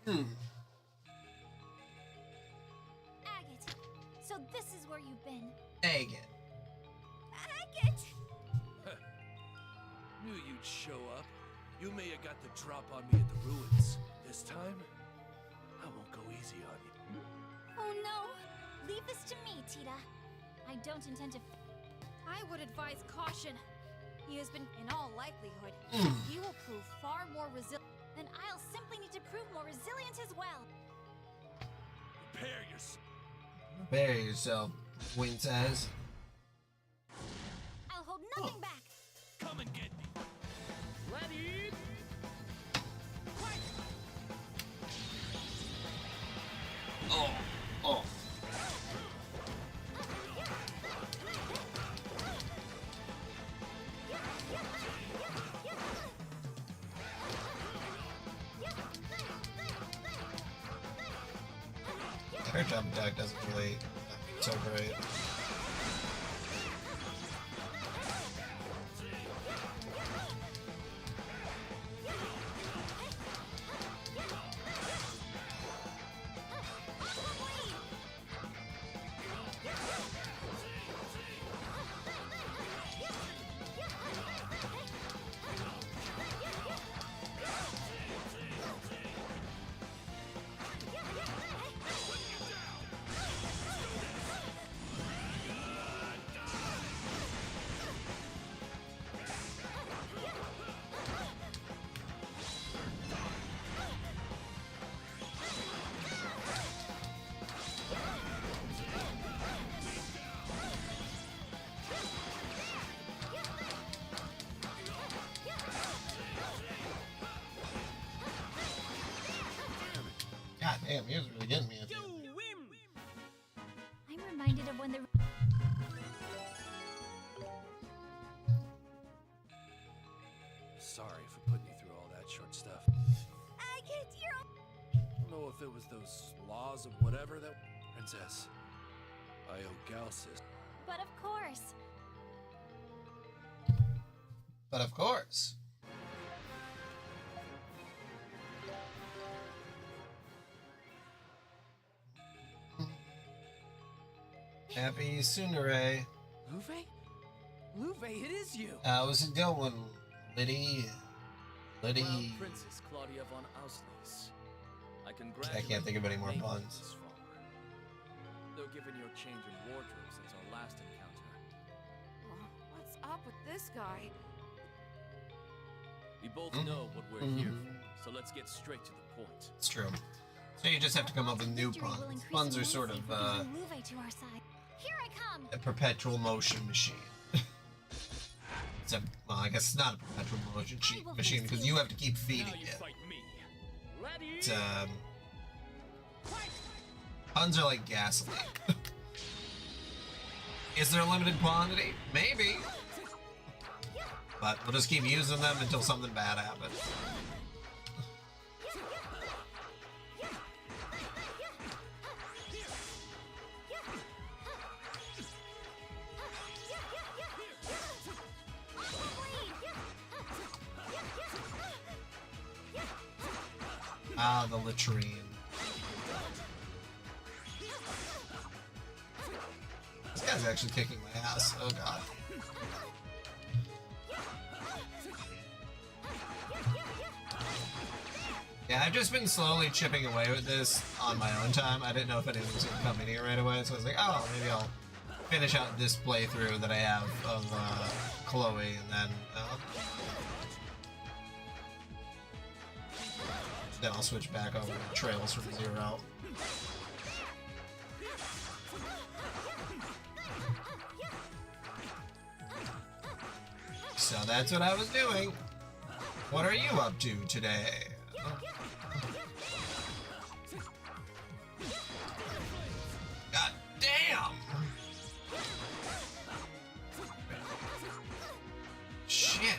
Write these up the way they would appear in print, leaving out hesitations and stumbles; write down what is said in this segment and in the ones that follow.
Hmm. Agate, so this is where you've been. Agate. Agate! Knew you'd show up. You may have got the drop on me at the ruins. This time, I won't go easy on you. Oh no! Leave this to me, Tita. I don't intend to. I would advise caution. He has been, in all likelihood, he will prove far more resilient. Then I'll simply need to prove more resilient as well. Prepare yourself. Prepare yourself, Win says. I'll hold nothing back. Come and get me. Ready? Fight! Oh, oh. Her jump attack doesn't really so great. God damn, he was really getting me at the end. I'm reminded of when the. Sorry for putting you through all that short stuff. Agate, you're. I don't know if it was those laws of whatever that. Princess, I owe Galsus. But of course. But of course. Happy Tsundere. Luve? Luve, it is you! How's it going, Liddy? Liddy. Crown Princess Claudia von Auslis. I congratulate I can't think of any more you on making it puns. this far. Though given your change in wardrobe since our last encounter, What's up with this guy? we both know what we're here for, so let's get straight to the point. It's true. So you just have to come up with new puns. Puns are sort of Luve to our side. Here I come. a perpetual motion machine. Except, well, I guess it's not a perpetual motion machine because you have to keep feeding Now you it. fight me. Ready? It's, puns are like gasoline. Is there a limited quantity? Maybe. But we'll just keep using them until something bad happens. Ah, the latrine. This guy's actually kicking my ass. Oh god. Yeah, I've just been slowly chipping away with this on my own time. I didn't know if anything was gonna come in here right away, so I was like, oh, maybe I'll finish out this playthrough that I have of Chloe, and then I'll switch back over to Trails from Zero. So that's what I was doing. What are you up to today? God damn! Shit.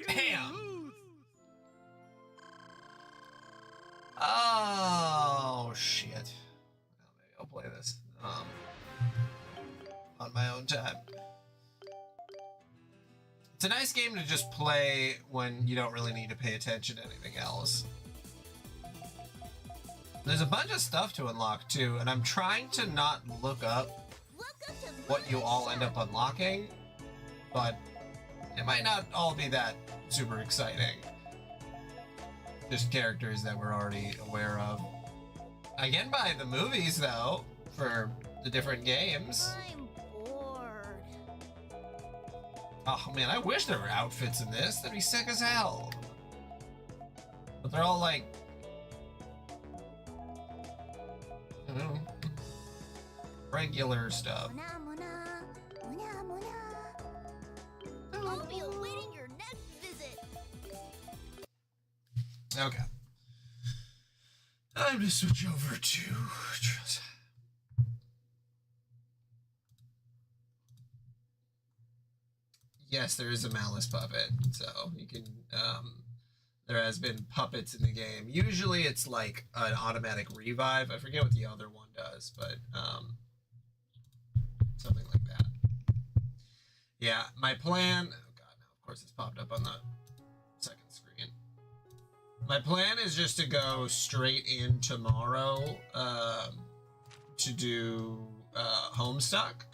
Bam! Oh, shit. Well, maybe I'll play this on my own time. It's a nice game to just play when you don't really need to pay attention to anything else. There's a bunch of stuff to unlock too, and I'm trying to not look up what you all end up unlocking, but it might not all be that super exciting. Just characters that we're already aware of. I can buy the movies though for the different games. I'm bored. Oh man, I wish there were outfits in this. That'd be sick as hell. But they're all like, I don't know, regular stuff. I'll be awaiting your next visit. Okay. Time to switch over to Trails. Yes, there is a Malice puppet, so you can, there has been puppets in the game. Usually it's like an automatic revive. I forget what the other one does, but, something like that. Yeah, my plan, oh god, now of course it's popped up on the second screen. My plan is just to go straight in tomorrow, to do, Homestuck.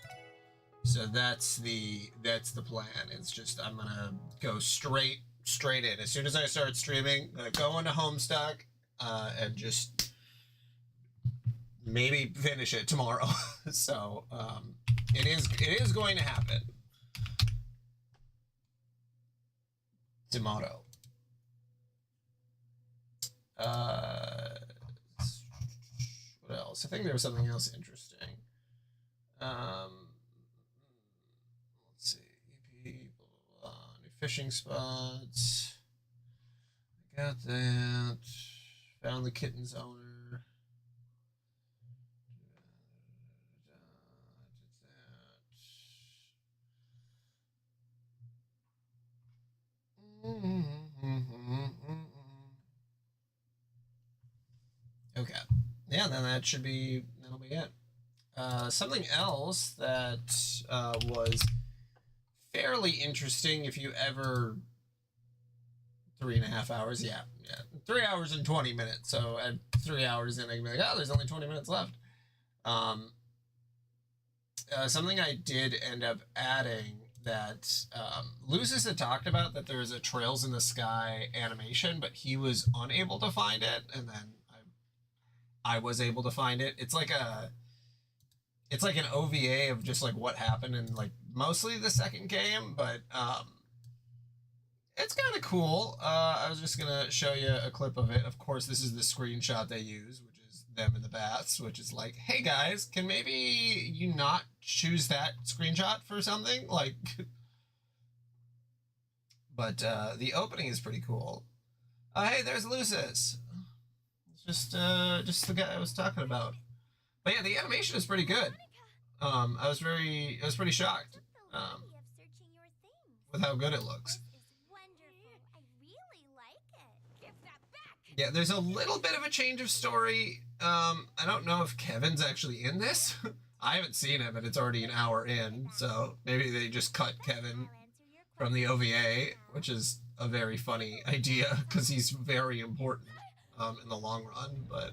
So that's the plan. It's just I'm gonna go straight in. As soon as I start streaming, I'm gonna go into Homestuck, and just maybe finish it tomorrow. So it is going to happen tomorrow. What else? I think there was something else interesting. Let's see. EP, blah, blah, blah. New fishing spots. I got that. Found the kitten's owner. Okay. Yeah, then that'll be it. Something else that was fairly interesting if you ever 3.5 hours, yeah, 3 hours and 20 minutes. So at 3 hours in, I can be like, oh, there's only 20 minutes left. Something I did end up adding that Lucis had talked about, that there was a Trails in the Sky animation, but he was unable to find it, and then I was able to find it. It's like an OVA of just like what happened in like mostly the second game, but it's kind of cool. I was just gonna show you a clip of it. Of course, this is the screenshot they use, which is them in the baths, which is like, hey guys, can maybe you not choose that screenshot for something? Like, but the opening is pretty cool. Hey, there's Lucis. It's just the guy I was talking about. But yeah, the animation is pretty good. I was pretty shocked with how good it looks. Yeah, there's a little bit of a change of story. I don't know if Kevin's actually in this. I haven't seen him, and it's already an hour in, so maybe they just cut Kevin from the OVA, which is a very funny idea because he's very important in the long run. But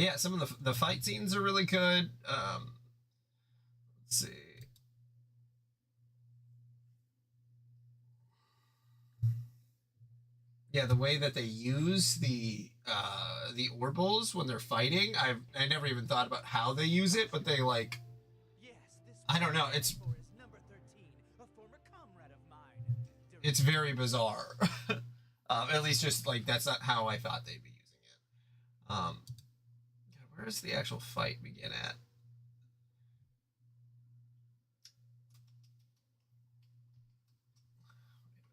yeah, some of the fight scenes are really good. Let's see. Yeah, the way that they use the orbals when they're fighting, I never even thought about how they use it, but they like, I don't know, it's very bizarre. At least just like that's not how I thought they'd be using it. Where does the actual fight begin at?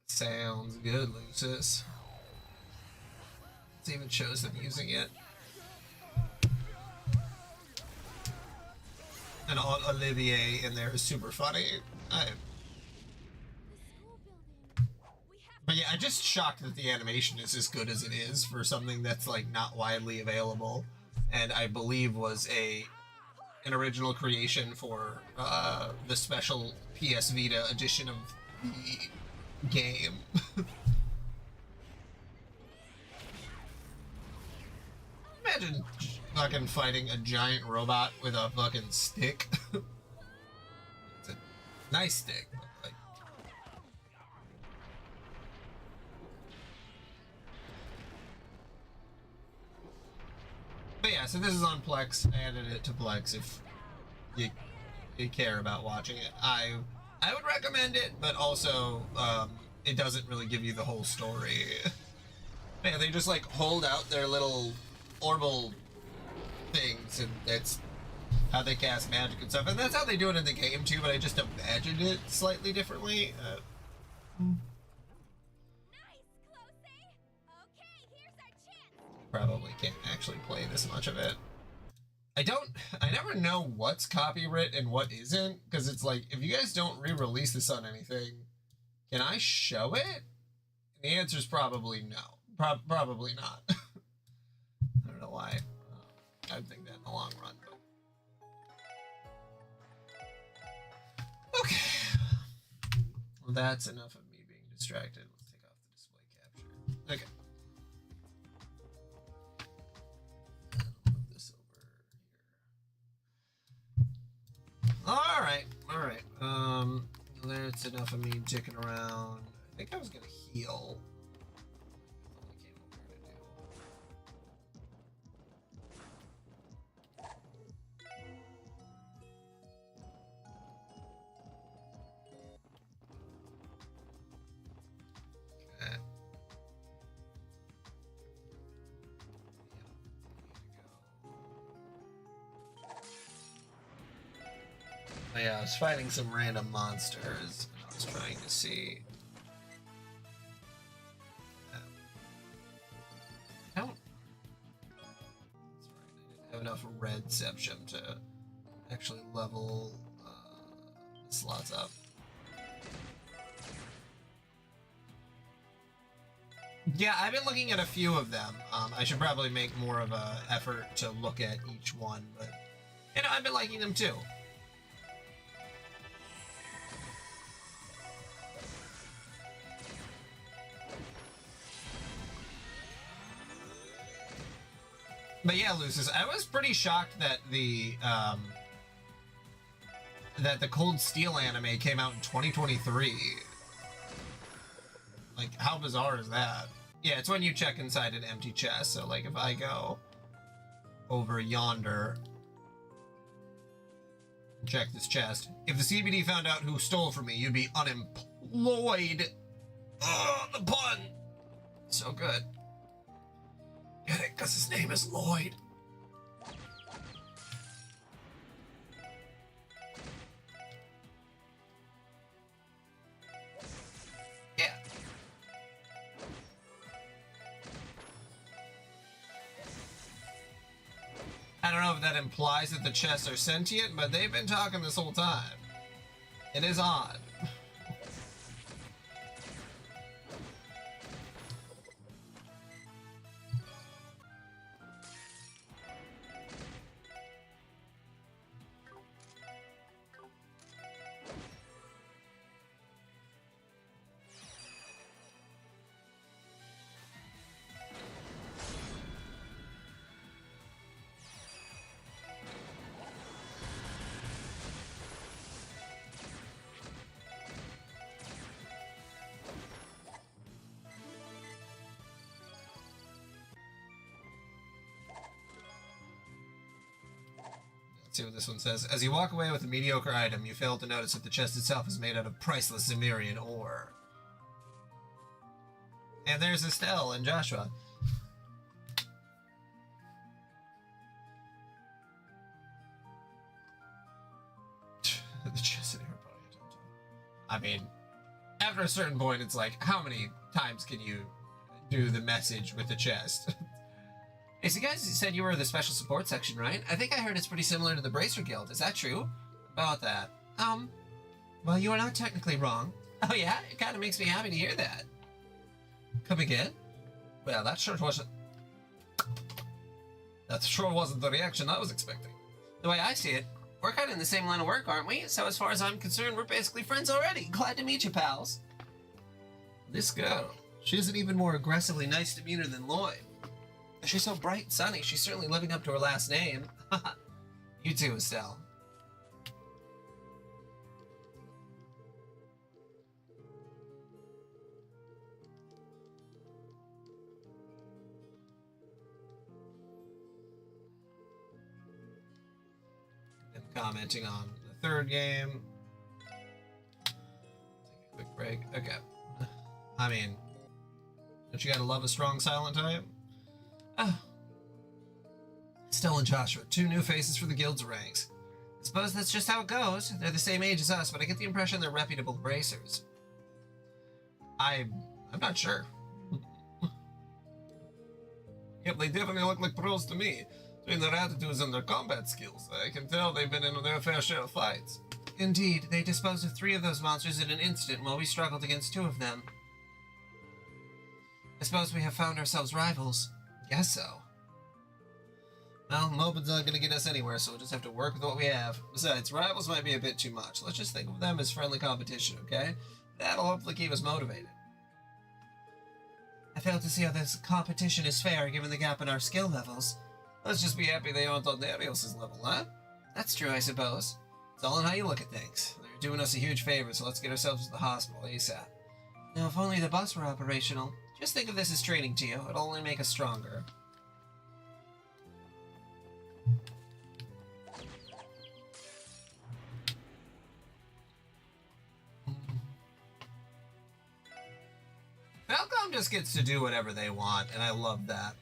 Sounds good, Lucis. It even shows them using it. And Olivier in there is super funny. But yeah, I'm just shocked that the animation is as good as it is for something that's like not widely available, and I believe was an original creation for the special PS Vita edition of the game. Imagine fucking fighting a giant robot with a fucking stick. It's a nice stick, but like. But yeah, so this is on Plex. I added it to Plex if you care about watching it. I would recommend it, but also it doesn't really give you the whole story. Yeah, they just like hold out their little orbal things, and that's how they cast magic and stuff. And that's how they do it in the game too, but I just imagined it slightly differently. Probably can't actually play this much of it. I never know what's copyright and what isn't, because it's like, if you guys don't re-release this on anything, can I show it? And the answer is probably no. Probably not. I don't know why. I'd think that in the long run, but... Okay. Well, that's enough of me being distracted. Let's take off the display capture. Okay. Move this over here. Alright. That's enough of me dicking around. I think I was gonna heal. Yeah, I was fighting some random monsters. I was trying to see. I don't. That's right. I didn't have enough red septium to actually level the slots up. Yeah, I've been looking at a few of them. I should probably make more of a effort to look at each one, but you know, I've been liking them too. But yeah, Lucis, I was pretty shocked that the Cold Steel anime came out in 2023. Like, how bizarre is that? Yeah, it's when you check inside an empty chest. So, like, if I go over yonder, check this chest. If the CBD found out who stole from me, you'd be unemployed. Ugh, the pun. So good. Get it? Because his name is Lloyd. Yeah. I don't know if that implies that the chests are sentient, but they've been talking this whole time. It is odd. Let's see what this one says. As you walk away with a mediocre item, you fail to notice that the chest itself is made out of priceless Zemirian ore. And there's Estelle and Joshua. The chest in everybody. I mean, after a certain point, it's like, how many times can you do the message with the chest? Hey, so you guys said you were the special support section, right? I think I heard it's pretty similar to the Bracer Guild. Is that true? About that. Well, you are not technically wrong. Oh yeah? It kind of makes me happy to hear that. Come again? Well, that sure wasn't the reaction I was expecting. The way I see it, we're kind of in the same line of work, aren't we? So as far as I'm concerned, we're basically friends already. Glad to meet you, pals. This girl. She has an even more aggressively nice demeanor than Lloyd. She's so bright and sunny, she's certainly living up to her last name. You too, Estelle. And commenting on the third game. Take a quick break. Okay. I mean, don't you gotta love a strong silent type? Oh. Estelle and Joshua, two new faces for the guild's ranks. I suppose that's just how it goes. They're the same age as us, but I get the impression they're reputable bracers. I'm not sure. Yep, they definitely look like pros to me. Between their attitudes and their combat skills, I can tell they've been in their fair share of fights. Indeed, they disposed of 3 of those monsters in an instant while we struggled against 2 of them. I suppose we have found ourselves rivals. Guess so. Well, Moped's not gonna get us anywhere, so we'll just have to work with what we have. Besides, rivals might be a bit too much. Let's just think of them as friendly competition, okay? That'll hopefully keep us motivated. I fail to see how this competition is fair given the gap in our skill levels. Let's just be happy they aren't on Darius' level, huh? That's true, I suppose. It's all in how you look at things. They're doing us a huge favor, so let's get ourselves to the hospital ASAP. Now, if only the bus were operational. Just think of this as training to you. It'll only make us stronger. Falcom just gets to do whatever they want, and I love that.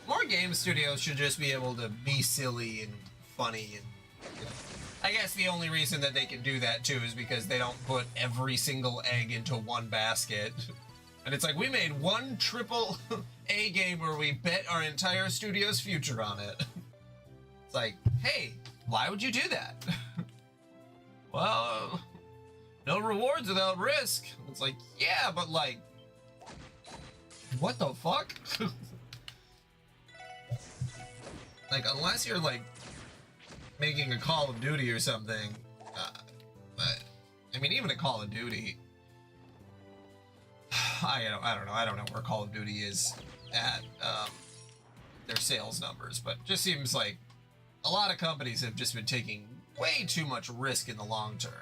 More game studios should just be able to be silly and funny and, you know. I guess the only reason that they can do that too is because they don't put every single egg into one basket. And it's like, we made one triple A game where we bet our entire studio's future on it. It's like, hey, why would you do that? Well, no rewards without risk. It's like, yeah, but like, what the fuck? Like, unless you're like making a Call of Duty or something, but I mean, even a Call of Duty, I don't know where Call of Duty is at their sales numbers, but just seems like a lot of companies have just been taking way too much risk in the long term.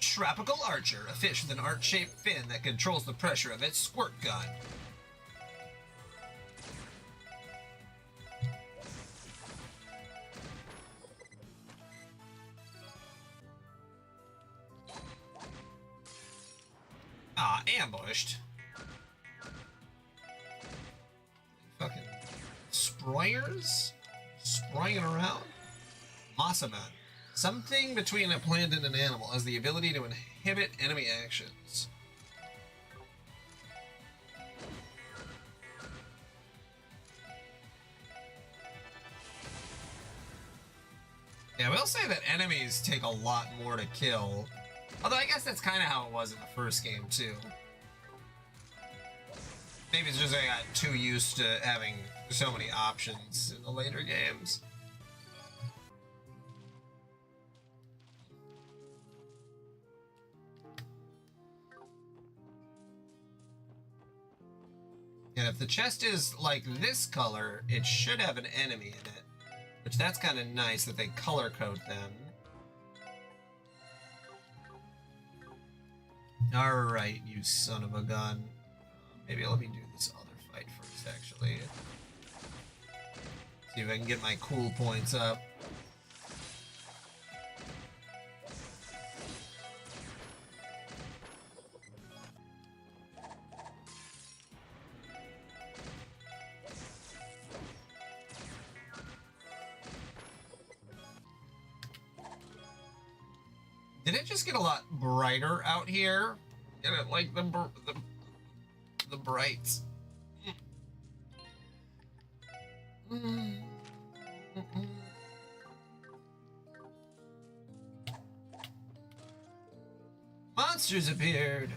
Tropical Archer, a fish with an arc-shaped fin that controls the pressure of its squirt gun. Ah, ambushed. Fucking Sproyers? Sproying around? Masaman. Something between a plant and an animal has the ability to inhibit enemy actions. Yeah, I will say that enemies take a lot more to kill. Although I guess that's kind of how it was in the first game, too. Maybe it's just I got too used to having so many options in the later games. And if the chest is like this color, it should have an enemy in it. Which that's kind of nice that they color code them. Alright, you son of a gun. Maybe let me do this other fight first, actually. See if I can get my cool points up. Did it just get a lot brighter out here? Get it like the brights. Monsters appeared.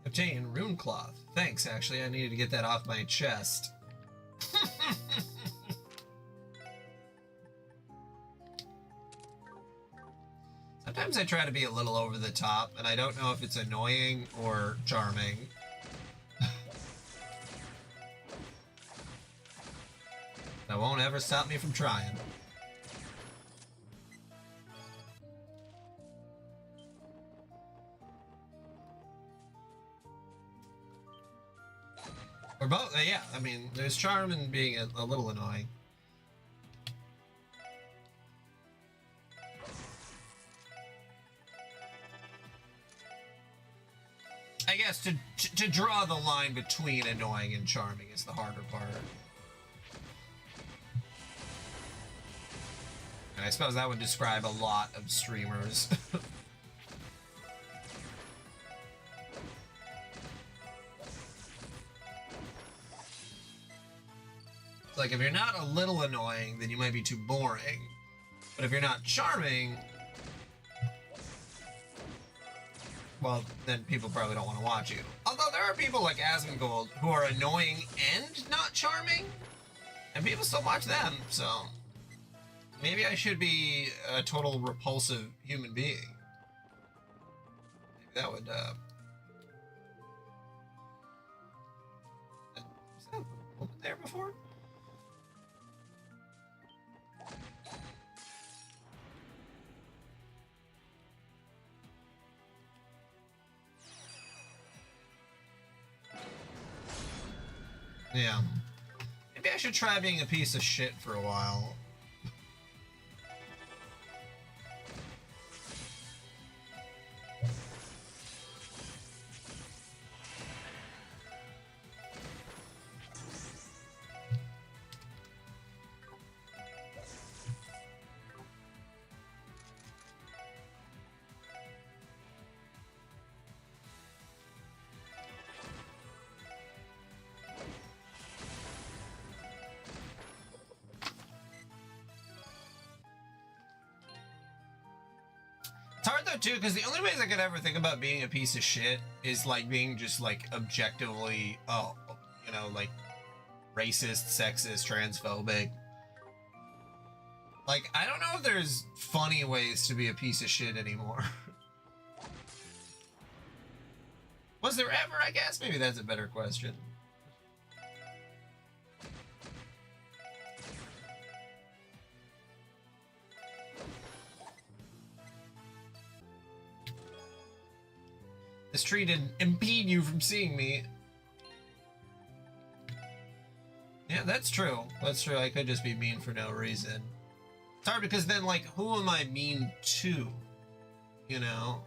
Obtain rune cloth. Thanks, actually. I needed to get that off my chest. Sometimes I try to be a little over the top, and I don't know if it's annoying or charming. That won't ever stop me from trying. Or both, yeah. I mean, there's charm in being a little annoying. I guess to draw the line between annoying and charming is the harder part. And I suppose that would describe a lot of streamers. Like, if you're not a little annoying, then you might be too boring. But if you're not charming, well, then people probably don't want to watch you. Although there are people like Asmongold who are annoying and not charming, and people still watch them, so maybe I should be a total repulsive human being. Maybe that would, was that a woman there before? Yeah. Maybe I should try being a piece of shit for a while. It's hard though too, because the only ways I could ever think about being a piece of shit is like being just like objectively, oh, you know, like racist, sexist, transphobic. Like, I don't know if there's funny ways to be a piece of shit anymore. Was there ever, I guess? Maybe that's a better question. This tree didn't impede you from seeing me. Yeah, that's true. That's true. I could just be mean for no reason. It's hard because then, like, who am I mean to? You know?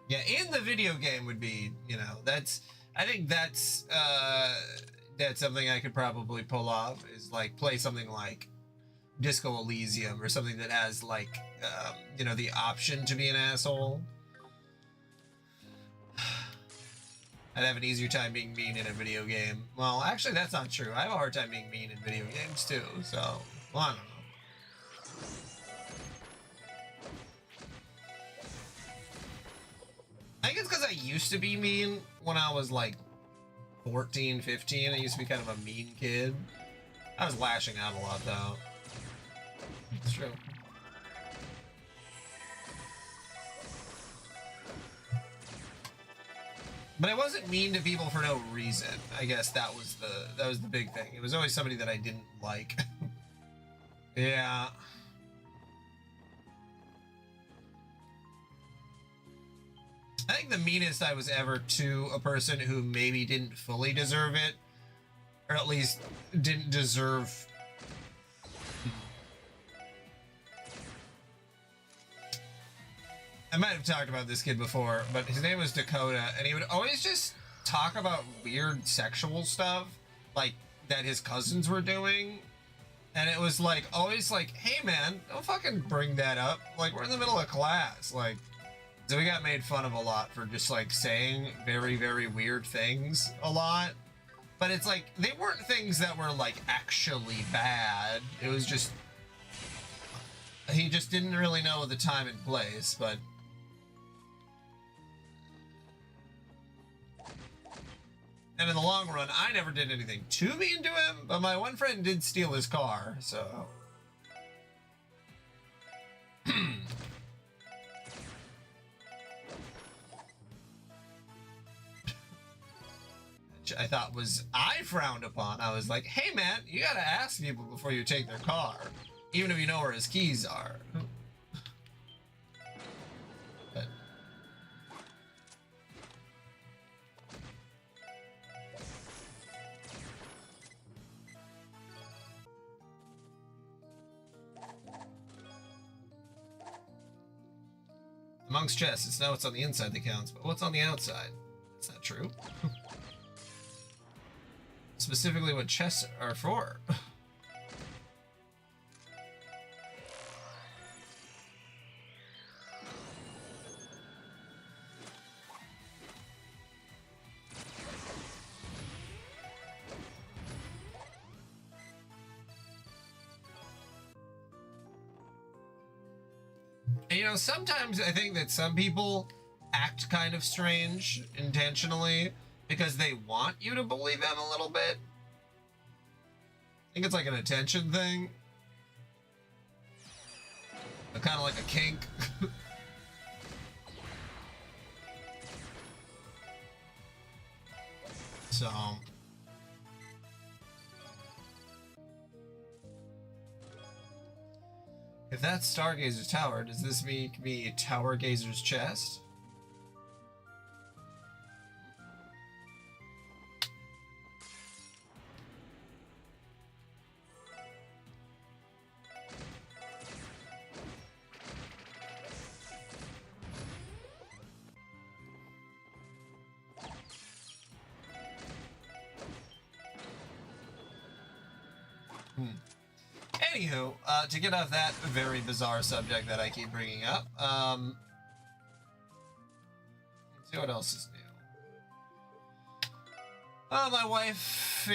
Yeah, in the video game would be, you know, I think that's something I could probably pull off, is like play something like Disco Elysium or something that has like, you know, the option to be an asshole. I'd have an easier time being mean in a video game. Well, actually, that's not true. I have a hard time being mean in video games too, so, well, I don't know. I think it's because I used to be mean when I was like 14, 15. I used to be kind of a mean kid. I was lashing out a lot though. It's true. But I wasn't mean to people for no reason. I guess that was the big thing. It was always somebody that I didn't like. Yeah. I think the meanest I was ever to a person who maybe didn't fully deserve it, or at least didn't deserve. I might have talked about this kid before, but his name was Dakota, and he would always just talk about weird sexual stuff, like that his cousins were doing. And it was like, always like, hey man, don't fucking bring that up. Like, we're in the middle of class. Like, so we got made fun of a lot for just like saying very, very weird things a lot. But it's like, they weren't things that were like actually bad. It was just, he just didn't really know the time and place, but. And in the long run, I never did anything too mean to him, but my one friend did steal his car, so. Which I thought I frowned upon. I was like, hey man, you gotta ask people before you take their car, even if you know where his keys are. But. Amongst chests, it's not what's on the inside that counts, but what's on the outside. That's not true. Specifically what chests are for. And, you know, sometimes I think that some people act kind of strange intentionally because they want you to believe them a little bit. I think it's like an attention thing. Kind of like a kink. So... if that's Stargazer's tower, does this make me Tower Gazer's chest? Anywho, to get off that very bizarre subject that I keep bringing up, let's see what else is new. My wife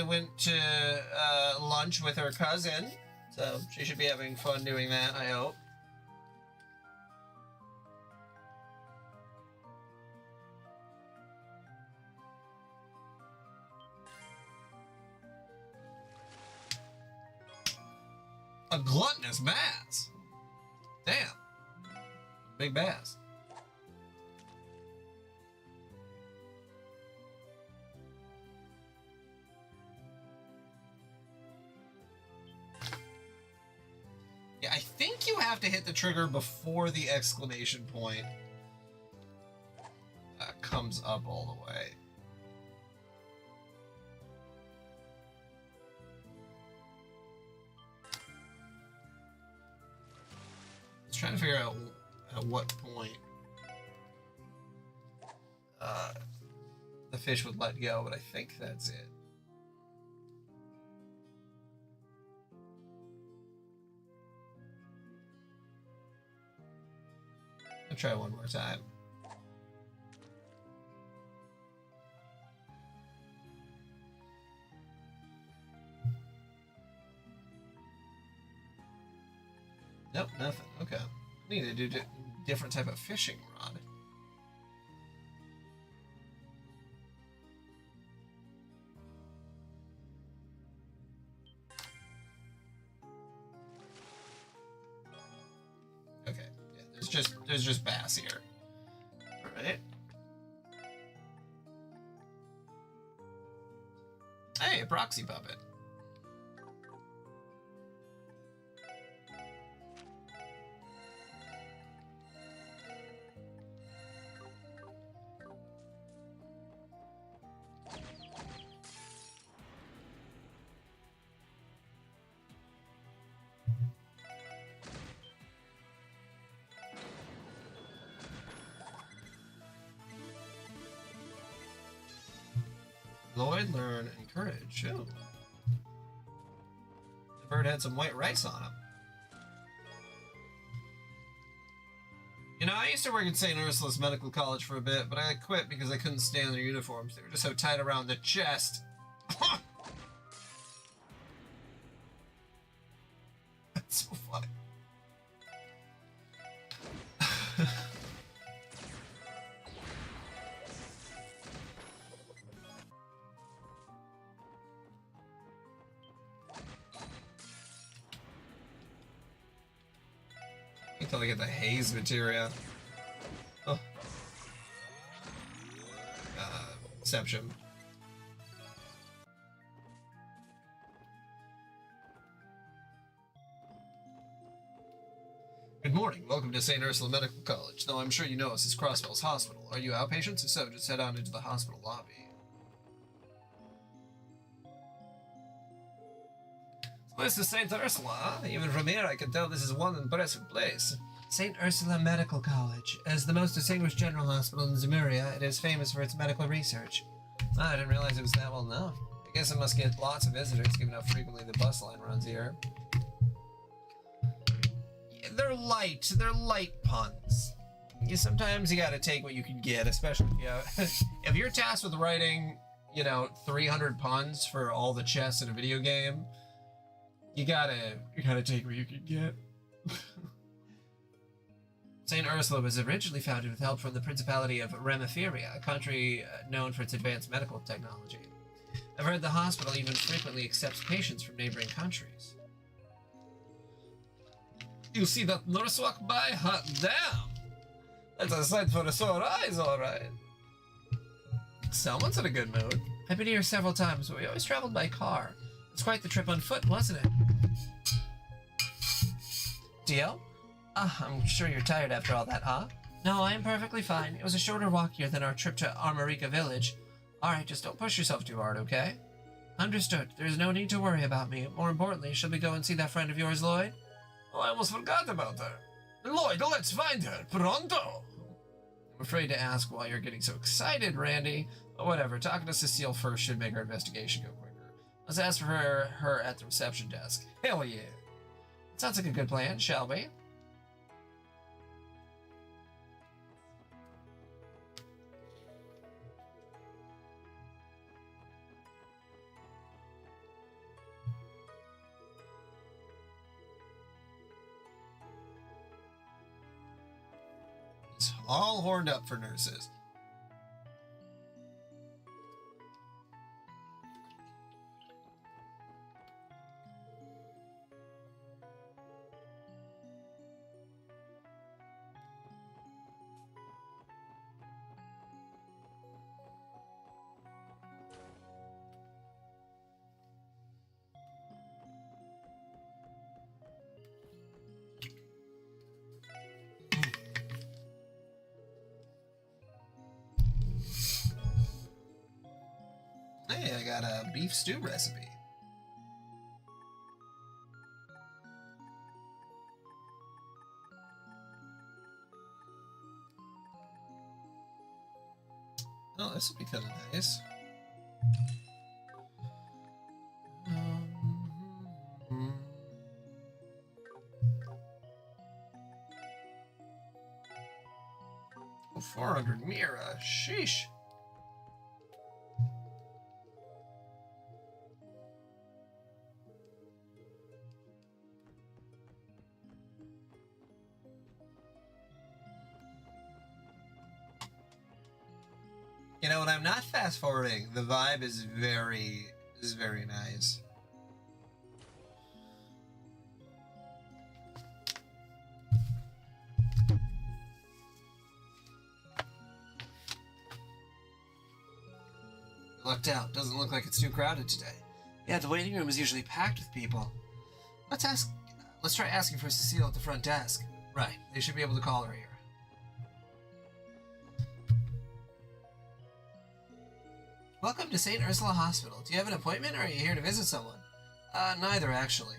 went to lunch with her cousin, so she should be having fun doing that, I hope. A gluttonous bass. Damn. Big bass. Yeah, I think you have to hit the trigger before the exclamation point comes up all the way. Trying to figure out at what point the fish would let go, but I think that's it. I'll try one more time. Nope, nothing. Okay. Need to do different type of fishing rod. There's just bass here. All right. Hey, a proxy puppet. Lloyd, learn, encourage. Oh. The bird had some white rice on him. You know, I used to work at St. Ursula's Medical College for a bit, but I quit because I couldn't stand their uniforms. They were just so tight around the chest. That's so funny. Until I get the haze materia. Oh. Deception. Good morning. Welcome to St. Ursula Medical College. Though I'm sure you know us as Crossbells Hospital. Are you outpatients? If so, just head on into the hospital lobby. This is St. Ursula, huh? Even from here, I can tell this is one impressive place. St. Ursula Medical College. As the most distinguished general hospital in Zemuria, it is famous for its medical research. I didn't realize it was that well known. I guess it must get lots of visitors, given how frequently the bus line runs here. Yeah, they're light puns. Sometimes you gotta take what you can get, especially if you're tasked with writing, 300 puns for all the chests in a video game. You gotta take what you can get. St. Ursula was originally founded with help from the Principality of Remiferia, a country known for its advanced medical technology. I've heard the hospital even frequently accepts patients from neighboring countries. You see that nurse walk by? Hot damn! That's a sight for the sore eyes, alright. Someone's in a good mood. I've been here several times, but we always traveled by car. It's quite the trip on foot, wasn't it? Dio? I'm sure you're tired after all that, huh? No, I am perfectly fine. It was a shorter walk here than our trip to Armorica Village. Alright, just don't push yourself too hard, okay? Understood. There's no need to worry about me. More importantly, shall we go and see that friend of yours, Lloyd? Oh, I almost forgot about her. Lloyd, let's find her. Pronto! I'm afraid to ask why you're getting so excited, Randy. But whatever, talking to Cecile first should make our investigation go quicker. Let's ask for her at the reception desk. Hell yeah. Sounds like a good plan, shall we? It's all horned up for nurses. Hey, I got a beef stew recipe. Oh, this would be kind of nice. Oh, 400 Mira. Sheesh. You know, when I'm not fast forwarding, the vibe is very nice. Lucked out. Doesn't look like it's too crowded today. Yeah, the waiting room is usually packed with people. Let's try asking for Cecile at the front desk. Right, they should be able to call her here. Welcome to St. Ursula Hospital. Do you have an appointment, or are you here to visit someone? Neither, actually.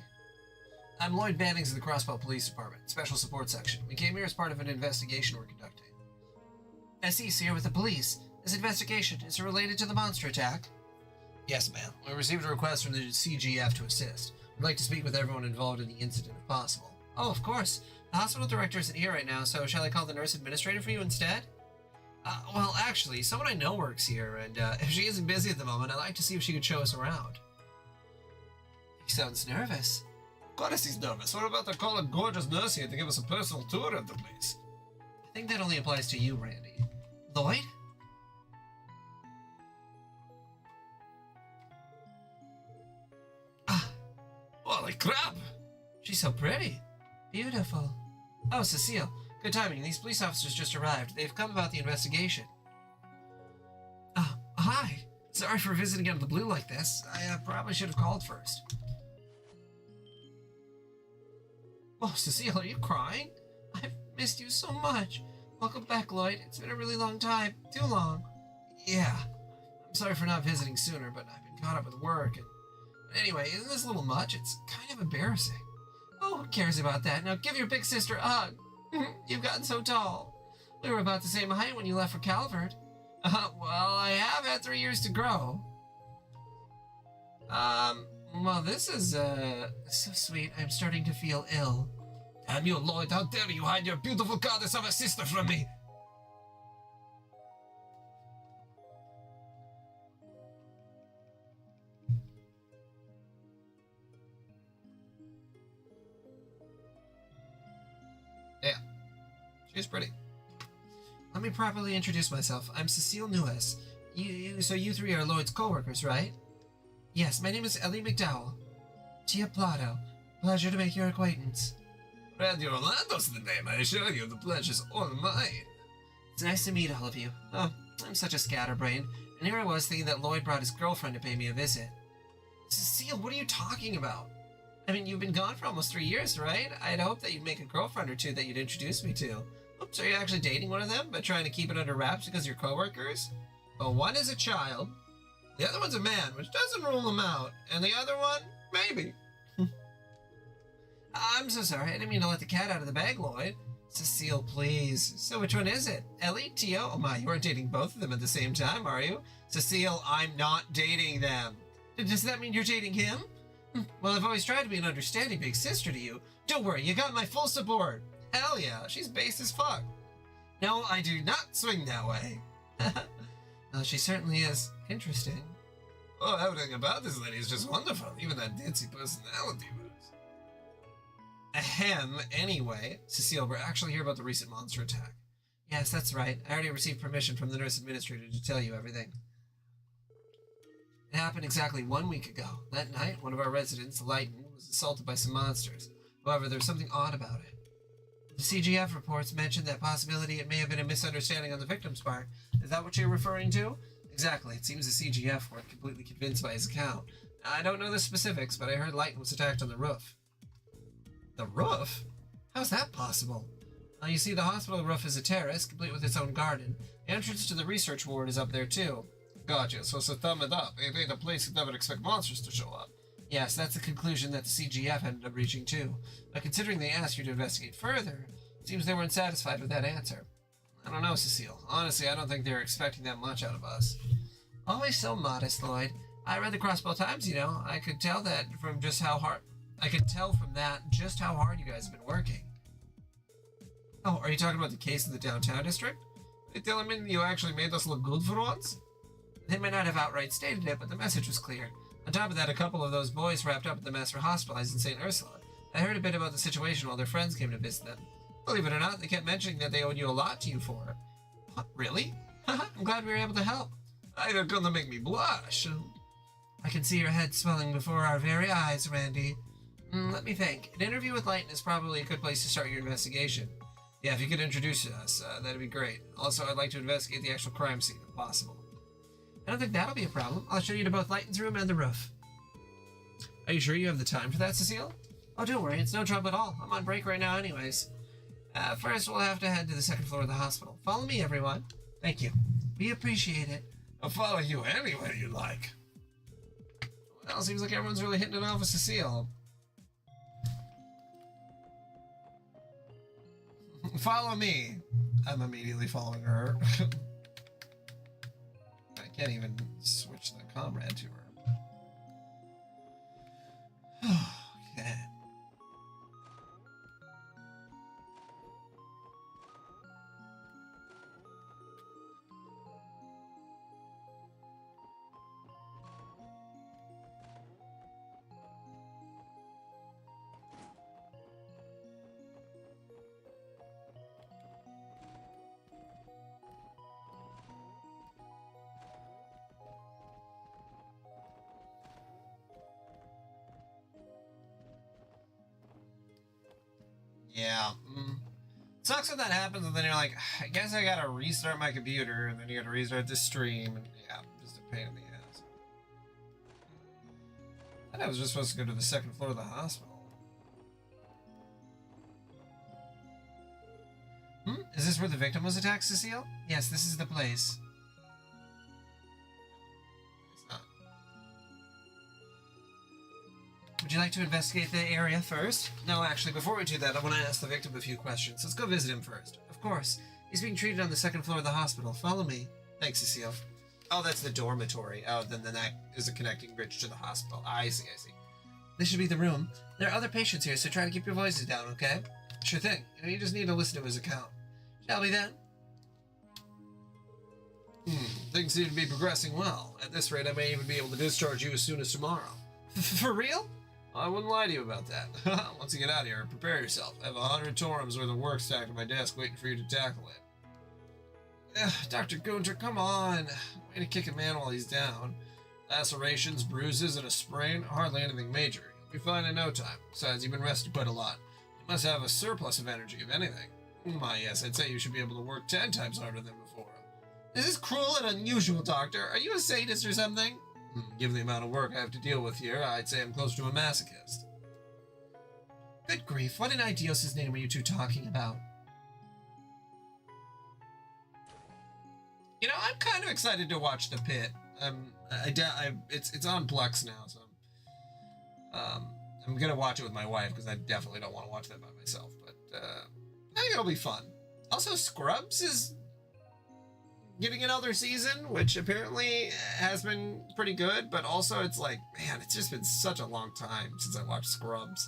I'm Lloyd Bannings of the Crossbow Police Department, Special Support Section. We came here as part of an investigation we're conducting. SE's here with the police. This investigation, is it related to the monster attack? Yes, ma'am. We received a request from the CGF to assist. We'd like to speak with everyone involved in the incident if possible. Oh, of course. The hospital director isn't here right now, so shall I call the nurse administrator for you instead? Well, actually, someone I know works here, and if she isn't busy at the moment, I'd like to see if she could show us around. He sounds nervous. Of course he's nervous. We're about to call a gorgeous nurse here to give us a personal tour of the place. I think that only applies to you, Randy. Lloyd? Holy crap! She's so pretty. Beautiful. Oh, Cecile. Good timing. These police officers just arrived. They've come about the investigation. Hi. Sorry for visiting out of the blue like this. I probably should have called first. Oh, Cecile, are you crying? I've missed you so much. Welcome back, Lloyd. It's been a really long time. Too long. Yeah. I'm sorry for not visiting sooner, but I've been caught up with work. But anyway, isn't this a little much? It's kind of embarrassing. Oh, who cares about that? Now give your big sister a hug. You've gotten so tall. We were about the same height when you left for Calvert. Well, I have had 3 years to grow. Well, this is, so sweet. I'm starting to feel ill. Damn you, Lloyd. How dare you hide your beautiful goddess of a sister from me? Yeah. She's pretty. Let me properly introduce myself. I'm Cecile Nuez. So you three are Lloyd's co-workers, right? Yes, my name is Ellie McDowell. Tia Plato. Pleasure to make your acquaintance. Randy Orlando's the name, I assure you. The pleasure's all mine. It's nice to meet all of you. Oh, I'm such a scatterbrain. And here I was thinking that Lloyd brought his girlfriend to pay me a visit. Cecile, what are you talking about? I mean, you've been gone for almost 3 years, right? I'd hoped that you'd make a girlfriend or two that you'd introduce me to. Oops, are you actually dating one of them, but trying to keep it under wraps because you're co-workers? Well, one is a child, the other one's a man, which doesn't rule them out, and the other one, maybe. I'm so sorry, I didn't mean to let the cat out of the bag, Lloyd. Cecile, please. So which one is it? Ellie, Tio? Oh my, you aren't dating both of them at the same time, are you? Cecile, I'm not dating them. Does that mean you're dating him? Well, I've always tried to be an understanding big sister to you. Don't worry, you got my full support. Hell yeah, she's base as fuck. No, I do not swing that way. Well, she certainly is interesting. Oh, everything about this lady is just wonderful. Even that ditzy personality of hers. Ahem, anyway. Cecile, we're actually here about the recent monster attack. Yes, that's right. I already received permission from the nurse administrator to tell you everything. It happened exactly 1 week ago. That night, one of our residents, Lighton, was assaulted by some monsters. However, there's something odd about it. The CGF reports mentioned that possibility it may have been a misunderstanding on the victim's part. Is that what you're referring to? Exactly. It seems the CGF weren't completely convinced by his account. I don't know the specifics, but I heard Lighton was attacked on the roof. The roof? How's that possible? You see, the hospital roof is a terrace, complete with its own garden. The entrance to the research ward is up there, too. Gotcha, so thumb it up. It ain't a place you'd never expect monsters to show up. Yes, that's the conclusion that the CGF ended up reaching, too. But considering they asked you to investigate further, it seems they weren't satisfied with that answer. I don't know, Cecile. Honestly, I don't think they were expecting that much out of us. Always so modest, Lloyd. I read the Crossbow Times, you know. I could tell from that just how hard you guys have been working. Oh, are you talking about the case in the downtown district? Are you telling me you actually made us look good for once? They may not have outright stated it, but the message was clear. On top of that, a couple of those boys wrapped up at the mess were hospitalized in St. Ursula. I heard a bit about the situation while their friends came to visit them. Believe it or not, they kept mentioning that they owed you a lot to you for it. What, really? I'm glad we were able to help. You're gonna make me blush. I can see your head swelling before our very eyes, Randy. Let me think. An interview with Lighton is probably a good place to start your investigation. Yeah, if you could introduce us, that'd be great. Also, I'd like to investigate the actual crime scene if possible. I don't think that'll be a problem. I'll show you to both Lighten's room and the roof. Are you sure you have the time for that, Cecile? Oh, don't worry. It's no trouble at all. I'm on break right now anyways. First, we'll have to head to the second floor of the hospital. Follow me, everyone. Thank you. We appreciate it. I'll follow you anywhere you like. Well, seems like everyone's really hitting it off with Cecile. Follow me. I'm immediately following her. I can't even switch the comrade to her. Okay. Yeah. Sucks when that happens, and then you're like, I guess I gotta restart my computer, and then you gotta restart the stream, and yeah, just a pain in the ass. I thought I was just supposed to go to the second floor of the hospital. Is this where the victim was attacked, Cecile? Yes, this is the place. It's not. Would you like to investigate the area first? No, actually, before we do that, I want to ask the victim a few questions. Let's go visit him first. Of course. He's being treated on the second floor of the hospital. Follow me. Thanks, Cecile. Oh, that's the dormitory. Oh, then that is a connecting bridge to the hospital. I see, I see. This should be the room. There are other patients here, so try to keep your voices down, okay? Sure thing. You just need to listen to his account. Shall we then? Things seem to be progressing well. At this rate, I may even be able to discharge you as soon as tomorrow. For real? I wouldn't lie to you about that. Once you get out of here, prepare yourself. I have 100 Torums worth of work stacked on my desk waiting for you to tackle it. Dr. Gunter, come on. Way to kick a man while he's down. Lacerations, bruises, and a sprain. Hardly anything major. You'll be fine in no time. Besides, you've been rested quite a lot. You must have a surplus of energy, if anything. My, yes, I'd say you should be able to work 10 times harder than before. This is cruel and unusual, Doctor. Are you a sadist or something? Given the amount of work I have to deal with here, I'd say I'm close to a masochist. Good grief, what in Idios' name are you two talking about? You know, I'm kind of excited to watch The Pit. It's on Plex now, so I'm gonna watch it with my wife because I definitely don't want to watch that by myself. But I think it'll be fun. Also, Scrubs is getting another season, which apparently has been pretty good, but also it's like, man, it's just been such a long time since I watched Scrubs.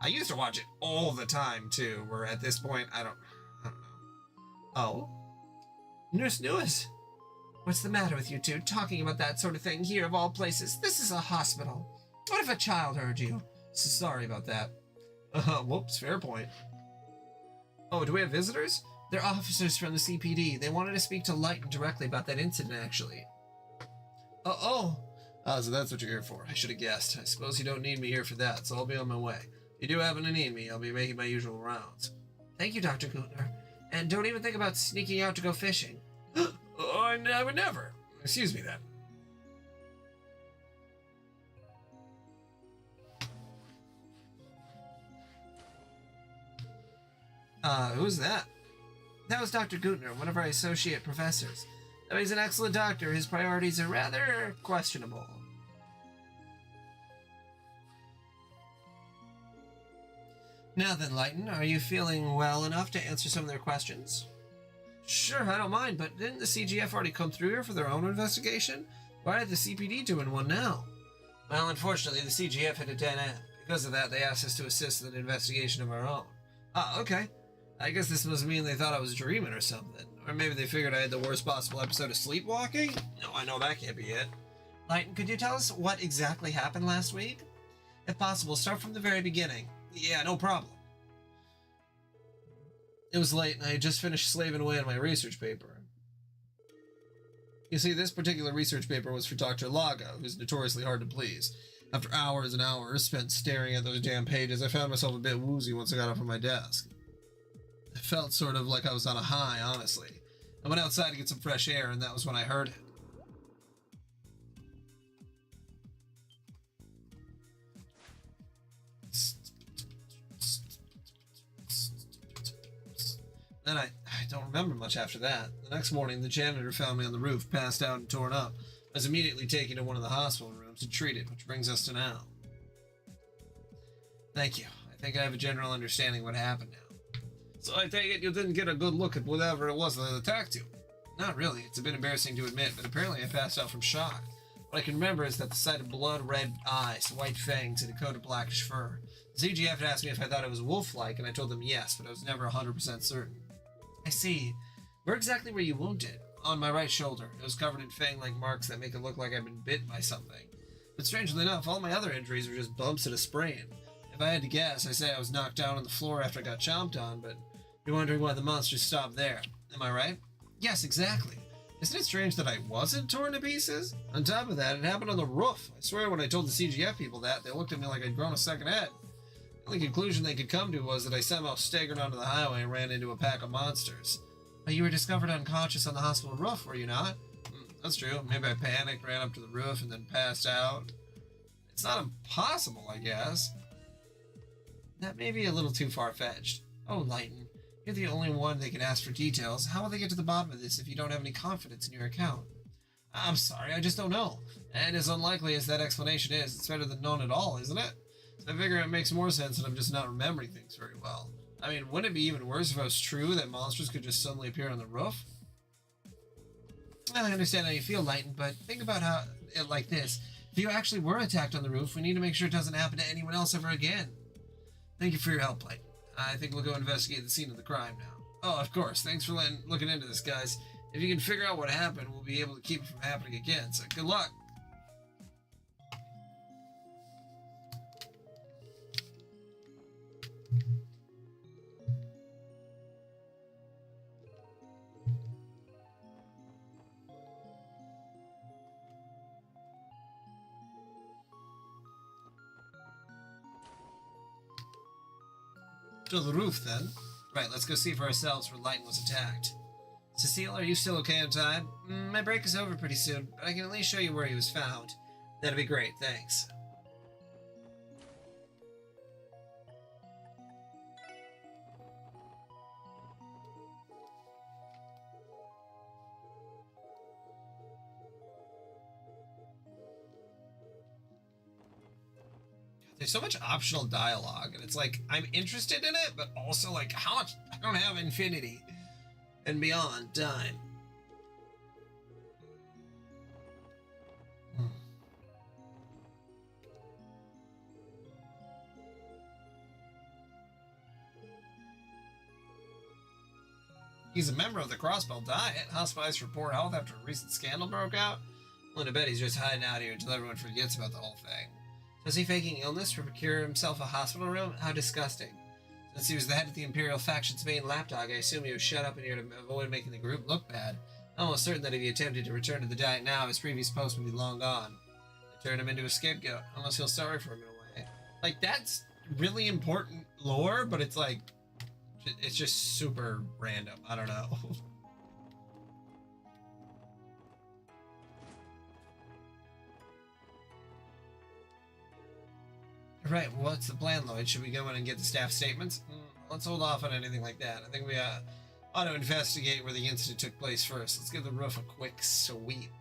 I used to watch it all the time too, where at this point, I don't know. Oh? Nurse Newis, what's the matter with you two talking about that sort of thing here of all places? This is a hospital. What if a child heard you? Sorry about that. Whoops, fair point. Oh, do we have visitors? They're officers from the CPD. They wanted to speak to Lighten directly about that incident, actually. So that's what you're here for. I should have guessed. I suppose you don't need me here for that, so I'll be on my way. If you do happen to need me, I'll be making my usual rounds. Thank you, Dr. Gutner. And don't even think about sneaking out to go fishing. I would never. Excuse me, then. Who's that? That was Dr. Gutner, one of our associate professors. Though he's an excellent doctor, his priorities are rather questionable. Now then, Lighten, are you feeling well enough to answer some of their questions? Sure, I don't mind, but didn't the CGF already come through here for their own investigation? Why are the CPD doing one now? Well, unfortunately, the CGF hit a dead end. Because of that, they asked us to assist in an investigation of our own. Okay. I guess this must mean they thought I was dreaming or something. Or maybe they figured I had the worst possible episode of sleepwalking? No, I know that can't be it. Lighten, could you tell us what exactly happened last week? If possible, start from the very beginning. Yeah, no problem. It was late, and I had just finished slaving away on my research paper. You see, this particular research paper was for Dr. Laga, who's notoriously hard to please. After hours and hours spent staring at those damn pages, I found myself a bit woozy once I got up from my desk. It felt sort of like I was on a high, honestly. I went outside to get some fresh air, and that was when I heard it. Then I don't remember much after that. The next morning, the janitor found me on the roof, passed out and torn up. I was immediately taken to one of the hospital rooms and treated, which brings us to now. Thank you. I think I have a general understanding of what happened now. So I take it you didn't get a good look at whatever it was that attacked you? Not really. It's a bit embarrassing to admit, but apparently I passed out from shock. What I can remember is that the sight of blood-red eyes, white fangs, and a coat of blackish fur. The CGF had asked me if I thought it was wolf-like, and I told them yes, but I was never 100% certain. I see. Where exactly were you wounded? On my right shoulder. It was covered in fang-like marks that make it look like I'd been bit by something. But strangely enough, all my other injuries were just bumps and a sprain. If I had to guess, I'd say I was knocked down on the floor after I got chomped on, but you're wondering why the monster stopped there. Am I right? Yes, exactly. Isn't it strange that I wasn't torn to pieces? On top of that, it happened on the roof. I swear when I told the CGF people that, they looked at me like I'd grown a second head. The only conclusion they could come to was that I somehow staggered onto the highway and ran into a pack of monsters. But you were discovered unconscious on the hospital roof, were you not? That's true. Maybe I panicked, ran up to the roof, and then passed out. It's not impossible, I guess. That may be a little too far-fetched. Oh, Lighten. You're the only one they can ask for details. How will they get to the bottom of this if you don't have any confidence in your account? I'm sorry, I just don't know. And as unlikely as that explanation is, it's better than none at all, isn't it? So I figure it makes more sense that I'm just not remembering things very well. I mean, wouldn't it be even worse if it was true that monsters could just suddenly appear on the roof? Well, I understand how you feel, Lighten, but think about it like this. If you actually were attacked on the roof, we need to make sure it doesn't happen to anyone else ever again. Thank you for your help, Lighten. I think we'll go investigate the scene of the crime now. Oh, of course. Thanks for looking into this, guys. If you can figure out what happened, we'll be able to keep it from happening again. So good luck. To the roof, then. Right, let's go see for ourselves where Lighten was attacked. Cecile, are you still okay on time? My break is over pretty soon, but I can at least show you where he was found. That'd be great, thanks. There's so much optional dialogue, and it's like, I'm interested in it, but also like, how much? I don't have infinity and beyond time. He's a member of the Crossbell Diet, hospitalized for poor health after a recent scandal broke out. I'm gonna bet he's just hiding out here until everyone forgets about the whole thing. So is he faking illness to procure himself a hospital room? How disgusting. Since he was the head of the Imperial faction's main lapdog, I assume he was shut up in here to avoid making the group look bad. I'm almost certain that if he attempted to return to the Diet now, his previous post would be long gone. They turned him into a scapegoat, unless he'll sorry for him in a way. Like, that's really important lore, but it's like, it's just super random. I don't know. Right, what's the plan, Lloyd? Should we go in and get the staff statements? Let's hold off on anything like that. I think we ought to investigate where the incident took place first. Let's give the roof a quick sweep.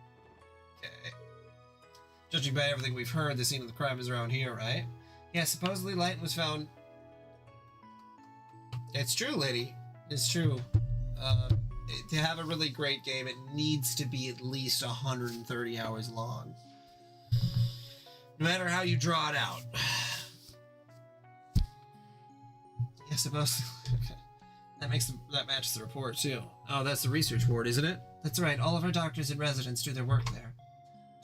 Okay. Judging by everything we've heard, the scene of the crime is around here, right? Yeah, supposedly Lighten was found... It's true, lady. It's true. To have a really great game, it needs to be at least 130 hours long. No matter how you draw it out. Yeah, supposedly. Okay. That matches the report, too. Oh, that's the research ward, isn't it? That's right. All of our doctors and residents do their work there.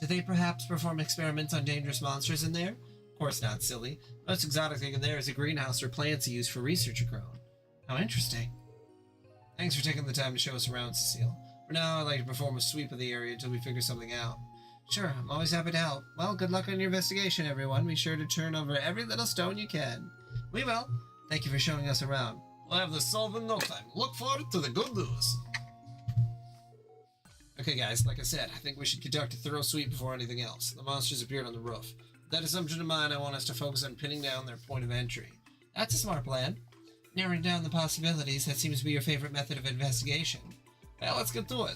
Do they perhaps perform experiments on dangerous monsters in there? Of course not, silly. Most exotic thing in there is a greenhouse where plants are used for research are grown. How interesting. Thanks for taking the time to show us around, Cecile. For now, I'd like to perform a sweep of the area until we figure something out. Sure, I'm always happy to help. Well, good luck on your investigation, everyone. Be sure to turn over every little stone you can. We will. Thank you for showing us around. We'll have this solved in no time. Look forward to the good news. Okay, guys, like I said, I think we should conduct a thorough sweep before anything else. The monsters appeared on the roof. With that assumption in mind, I want us to focus on pinning down their point of entry. That's a smart plan. Narrowing down the possibilities, that seems to be your favorite method of investigation. Well, let's get to it.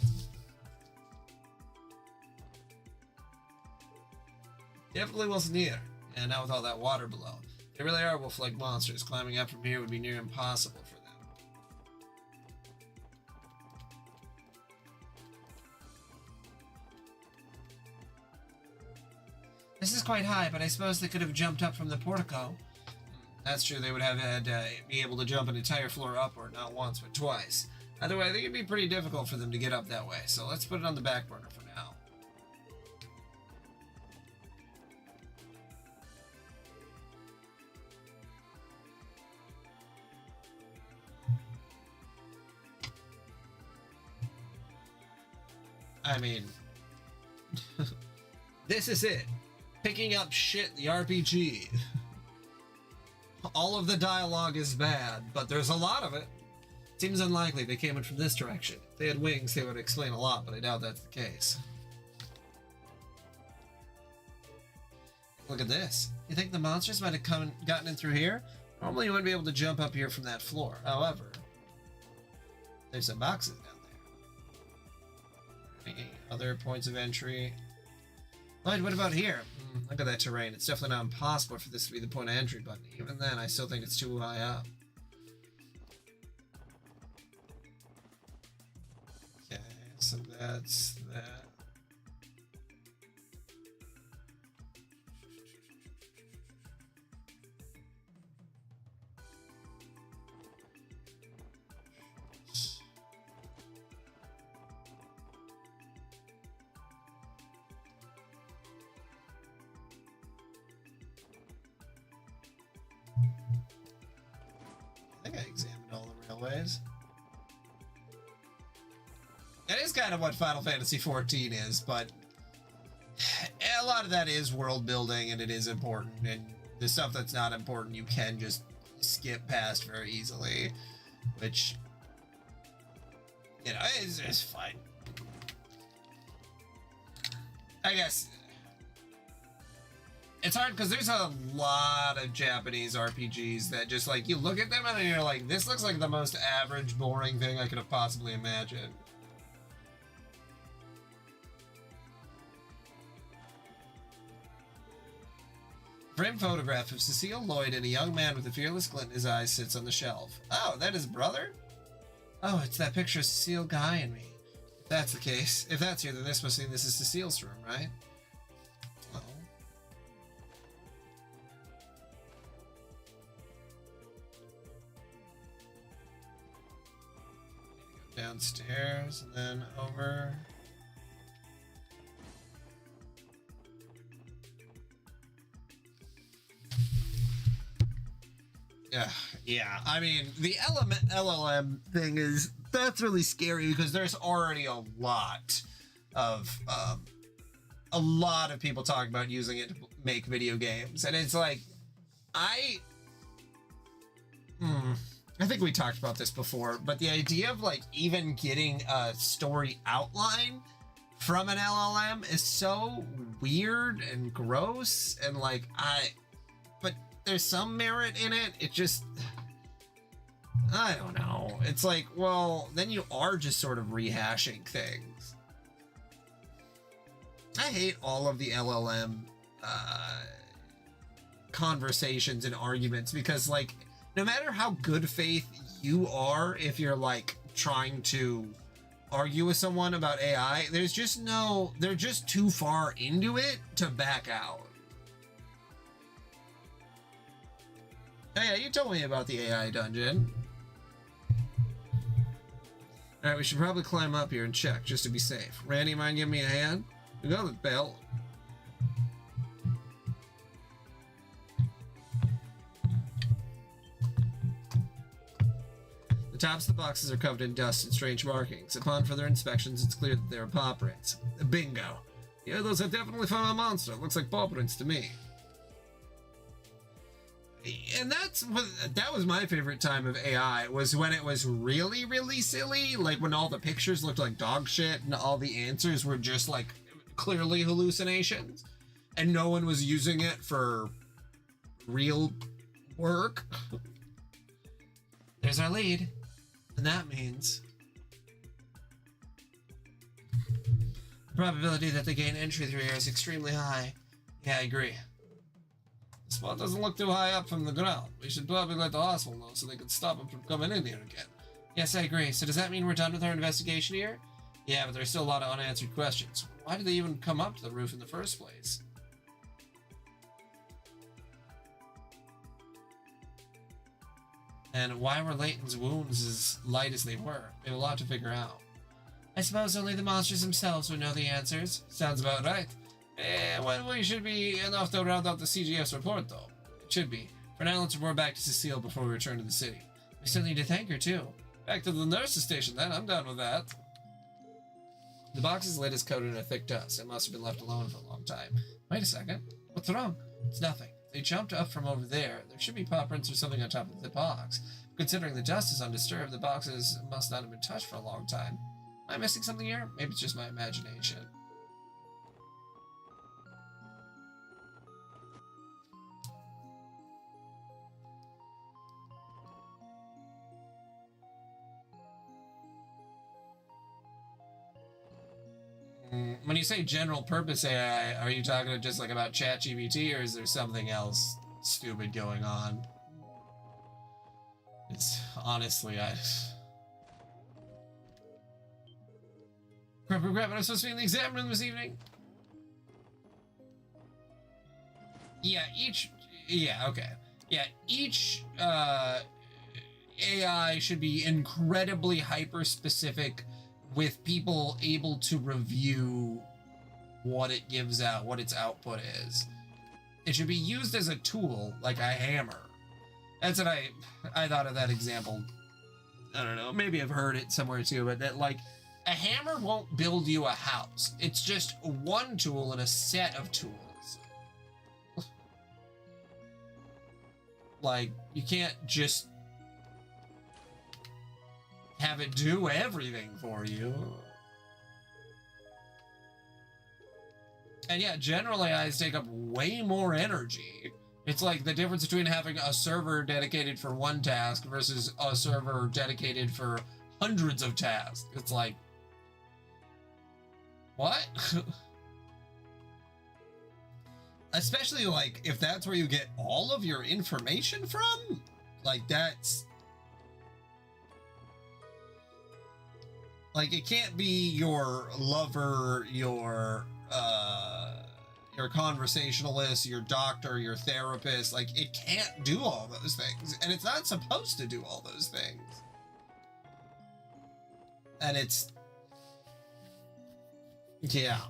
Definitely wasn't here. And now with all that water below. They really are wolf-like monsters. Climbing up from here would be near impossible for them. This is quite high, but I suppose they could have jumped up from the portico. That's true, they would have had be able to jump an entire floor upward, not once, but twice. Either way, I think it'd be pretty difficult for them to get up that way, so let's put it on the back burner for now. I mean, this is it. Picking up shit, the RPG. All of the dialogue is bad, but there's a lot of it. Seems unlikely they came in from this direction. If they had wings, they would explain a lot, but I doubt that's the case. Look at this. You think the monsters might have gotten in through here? Normally you wouldn't be able to jump up here from that floor. However, there's some boxes down there. Any other points of entry? Lloyd, what about here? Look at that terrain. It's definitely not impossible for this to be the point of entry, but even then, I still think it's too high up. Okay, so that's that. I think I examined all the railways. That is kind of what Final Fantasy XIV is, but a lot of that is world building and it is important, and the stuff that's not important you can just skip past very easily, which, you know, is fine. I guess it's hard because there's a lot of Japanese RPGs that just, like, you look at them and you're like, this looks like the most average, boring thing I could have possibly imagined. Framed photograph of Cecile Lloyd and a young man with a fearless glint in his eyes sits on the shelf. Oh, that his brother? Oh, it's that picture of Cecile Guy and me. If that's the case, if that's here, then this must mean this is Cecile's room, right? Oh. Downstairs and then over. Yeah. I mean, the LLM thing that's really scary because there's already a lot of people talking about using it to make video games, and it's like, I think we talked about this before, but the idea of, like, even getting a story outline from an LLM is so weird and gross, and like, but there's some merit in it. It just, I don't know. It's like, well, then you are just sort of rehashing things. I hate all of the LLM conversations and arguments because, like, no matter how good faith you are, if you're, like, trying to argue with someone about AI, they're just too far into it to back out. Oh yeah, you told me about the AI dungeon. Alright, we should probably climb up here and check, just to be safe. Randy, mind giving me a hand? We got the bell. The tops of the boxes are covered in dust and strange markings. Upon further inspections, it's clear that they are paw prints. Bingo. Yeah, those are definitely from a monster. It looks like paw prints to me. And that was my favorite time of AI, was when it was really, really silly, like when all the pictures looked like dog shit and all the answers were just, like, clearly hallucinations, and no one was using it for real work. There's our lead. And that means the probability that they gain entry through here is extremely high. Yeah, I agree. The spot doesn't look too high up from the ground. We should probably let the hospital know so they can stop them from coming in here again. Yes, I agree. So does that mean we're done with our investigation here? Yeah, but there's still a lot of unanswered questions. Why did they even come up to the roof in the first place? And why were Layton's wounds as light as they were? We have a lot to figure out. I suppose only the monsters themselves would know the answers. Sounds about right. Well, we should be enough to round out the CGF's report, though. It should be. For now, let's report back to Cecile before we return to the city. We still need to thank her, too. Back to the nurse's station, then. I'm done with that. The box's lid is coated in a thick dust. It must have been left alone for a long time. Wait a second. What's wrong? It's nothing. They jumped up from over there. There should be paw prints or something on top of the box. Considering the dust is undisturbed, the boxes must not have been touched for a long time. Am I missing something here? Maybe it's just my imagination. When you say general purpose AI, are you talking just like about ChatGPT, or is there something else stupid going on? It's honestly, Crap, I'm supposed to be in the exam room this evening? Each AI should be incredibly hyper-specific, with people able to review what it gives out, what its output is. It should be used as a tool, like a hammer. That's what I thought of that example. I don't know, maybe I've heard it somewhere too, but that, like, a hammer won't build you a house. It's just one tool in a set of tools. Like, you can't just have it do everything for you. And yeah, generally AIs take up way more energy. It's like the difference between having a server dedicated for one task versus a server dedicated for hundreds of tasks. It's like, what? Especially, like, if that's where you get all of your information from, like, that's... Like, it can't be your lover, your conversationalist, your doctor, your therapist. Like, it can't do all those things. And it's not supposed to do all those things. And it's... Yeah.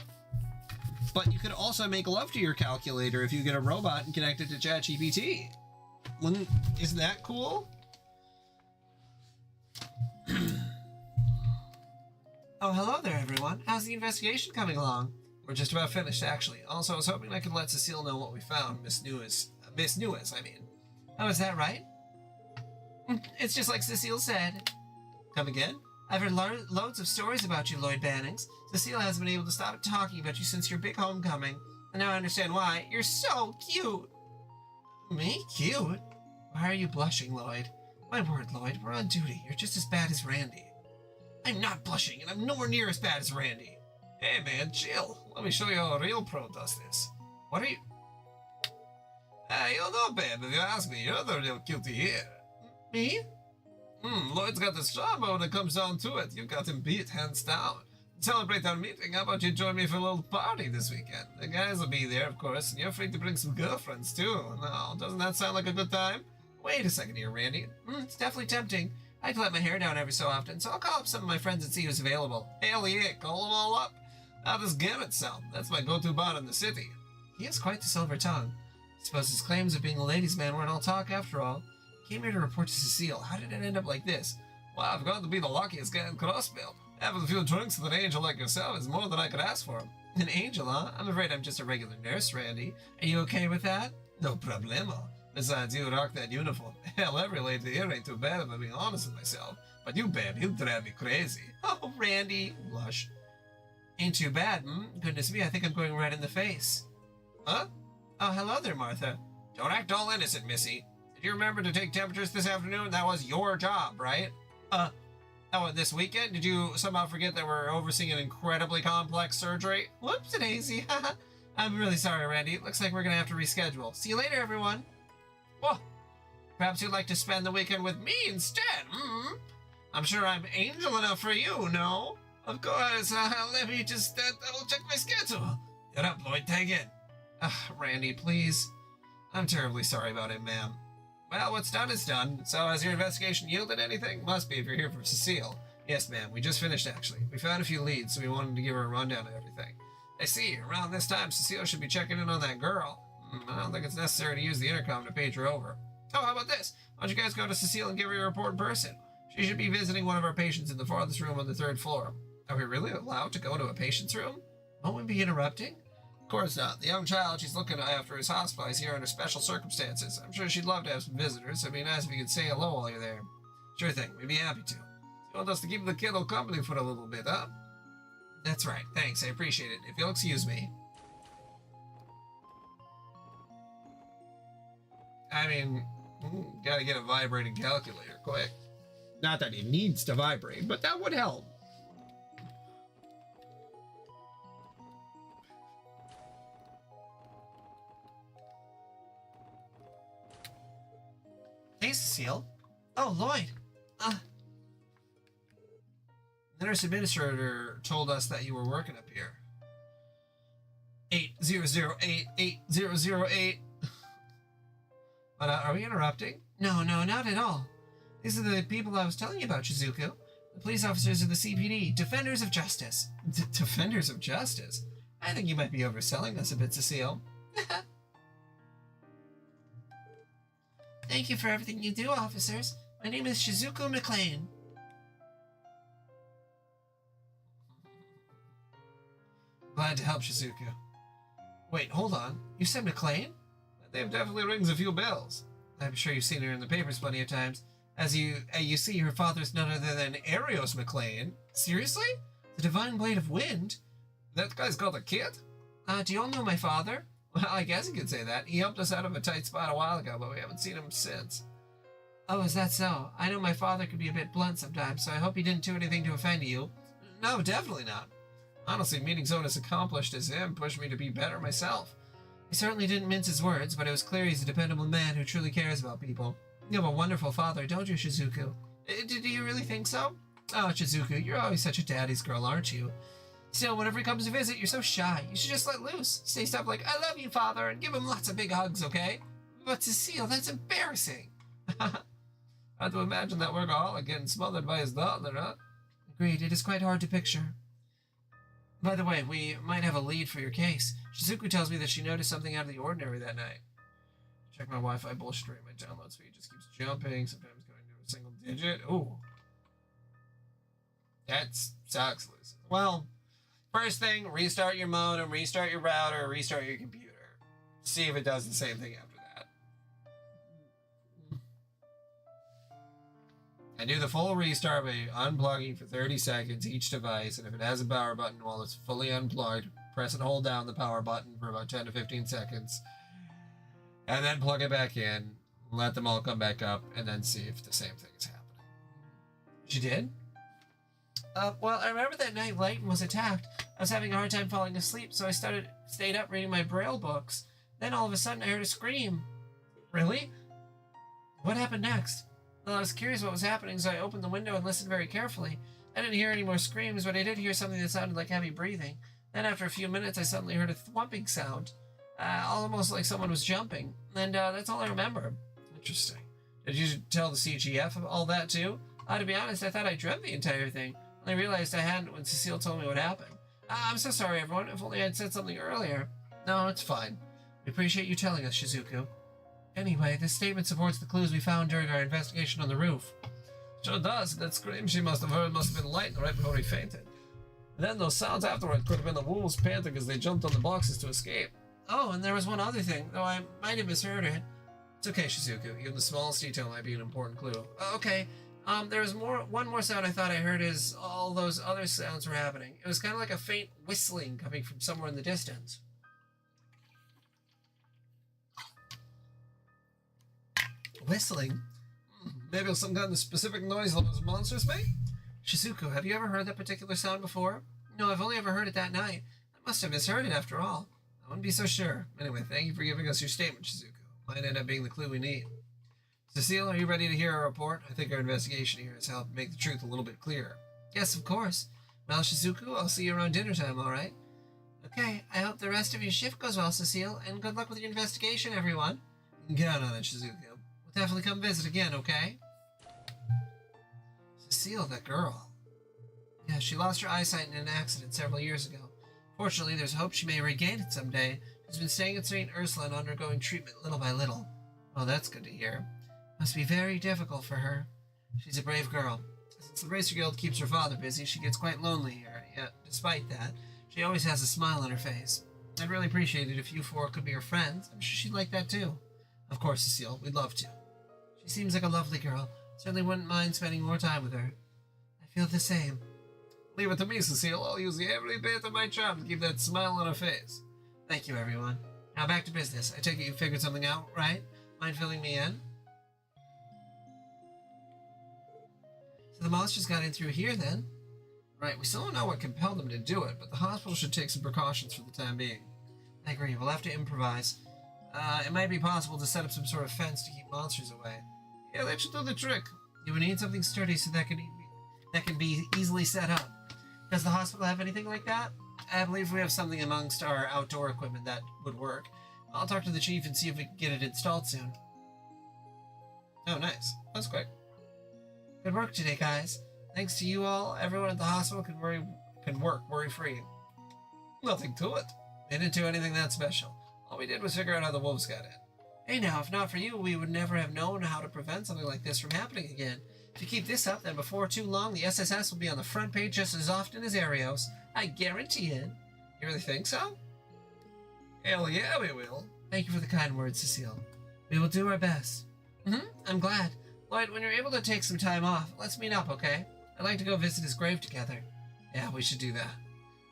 But you could also make love to your calculator if you get a robot and connect it to ChatGPT. Isn't that cool? Oh, hello there, everyone. How's the investigation coming along? We're just about finished, actually. Also, I was hoping I could let Cecile know what we found, Miss Newis, I mean. Oh, is that right? It's just like Cecile said. Come again? I've heard loads of stories about you, Lloyd Bannings. Cecile hasn't been able to stop talking about you since your big homecoming. And now I understand why. You're so cute. Me? Cute? Why are you blushing, Lloyd? My word, Lloyd, we're on duty. You're just as bad as Randy. I'm not blushing, and I'm nowhere near as bad as Randy. Hey, man, chill. Let me show you how a real pro does this. What are you... You're not bad, if you ask me. You're the real cutie here. Me? Lloyd's got this job, but when it comes down to it, you got him beat hands down. To celebrate our meeting, how about you join me for a little party this weekend? The guys will be there, of course, and you're free to bring some girlfriends, too. Now, doesn't that sound like a good time? Wait a second here, Randy. It's definitely tempting. I let my hair down every so often, so I'll call up some of my friends and see who's available. Hell yeah, call them all up. How does Gamut sound? That's my go-to bar in the city. He has quite the silver tongue. I suppose his claims of being a ladies' man weren't all talk after all. He came here to report to Cecile. How did it end up like this? Well, I've got to be the luckiest guy in Crossville. Having a few drinks with an angel like yourself is more than I could ask for. An angel, huh? I'm afraid I'm just a regular nurse, Randy. Are you okay with that? No problemo. Besides, you rock that uniform. Hell, every lady here ain't too bad if I'm being honest with myself. But you, babe, you drive me crazy. Oh, Randy. Blush. Ain't too bad, Goodness me, I think I'm going right in the face. Huh? Oh, hello there, Martha. Don't act all innocent, missy. Did you remember to take temperatures this afternoon? That was your job, right? Oh, and this weekend? Did you somehow forget that we're overseeing an incredibly complex surgery? Whoops-a-daisy. I'm really sorry, Randy. Looks like we're gonna have to reschedule. See you later, everyone. Whoa. Perhaps you'd like to spend the weekend with me instead, I'm sure I'm angel enough for you, no? Of course, let me just double check my schedule. Get up, Lloyd, take it. Randy, please. I'm terribly sorry about it, ma'am. Well, what's done is done. So has your investigation yielded anything? Must be if you're here for Cecile. Yes, ma'am. We just finished, actually. We found a few leads, so we wanted to give her a rundown of everything. I see. Around this time, Cecile should be checking in on that girl. I don't think it's necessary to use the intercom to page her over. Oh, how about this? Why don't you guys go to Cecile and give her a report in person? She should be visiting one of our patients in the farthest room on the 3rd floor. Are we really allowed to go into a patient's room? Won't we be interrupting? Of course not. The young child she's looking after is hospitalized here under special circumstances. I'm sure she'd love to have some visitors, so it'd be nice if you could say hello while you're there. Sure thing. We'd be happy to. You want us to keep the kiddo company for a little bit, huh? That's right. Thanks. I appreciate it. If you'll excuse me. I mean, gotta get a vibrating calculator quick. Not that it needs to vibrate, but that would help. Hey, Cecile. Oh, Lloyd. The nurse administrator told us that you were working up here. 8008. But are we interrupting? No, not at all. These are the people I was telling you about, Shizuku. The police officers of the CPD, Defenders of Justice. Defenders of Justice? I think you might be overselling us a bit, Cecile. Thank you for everything you do, officers. My name is Shizuku McLean. Glad to help, Shizuku. Wait, hold on. You said McLean? That name definitely rings a few bells. I'm sure you've seen her in the papers plenty of times. As you see, her father's none other than Arios McLean. Seriously? The Divine Blade of Wind? That guy's called a kid? Do you all know my father? Well, I guess you could say that. He helped us out of a tight spot a while ago, but we haven't seen him since. Oh, is that so? I know my father could be a bit blunt sometimes, so I hope he didn't do anything to offend you. No, definitely not. Honestly, meeting someone as accomplished as him pushed me to be better myself. He certainly didn't mince his words, but it was clear he's a dependable man who truly cares about people. You have a wonderful father, don't you, Shizuku? Do you really think so? Oh, Shizuku, you're always such a daddy's girl, aren't you? Still, whenever he comes to visit, you're so shy. You should just let loose. Say stuff like, I love you, father, and give him lots of big hugs, okay? But Cecile, that's embarrassing. Hard to imagine that workaholic getting smothered by his daughter, huh? Agreed, it is quite hard to picture. By the way, we might have a lead for your case. Shizuku tells me that she noticed something out of the ordinary that night. Check my Wi-Fi bullshit rate. My download speed just keeps jumping, sometimes going to a single digit. Ooh. That sucks, Lucy. Well, first thing, restart your modem, restart your router, restart your computer. See if it does the same thing after that. I do the full restart by unplugging for 30 seconds each device, and if it has a power button while it's fully unplugged, press and hold down the power button for about 10 to 15 seconds, and then plug it back in, let them all come back up, and then see if the same thing is happening. She did? Well, I remember that night Layton was attacked. I was having a hard time falling asleep, so I stayed up reading my Braille books. Then all of a sudden I heard a scream. Really? What happened next? Well, I was curious what was happening, so I opened the window and listened very carefully. I didn't hear any more screams, but I did hear something that sounded like heavy breathing. Then after a few minutes, I suddenly heard a thwomping sound. Almost like someone was jumping. And that's all I remember. Interesting. Did you tell the CGF all that too? To be honest, I thought I dreamt the entire thing. I realized I hadn't when Cecile told me what happened. I'm so sorry, everyone. If only I'd said something earlier. No, it's fine. We appreciate you telling us, Shizuku. Anyway, this statement supports the clues we found during our investigation on the roof. Sure does. That scream she must have heard must have been Layton right before he fainted. And then those sounds afterward could have been the wolves panting as they jumped on the boxes to escape. Oh, and there was one other thing, though I might have misheard it. It's okay, Shizuku. Even the smallest detail might be an important clue. Okay. There was one more sound I thought I heard as all those other sounds were happening. It was kind of like a faint whistling coming from somewhere in the distance. Whistling? Maybe it's some kind of specific noise those monsters make? Shizuku, have you ever heard that particular sound before? No, I've only ever heard it that night. I must have misheard it after all. I wouldn't be so sure. Anyway, thank you for giving us your statement, Shizuku. Might end up being the clue we need. Cecile, are you ready to hear our report? I think our investigation here has helped make the truth a little bit clearer. Yes, of course. Well, Shizuku, I'll see you around dinner time, all right? Okay, I hope the rest of your shift goes well, Cecile, and good luck with your investigation, everyone. You can count on it, Shizuku. We'll definitely come visit again, okay? Cecile, that girl. Yeah, she lost her eyesight in an accident several years ago. Fortunately, there's hope she may regain it someday. She's been staying at St. Ursula and undergoing treatment little by little. Oh, that's good to hear. Must be very difficult for her. She's a brave girl. Since the Racer Guild keeps her father busy, she gets quite lonely here. Yet, despite that, she always has a smile on her face. I'd really appreciate it if you four could be her friends. I'm sure she'd like that too. Of course, Cecile, we'd love to. She seems like a lovely girl. Certainly wouldn't mind spending more time with her. I feel the same. Leave it to me, Cecile. I'll use every bit of my charm to keep that smile on her face. Thank you, everyone. Now back to business. I take it you figured something out, right? Mind filling me in? So the monsters got in through here, then? Right, we still don't know what compelled them to do it, but the hospital should take some precautions for the time being. I agree. We'll have to improvise. It might be possible to set up some sort of fence to keep monsters away. Yeah, that should do the trick. You would need something sturdy so that can be easily set up. Does the hospital have anything like that? I believe we have something amongst our outdoor equipment that would work. I'll talk to the chief and see if we can get it installed soon. Oh, nice. That's quick. Good work today, guys. Thanks to you all, everyone at the hospital can work worry-free. Nothing to it. They didn't do anything that special. All we did was figure out how the wolves got in. Hey now, if not for you, we would never have known how to prevent something like this from happening again. If you keep this up, then before too long, the SSS will be on the front page just as often as Arios. I guarantee it. You really think so? Hell yeah, we will. Thank you for the kind words, Cecile. We will do our best. I'm glad. Lloyd, when you're able to take some time off, let's meet up, okay? I'd like to go visit his grave together. Yeah, we should do that.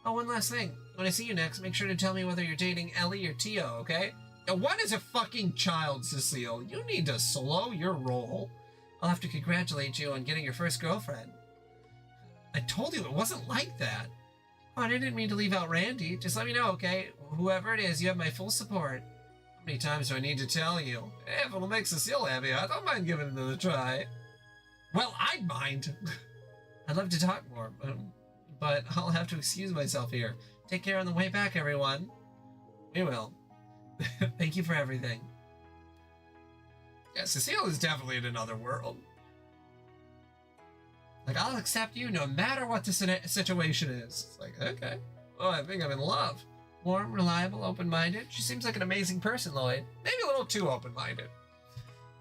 Oh, one last thing. When I see you next, make sure to tell me whether you're dating Ellie or Tio, okay? What is a fucking child, Cecile? You need to slow your roll. I'll have to congratulate you on getting your first girlfriend. I told you it wasn't like that. Oh, I didn't mean to leave out Randy. Just let me know, okay? Whoever it is, you have my full support. How many times do I need to tell you? If it'll make Cecile happy, I don't mind giving it another try. Well, I'd mind. I'd love to talk more, but I'll have to excuse myself here. Take care on the way back, everyone. We will. Thank you for everything. Yeah, Cecile is definitely in another world. Like, I'll accept you no matter what the situation is. It's like, okay. Oh, I think I'm in love. Warm, reliable, open-minded. She seems like an amazing person, Lloyd. Maybe a little too open-minded.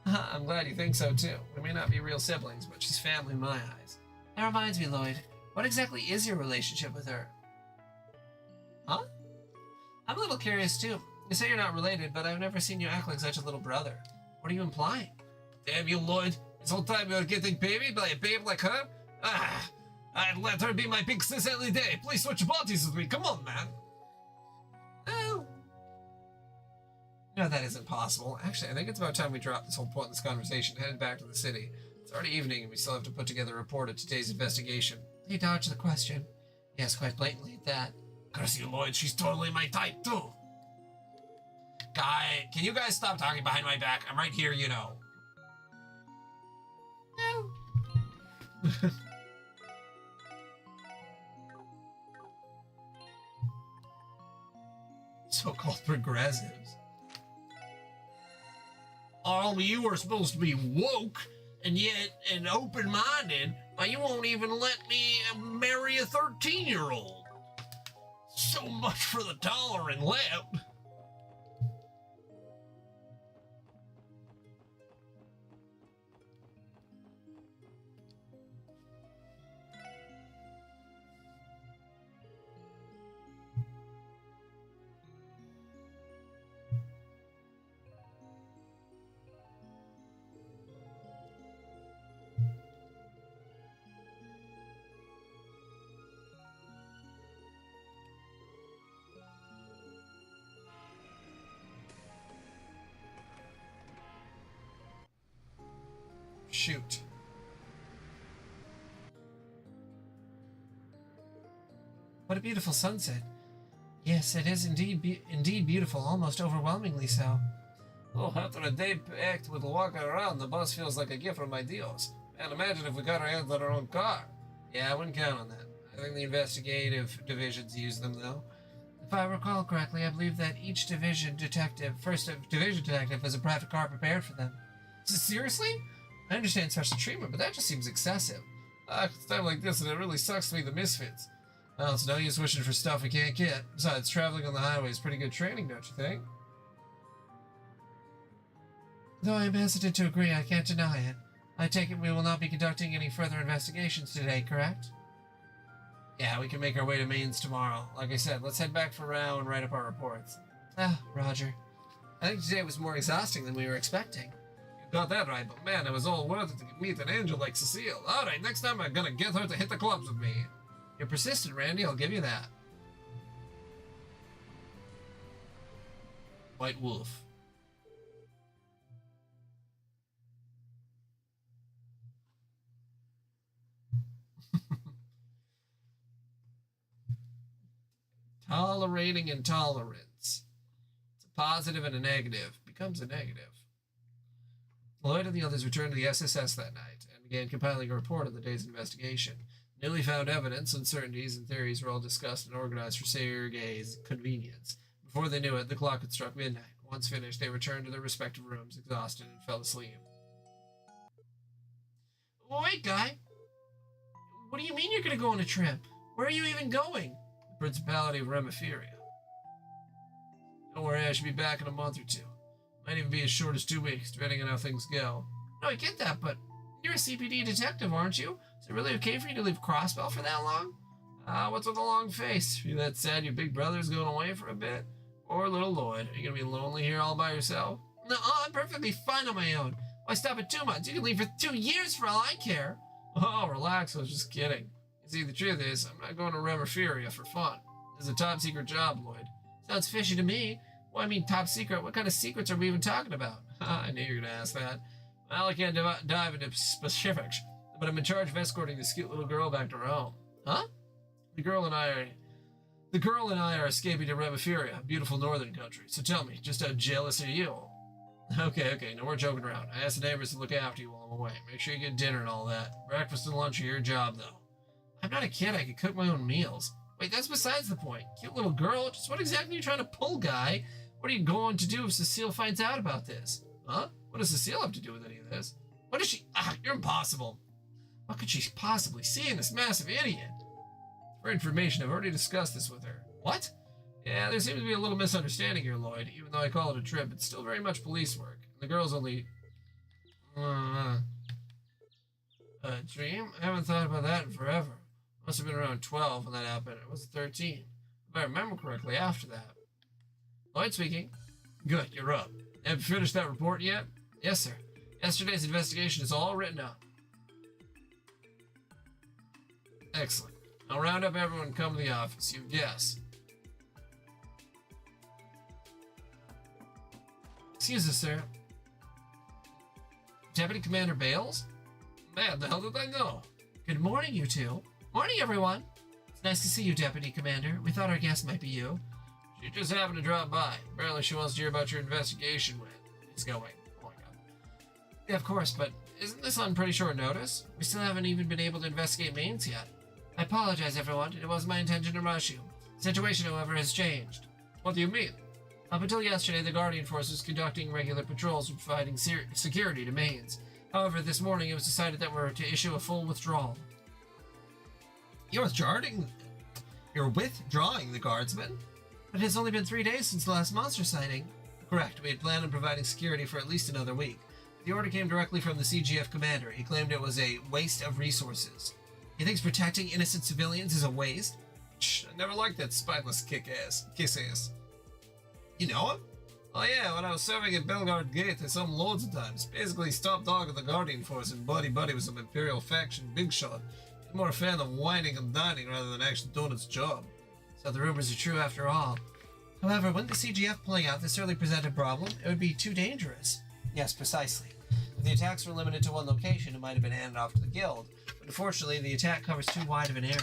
I'm glad you think so, too. We may not be real siblings, but she's family in my eyes. That reminds me, Lloyd. What exactly is your relationship with her? Huh? I'm a little curious, too. You say you're not related, but I've never seen you act like such a little brother. What are you implying? Damn you, Lloyd. This whole time you're getting babied by a babe like her? I'd let her be my big sis any day. Please switch bodies with me. Come on, man. Oh. No, that isn't possible. Actually, I think it's about time we drop this whole pointless conversation and head back to the city. It's already evening and we still have to put together a report of today's investigation. He dodged the question. Yes, quite blatantly at that. Curse you, Lloyd. She's totally my type, too. Can you guys stop talking behind my back? I'm right here, you know. No. So-called progressives. All you are supposed to be woke and yet and open-minded, but you won't even let me marry a 13-year-old. So much for the tolerant left. shoot. What a beautiful sunset. Yes, it is indeed beautiful, almost overwhelmingly so. Oh, after a day packed with walking around, the bus feels like a gift from my Dios. And imagine if we got our hands on our own car. Yeah, I wouldn't count on that. I think the investigative divisions use them, though. If I recall correctly, I believe that each division detective has a private car prepared for them. Seriously? I understand special treatment, but that just seems excessive. It's time like this, and it really sucks to be the misfits. Well, it's no use wishing for stuff we can't get. Besides, traveling on the highway is pretty good training, don't you think? Though I am hesitant to agree, I can't deny it. I take it we will not be conducting any further investigations today, correct? Yeah, we can make our way to Mainz tomorrow. Like I said, let's head back for Rao and write up our reports. Roger. I think today was more exhausting than we were expecting. You got that right, but man, it was all worth it to meet an angel like Cecile. Alright, next time I'm gonna get her to hit the clubs with me. You're persistent, Randy, I'll give you that. White Wolf. Tolerating intolerance. It's a positive and a negative. Becomes a negative. Lloyd and the others returned to the SSS that night and began compiling a report of the day's investigation. Newly found evidence, uncertainties, and theories were all discussed and organized for Sergei's convenience. Before they knew it, the clock had struck midnight. Once finished, they returned to their respective rooms, exhausted, and fell asleep. Wait, Guy. What do you mean you're going to go on a trip? Where are you even going? The Principality of Remipheria. Don't worry, I should be back in a month or two. Might even be as short as 2 weeks, depending on how things go. No, I get that, but you're a CPD detective, aren't you? Is it really okay for you to leave Crossbell for that long? What's with the long face? Are you that sad your big brother's going away for a bit? Or little Lloyd? Are you going to be lonely here all by yourself? No, I'm perfectly fine on my own. Why stop at 2 months? You can leave for 2 years for all I care. Oh, relax, I was just kidding. You see, the truth is, I'm not going to Remipheria for fun. This is a top secret job, Lloyd. Sounds fishy to me. Well, I mean, top secret? What kind of secrets are we even talking about? I knew you were going to ask that. Well, I can't dive into specifics, but I'm in charge of escorting this cute little girl back to her home. Huh? The girl and I are escaping to Remipheria, a beautiful northern country. So tell me, just how jealous are you? Okay, no more joking around. I asked the neighbors to look after you while I'm away. Make sure you get dinner and all that. Breakfast and lunch are your job, though. I'm not a kid. I can cook my own meals. Wait, that's besides the point. Cute little girl. Just what exactly are you trying to pull, Guy? What are you going to do if Cecile finds out about this? Huh? What does Cecile have to do with any of this? What is she? You're impossible. What could she possibly see in this massive idiot? For information, I've already discussed this with her. What? Yeah, there seems to be a little misunderstanding here, Lloyd. Even though I call it a trip, it's still very much police work. And the girl's only... a dream? I haven't thought about that in forever. Must have been around 12 when that happened. It was 13. If I remember correctly, after that. Lloyd speaking. Good, you're up. Have you finished that report yet? Yes, sir. Yesterday's investigation is all written up. Excellent. I'll round up everyone and come to the office. You guess. Excuse us, sir. Deputy Commander Bales? Man, the hell did I know? Good morning, you two. Morning, everyone. It's nice to see you, Deputy Commander. We thought our guest might be you. She just happened to drop by. Apparently she wants to hear about your investigation when it's going. Oh my god. Yeah, of course, but isn't this on pretty short notice? We still haven't even been able to investigate Mainz yet. I apologize, everyone. It wasn't my intention to rush you. The situation, however, has changed. What do you mean? Up until yesterday, the Guardian Force was conducting regular patrols and providing security to Mainz. However, this morning it was decided that we're to issue a full withdrawal. You're withdrawing the Guardsmen? But it has only been 3 days since the last monster sighting. Correct. We had planned on providing security for at least another week. The order came directly from the CGF commander. He claimed it was a waste of resources. He thinks protecting innocent civilians is a waste? I never liked that spineless kiss-ass. You know him? Oh yeah, when I was serving at Belgard Gate, I saw him loads of times. Basically, top dog of the Guardian Force and buddy-buddy with some Imperial faction big shot. He's more a fan of whining and dining rather than actually doing its job. So the rumors are true after all. However, wouldn't the CGF pulling out this early present a problem? It would be too dangerous. Yes, precisely. If the attacks were limited to one location, it might have been handed off to the guild, but unfortunately, the attack covers too wide of an area.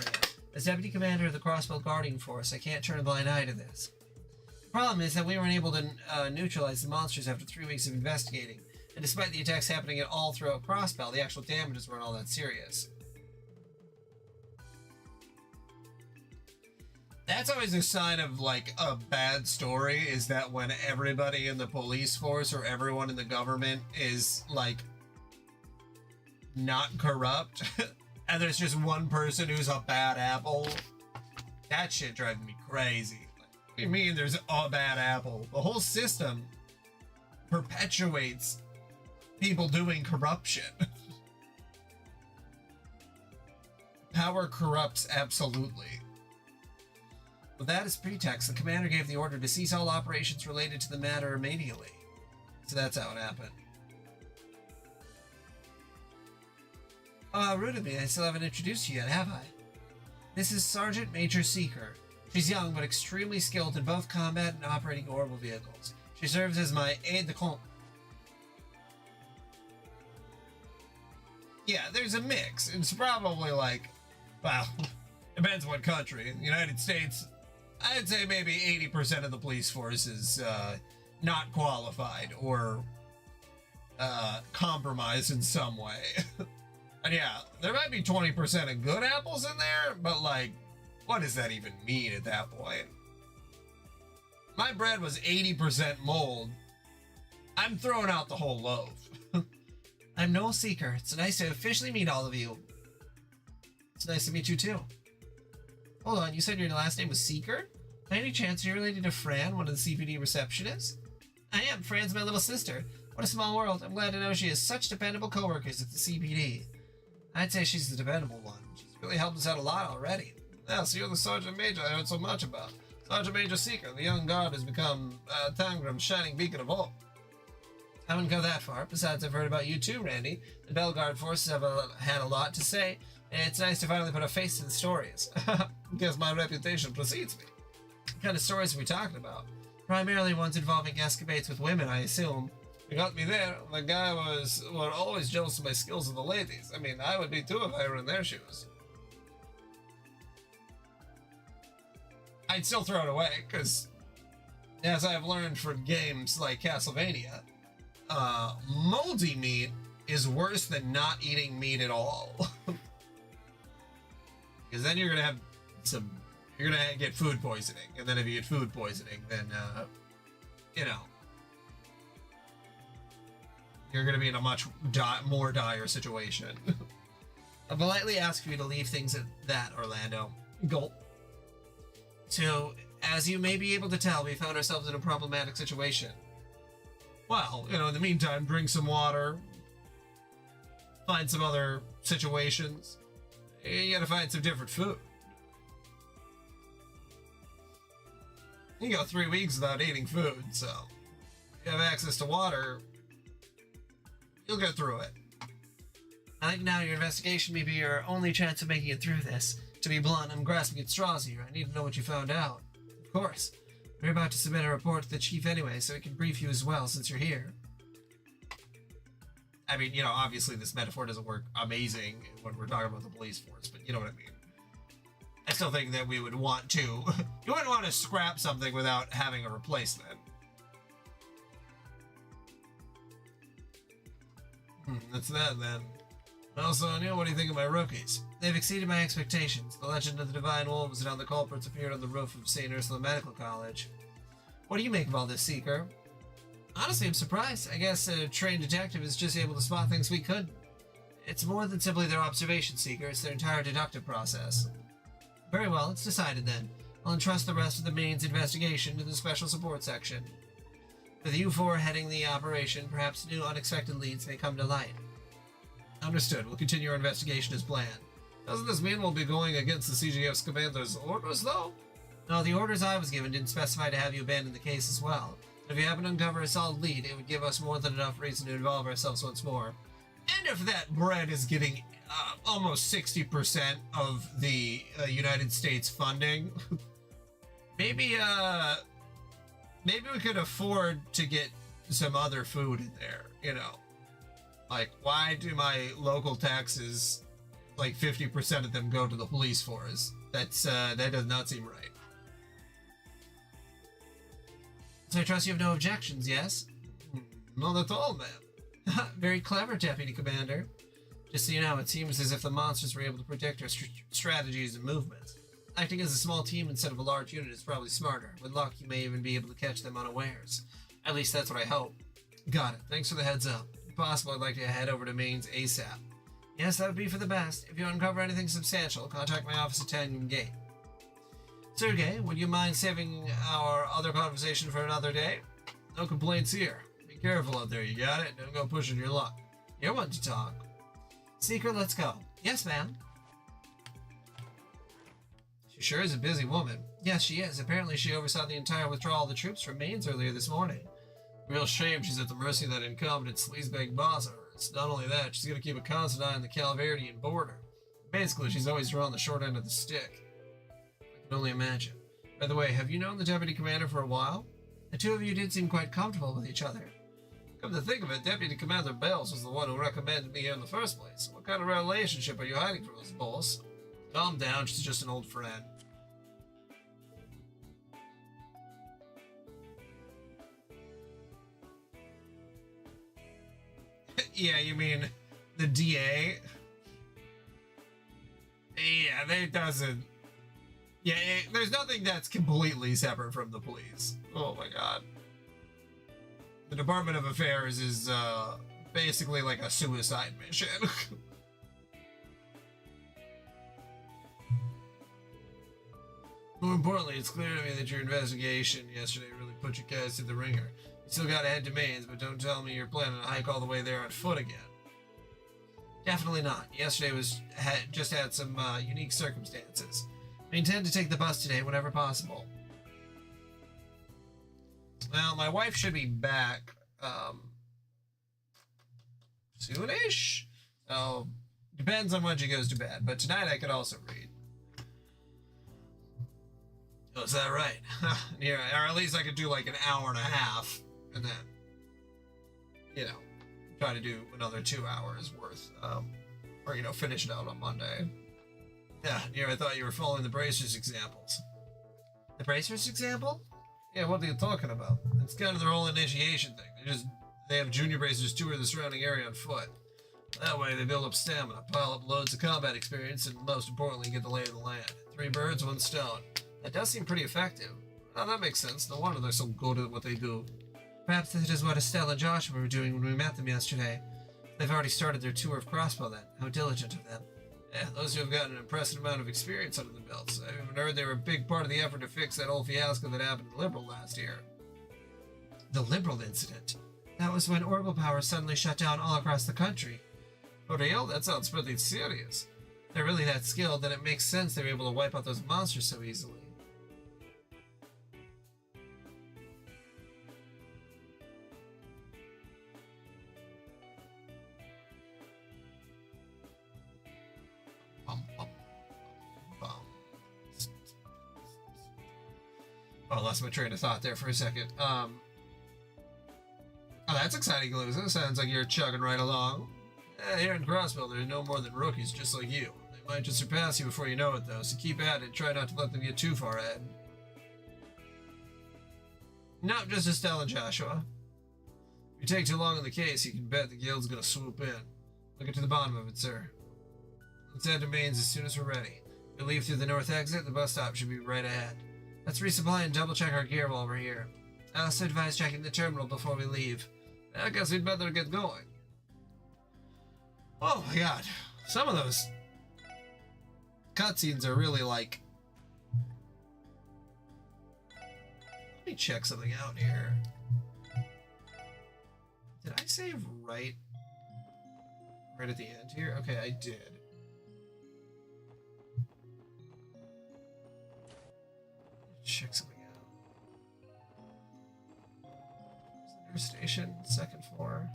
As deputy commander of the Crossbelt Guardian Force, I can't turn a blind eye to this. The problem is that we weren't able to neutralize the monsters after 3 weeks of investigating, and despite the attacks happening all throughout Crossbelt, the actual damages weren't all that serious. That's always a sign of, like, a bad story, is that when everybody in the police force or everyone in the government is, like, not corrupt, and there's just one person who's a bad apple. That shit drives me crazy. Like, what do you mean there's a bad apple? The whole system perpetuates people doing corruption. Power corrupts absolutely. With that as pretext, the commander gave the order to cease all operations related to the matter immediately. So that's how it happened. Oh, how rude of me. I still haven't introduced you yet, have I? This is Sergeant Major Seeker. She's young, but extremely skilled in both combat and operating orbital vehicles. She serves as my aide-de-camp. Yeah, there's a mix. It's probably like, well, depends what country. In the United States, I'd say maybe 80% of the police force is not qualified or compromised in some way. And yeah, there might be 20% of good apples in there, but like, what does that even mean at that point? My bread was 80% mold. I'm throwing out the whole loaf. I'm Noel Seeker. It's nice to officially meet all of you. It's nice to meet you too. Hold on, you said your last name was Seeker? By any chance are you related to Fran, one of the CPD receptionists? I am. Fran's my little sister. What a small world. I'm glad to know she has such dependable coworkers at the CPD. I'd say she's the dependable one. She's really helped us out a lot already. Yeah, so you're the Sergeant Major I heard so much about. Sergeant Major Seeker, the young guard has become Tangram's shining beacon of hope. I wouldn't go that far. Besides, I've heard about you too, Randy. The Bellegarde forces have had a lot to say, and it's nice to finally put a face to the stories. Guess my reputation precedes me. What kind of stories are we talking about? Primarily ones involving escapades with women, I assume. You got me there. The guy were always jealous of my skills of the ladies. I mean, I would be too if I were in their shoes. I'd still throw it away, because as I've learned from games like Castlevania, moldy meat is worse than not eating meat at all. Because then you're gonna get food poisoning, and then if you get food poisoning, then you know, you're gonna be in a much more dire situation. I politely ask for you to leave things at that, Orlando. Gulp. So, as you may be able to tell, we found ourselves in a problematic situation. Well, you know, in the meantime, drink some water, find some other situations. You gotta find some different food. You go 3 weeks without eating food, so if you have access to water, you'll get through it. I think now your investigation may be your only chance of making it through this. To be blunt, I'm grasping at straws here. I need to know what you found out. Of course. We're about to submit a report to the chief anyway, so he can brief you as well since you're here. I mean, you know, obviously this metaphor doesn't work amazing when we're talking about the police force, but you know what I mean. I still think that we would want to... you wouldn't want to scrap something without having a replacement. That's that, then. Well, Sonia, what do you think of my rookies? They've exceeded my expectations. The legend of the Divine Wolves and how the culprits appeared on the roof of St. Ursula Medical College. What do you make of all this, Seeker? Honestly, I'm surprised. I guess a trained detective is just able to spot things we couldn't. It's more than simply their observation, Seeker. It's their entire deductive process. Very well, it's decided then. I'll entrust the rest of the main's investigation to the Special Support Section. With you four heading the operation, perhaps new unexpected leads may come to light. Understood. We'll continue our investigation as planned. Doesn't this mean we'll be going against the CGF's commander's orders, though? No, the orders I was given didn't specify to have you abandon the case as well. But if you happen to uncover a solid lead, it would give us more than enough reason to involve ourselves once more. And if that bread is getting almost 60% of the United States funding, maybe we could afford to get some other food in there, you know. Like, why do my local taxes, like 50% of them go to the police force? That does not seem right. So I trust you have no objections, yes? Not at all, ma'am. Very clever, Deputy Commander. Just so you know, it seems as if the monsters were able to predict our strategies and movements. Acting as a small team instead of a large unit is probably smarter. With luck, you may even be able to catch them unawares. At least that's what I hope. Got it. Thanks for the heads up. If possible, I'd like to head over to Mainz ASAP. Yes, that would be for the best. If you uncover anything substantial, contact my office at Tangen Gate. Sergey, would you mind saving our other conversation for another day? No complaints here. Be careful out there, you got it? Don't go pushing your luck. You're one to talk. Secret, let's go. Yes, ma'am. She sure is a busy woman. Yes, she is. Apparently she oversaw the entire withdrawal of the troops from Mainz earlier this morning. Real shame she's at the mercy of that incompetent sleazebag boss of hers. Not only that, she's going to keep a constant eye on the Calvardian border. Basically, she's always drawn the short end of the stick. I can only imagine. By the way, have you known the Deputy Commander for a while? The two of you did seem quite comfortable with each other. Come to think of it, Deputy Commander Bells was the one who recommended me here in the first place. What kind of relationship are you hiding from us, boss? Calm down, she's just an old friend. Yeah, you mean the DA? Yeah, that doesn't... Yeah, there's nothing that's completely separate from the police. Oh my god. The Department of Affairs is basically like a suicide mission. More importantly, it's clear to me that your investigation yesterday really put you guys through the ringer. You still gotta head to Mainz, but don't tell me you're planning to hike all the way there on foot again. Definitely not. Yesterday just had some unique circumstances. I intend to take the bus today whenever possible. Well, my wife should be back soonish. So depends on when she goes to bed. But tonight I could also read. Oh, is that right? Yeah, or at least I could do like an hour and a half, and then, you know, try to do another 2 hours worth, or you know, finish it out on Monday. Yeah, I thought you were following the Bracers examples. The Bracers example? Yeah, what are you talking about? It's kind of their whole initiation thing. They have junior Bracers tour the surrounding area on foot. That way they build up stamina, pile up loads of combat experience, and most importantly, get the lay of the land. 3 birds, 1 stone. That does seem pretty effective. Well, that makes sense. No wonder they're so good at what they do. Perhaps that is what Estelle and Joshua were doing when we met them yesterday. They've already started their tour of Crossbow then. How diligent of them. Yeah, those who have gotten an impressive amount of experience under the belts. I've even heard they were a big part of the effort to fix that old fiasco that happened in Liberal last year. The Liberal incident? That was when Orbital Power suddenly shut down all across the country. For real? That sounds pretty serious. If they're really that skilled, then it makes sense they were able to wipe out those monsters so easily. Oh, I lost my train of thought there for a second. Oh, that's exciting, Luza. Sounds like you're chugging right along. Here in Crossbow, they're no more than rookies, just like you. They might just surpass you before you know it, though, so keep at it. Try not to let them get too far ahead. No, just Estelle and Joshua. If you take too long on the case, you can bet the guild's gonna swoop in. Look into the bottom of it, sir. Let's head to Mainz as soon as we're ready. We'll leave through the north exit. The bus stop should be right ahead. Let's resupply and double-check our gear while we're here. I also advise checking the terminal before we leave. I guess we'd better get going. Oh my god. Some of those cutscenes are really like... Let me check something out here. Did I save right at the end here? Okay, I did. Check something out. Nurse station, 2nd floor.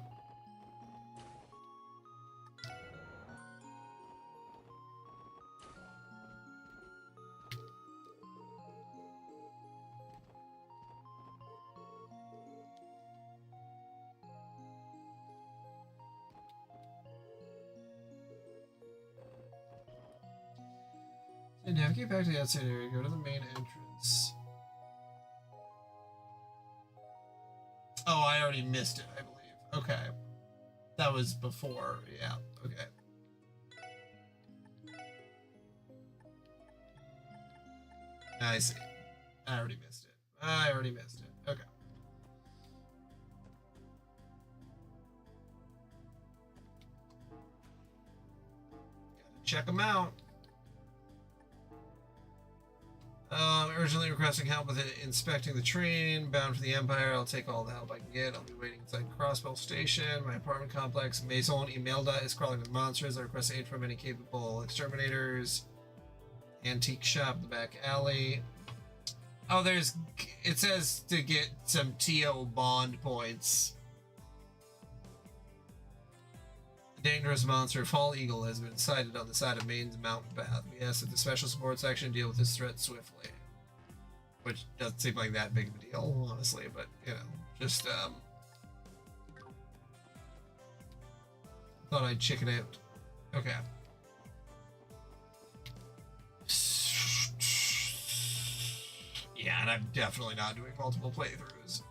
And navigate back to the outside area. Go to the main entrance. Oh, I already missed it, I believe. Okay. That was before. Yeah, okay. I see. I already missed it. Okay. Gotta check them out. Urgently requesting help with inspecting the train. Bound for the Empire. I'll take all the help I can get. I'll be waiting inside Crossbow Station. My apartment complex. Maison Imelda is crawling with monsters. I request aid from any capable exterminators. Antique shop, the back alley. Oh, it says to get some TO bond points. A dangerous monster, Fall Eagle, has been sighted on the side of Maine's mountain path. We ask that the special support section deal with this threat swiftly. Which doesn't seem like that big of a deal, honestly, but, you know, just, thought I'd chicken out. Okay. Yeah, and I'm definitely not doing multiple playthroughs.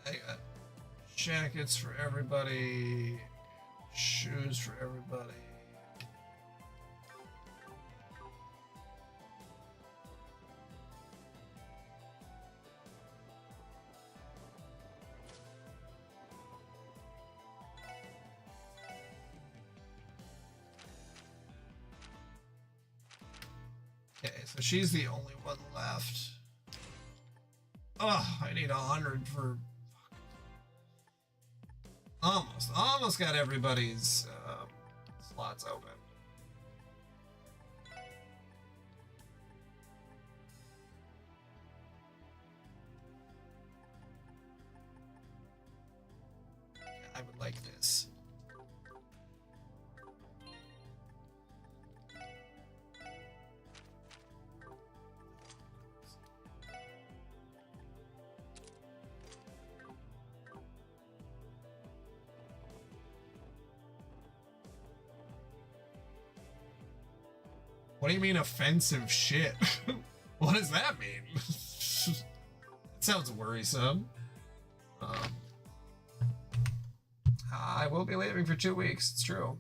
I got jackets for everybody, shoes for everybody. Okay, so she's the only one left. Oh, I need 100 for... Almost got everybody's slots open. I would like this. What do you mean offensive shit? What does that mean? It sounds worrisome. I will be leaving for 2 weeks. It's true.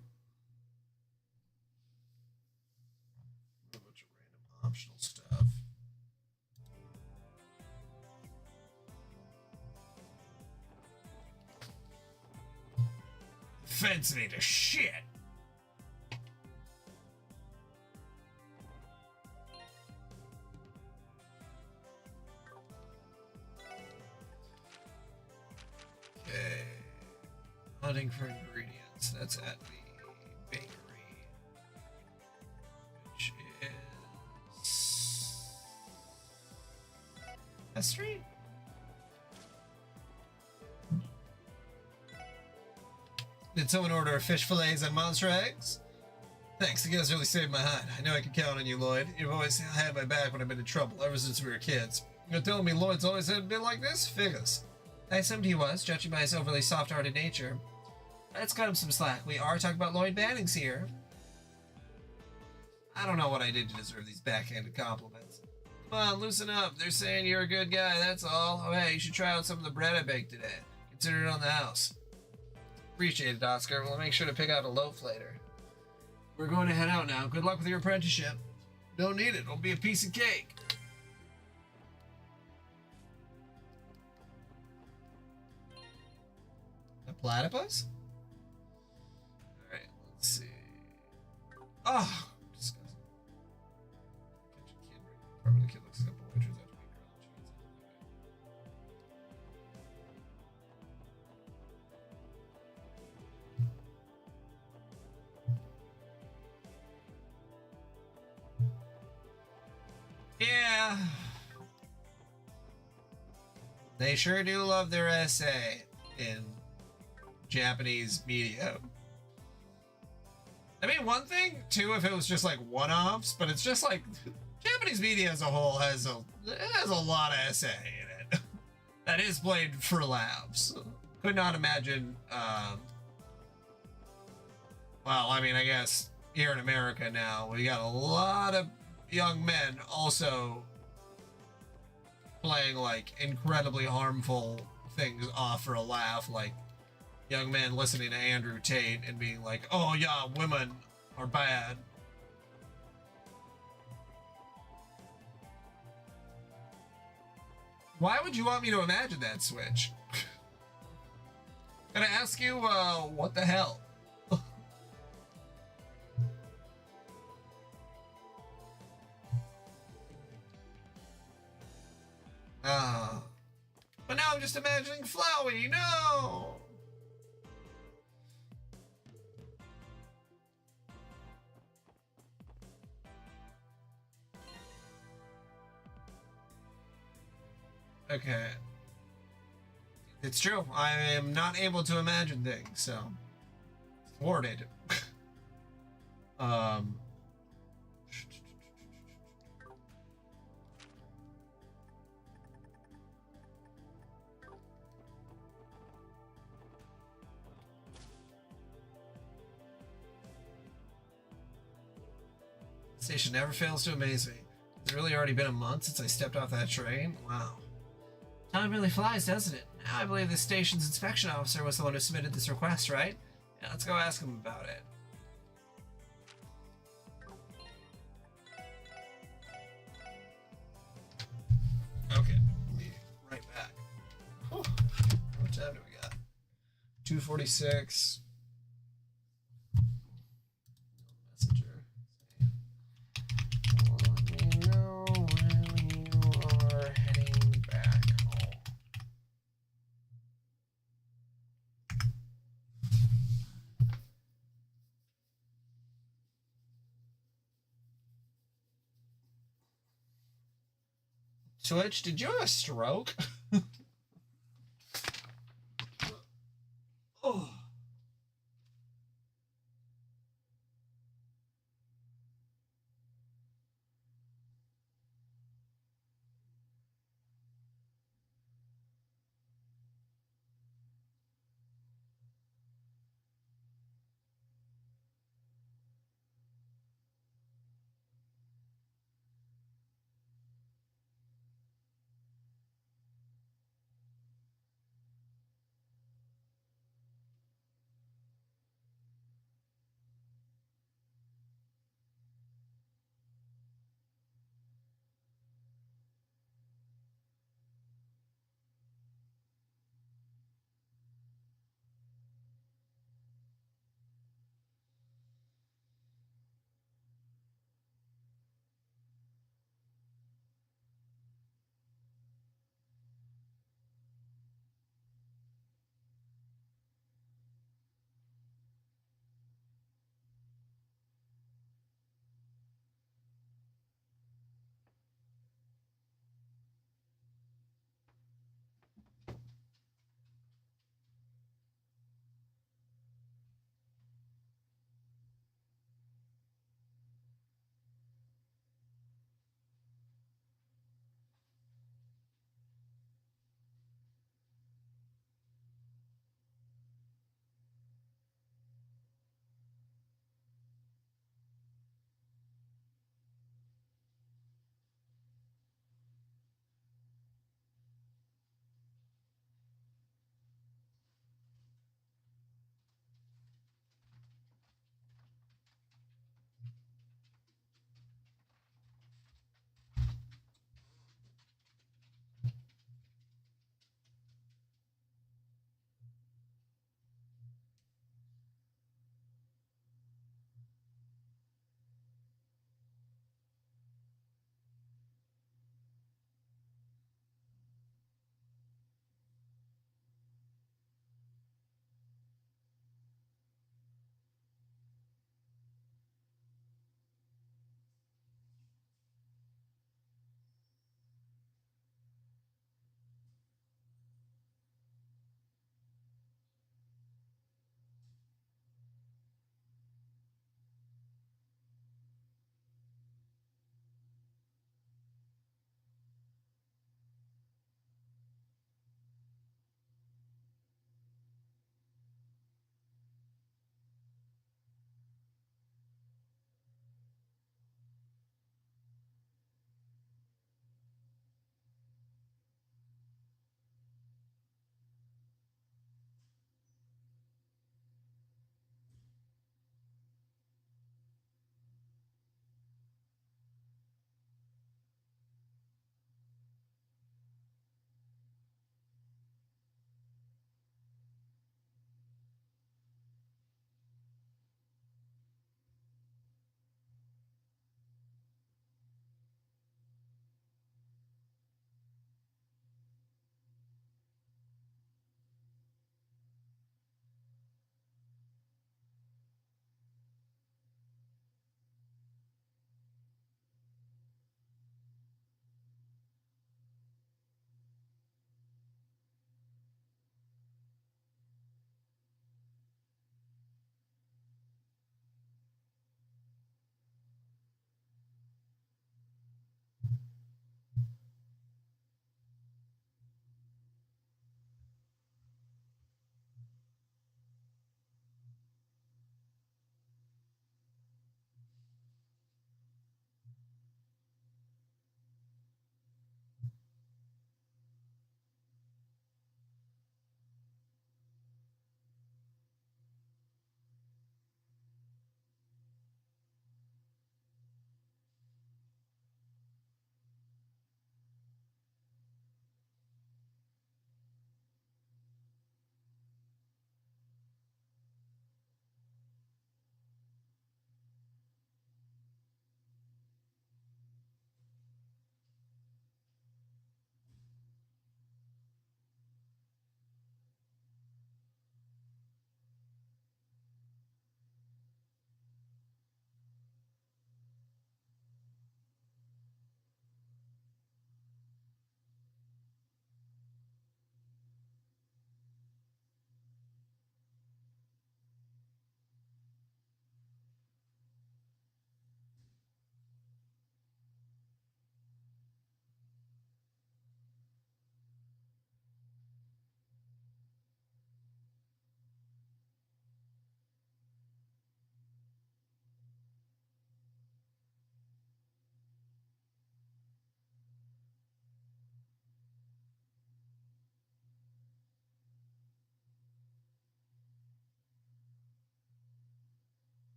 A bunch of random optional stuff. Offends me to shit. Hunting for ingredients. That's at the bakery, which is a street. Did someone order fish fillets and monster eggs? Thanks, you guys really saved my hide. I know I can count on you, Lloyd. You've always had my back when I've been in trouble, ever since we were kids. You're telling me Lloyd's always had been like this? Figures. I assumed he was, judging by his overly soft-hearted nature. Let's cut him some slack. We are talking about Lloyd Bannings here. I don't know what I did to deserve these backhanded compliments. Come on, loosen up. They're saying you're a good guy, that's all. Oh, hey, you should try out some of the bread I baked today. Consider it on the house. Appreciate it, Oscar. We'll make sure to pick out a loaf later. We're going to head out now. Good luck with your apprenticeship. Don't need it. It'll be a piece of cake. A platypus? Alright, let's see. Oh, disgusting. Catch a kid right in the kid looks like a boy, turns out to be a girl. Yeah. They sure do love their essay in Japanese media. I mean, one thing, too, if it was just like one-offs, but it's just like Japanese media as a whole has a lot of essay in it. That is played for laughs. Could not imagine well, I mean, I guess here in America now, we got a lot of young men also playing like incredibly harmful things off for a laugh, like young men listening to Andrew Tate and being like, oh yeah, women are bad. Why would you want me to imagine that, Switch? Gonna ask you, what the hell? But now I'm just imagining Flowey, no! Okay. It's true. I am not able to imagine things, so thwarted. um Station never fails to amaze me. It's really already been a month since I stepped off that train. Wow. Time really flies, doesn't it? Now I believe the station's inspection officer was the one who submitted this request, right? Yeah, let's go ask him about it. Okay, I'll be right back. Whew. How much time do we got? 2:46. Messenger. Let me know when you are heading back home. Switch, did you have a stroke? Oh.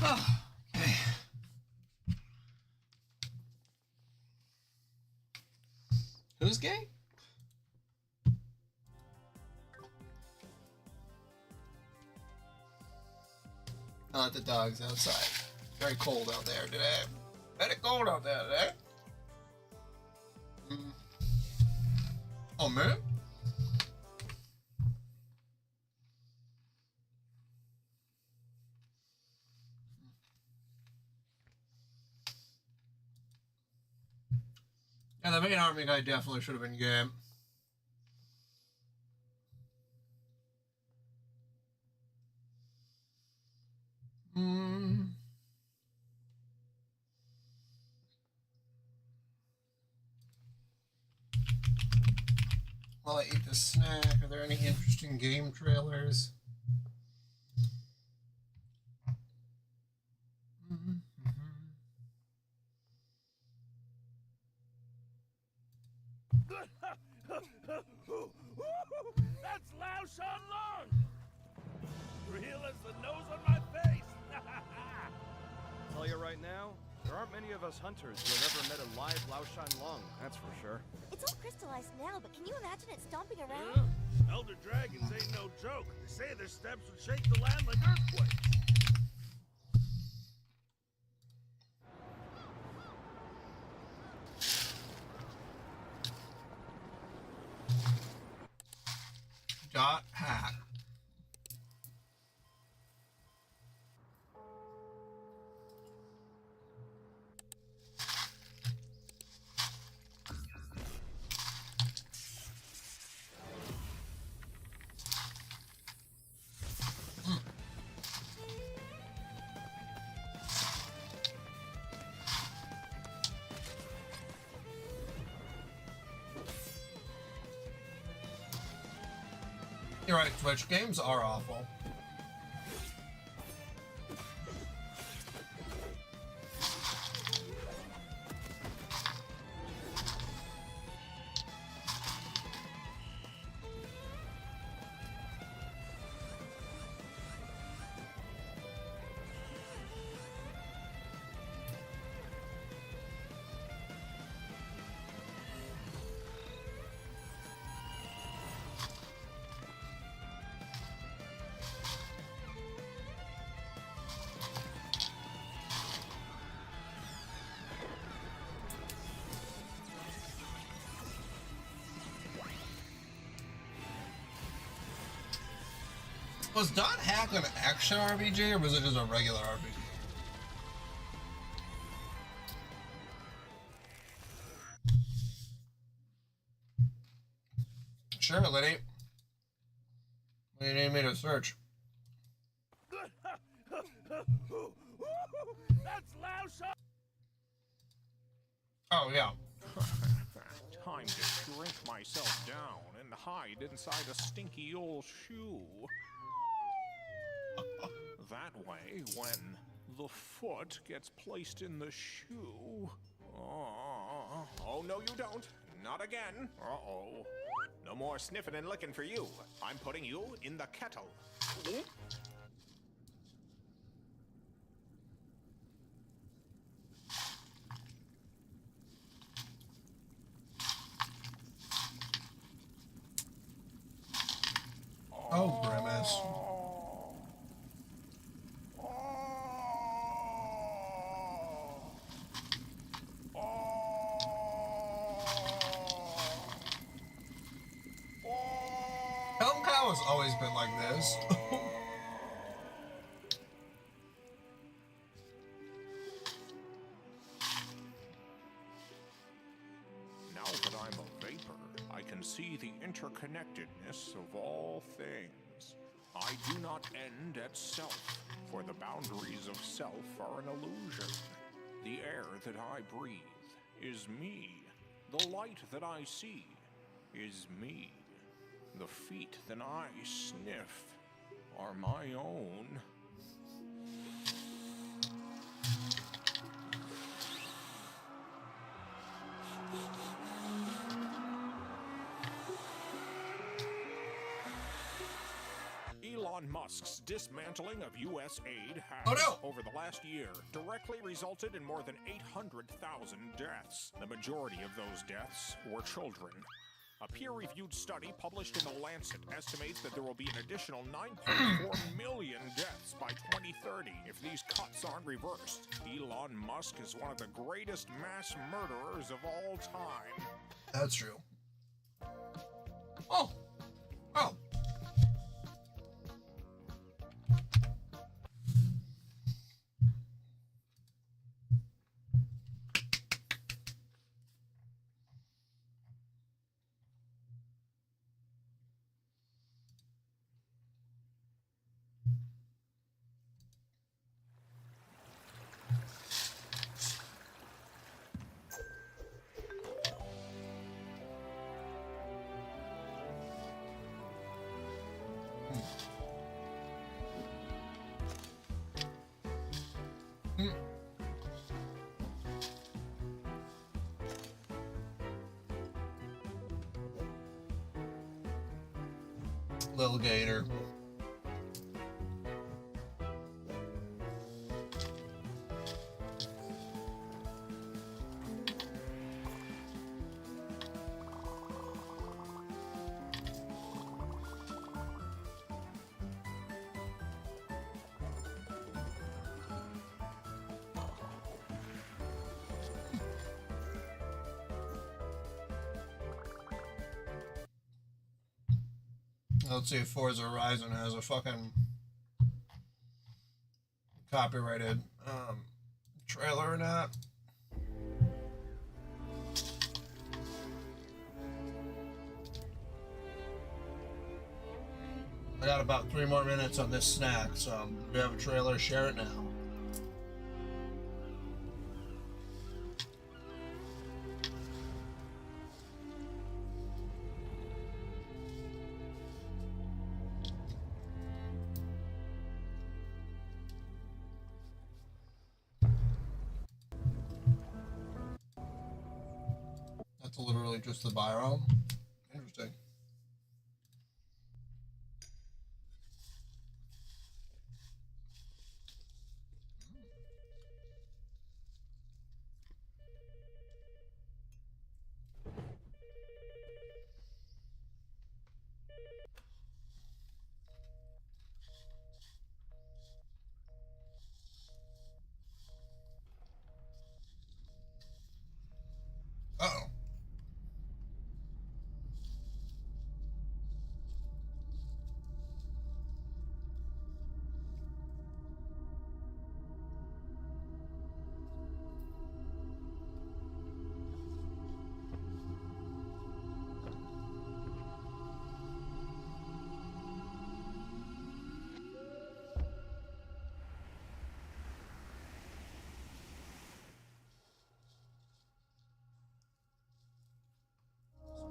Oh, okay. Who's gay? I let the dogs outside. Very cold out there today. Very cold out there today. Oh, man. Yeah, the main army guy definitely should have been gay. While I eat this snack, are there any interesting game trailers? That's Lao Shan Long! Real as the nose on my face! Tell you right now, there aren't many of us hunters who have ever met a live Laoshan Long, that's for sure. It's all crystallized now, but can you imagine it stomping around? Yeah. Elder dragons ain't no joke. They say their steps would shake the land like earthquakes. Dot hack. You're right, Twitch. Games are awful. Was Dot Hack an action RPG or was it just a regular RPG? Sure, Liddy. What do you need me to search? That's Lao Shan. Oh, yeah. Time to shrink myself down and hide inside a stinky old shoe. That way, when the foot gets placed in the shoe... Oh, no you don't. Not again. Uh-oh. No more sniffing and licking for you. I'm putting you in the kettle. Oh, Grimace. Helm Cow has always been like this. Now that I'm a vapor, I can see the interconnectedness of all things. I do not end at self, for the boundaries of self are an illusion. The air that I breathe is me. The light that I see is me. The feet that I sniff are my own. Elon Musk's dismantling of U.S. aid has, Oh, no. over the last year, directly resulted in more than 800,000 deaths. The majority of those deaths were children. A peer-reviewed study published in The Lancet estimates that there will be an additional 9.4 million deaths by 2030 if these cuts aren't reversed. Elon Musk is one of the greatest mass murderers of all time. That's true. Oh. Oh. Little gator. Let's see if Forza Horizon has a fucking copyrighted trailer or not. I got about 3 more minutes on this snack, so if we have a trailer, share it now. That's literally just the biome. Interesting. Uh-oh.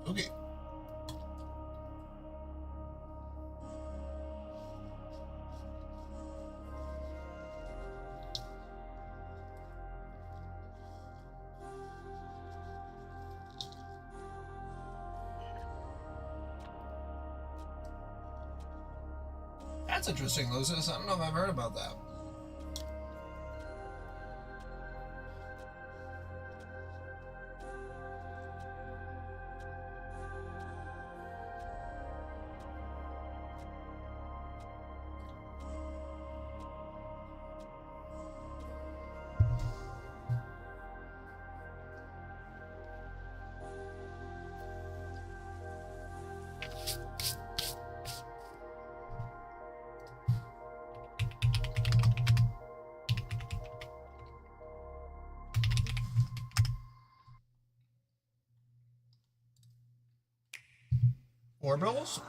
Okay. That's interesting, Lucis. I don't know if I've heard about that. Orbitals?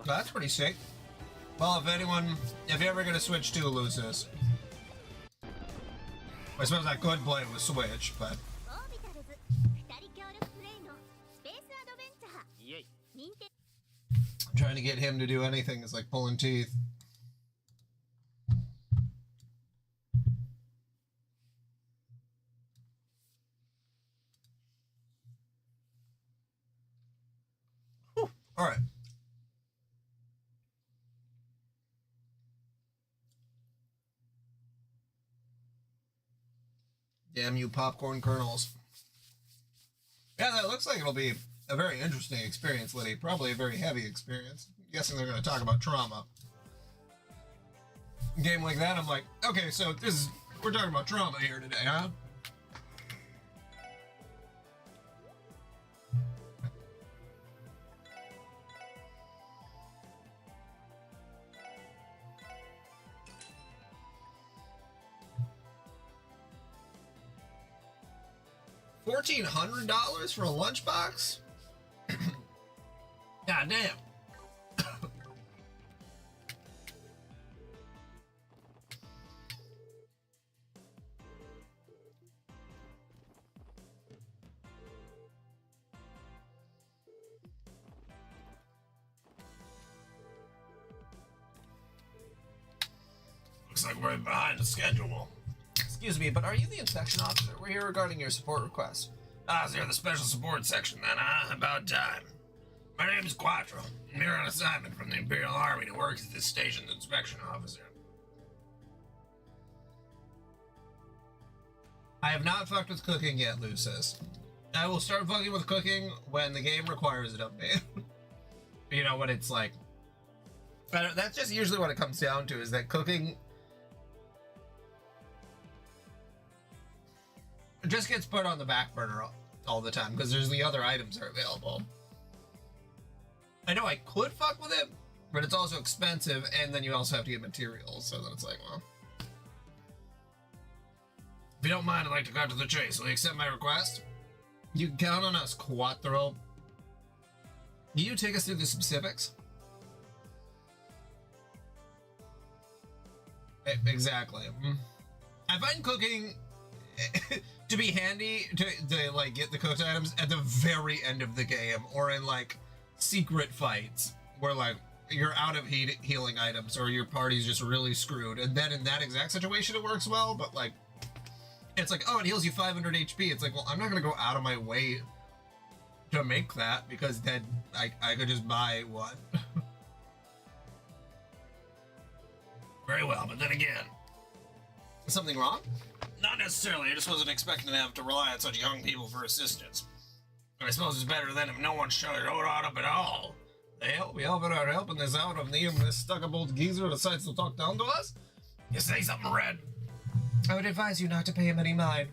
That's pretty sick. Well, if you're ever gonna switch to Lucis, I suppose I could play with Switch, but trying to get him to do anything is like pulling teeth. All right. Damn you, popcorn kernels. Yeah, that looks like it'll be a very interesting experience, Liddy. Probably a very heavy experience. I'm guessing they're going to talk about trauma. A game like that, I'm like, okay, so we're talking about trauma here today, huh? $1,400 for a lunchbox? God damn. Looks like we're behind the schedule. Excuse me, but are you the inspection officer? We're here regarding your support request. Ah, so you're the special support section then, huh? About time. My name is Quattro. I'm here on assignment from the Imperial Army to work as this station's inspection officer. I have not fucked with cooking yet, Lou says. I will start fucking with cooking when the game requires it of me. You know, when it's like... That's just usually what it comes down to, is that cooking... It just gets put on the back burner all the time, because there's the other items that are available. I know I could fuck with it, but it's also expensive, and then you also have to get materials, so then it's like, well... If you don't mind, I'd like to cut to the chase. Will you accept my request? You can count on us, Quattro. Can you take us through the specifics? Exactly. I find cooking to be handy to like get the cooked items at the very end of the game, or in like secret fights where like you're out of healing items or your party's just really screwed, and then in that exact situation it works well. But like it's like, oh, it heals you 500 HP. It's like, well, I'm not gonna go out of my way to make that, because then I could just buy one. Very well, but then again, is something wrong? Not necessarily. I just wasn't expecting to have to rely on such young people for assistance. But I suppose it's better than if no one showed up at all. The hell, we offer our help in this hour of need when this stuck-up-old geezer decides to talk down to us? You say something, Red? I would advise you not to pay him any mind.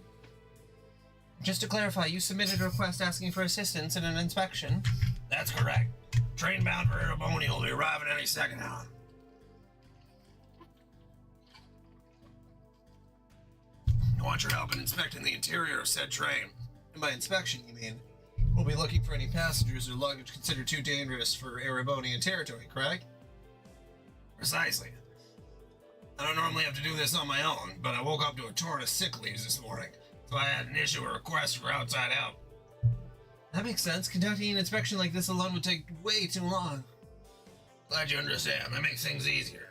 Just to clarify, you submitted a request asking for assistance in an inspection. That's correct. Train bound for Erebony will be arriving any second now. I want your help in inspecting the interior of said train. And by inspection, you mean we'll be looking for any passengers or luggage considered too dangerous for Erebonian territory, correct? Precisely. I don't normally have to do this on my own, but I woke up to a torrent of sick leaves this morning, so I had an issue a request for outside help. That makes sense. Conducting an inspection like this alone would take way too long. Glad you understand. That makes things easier.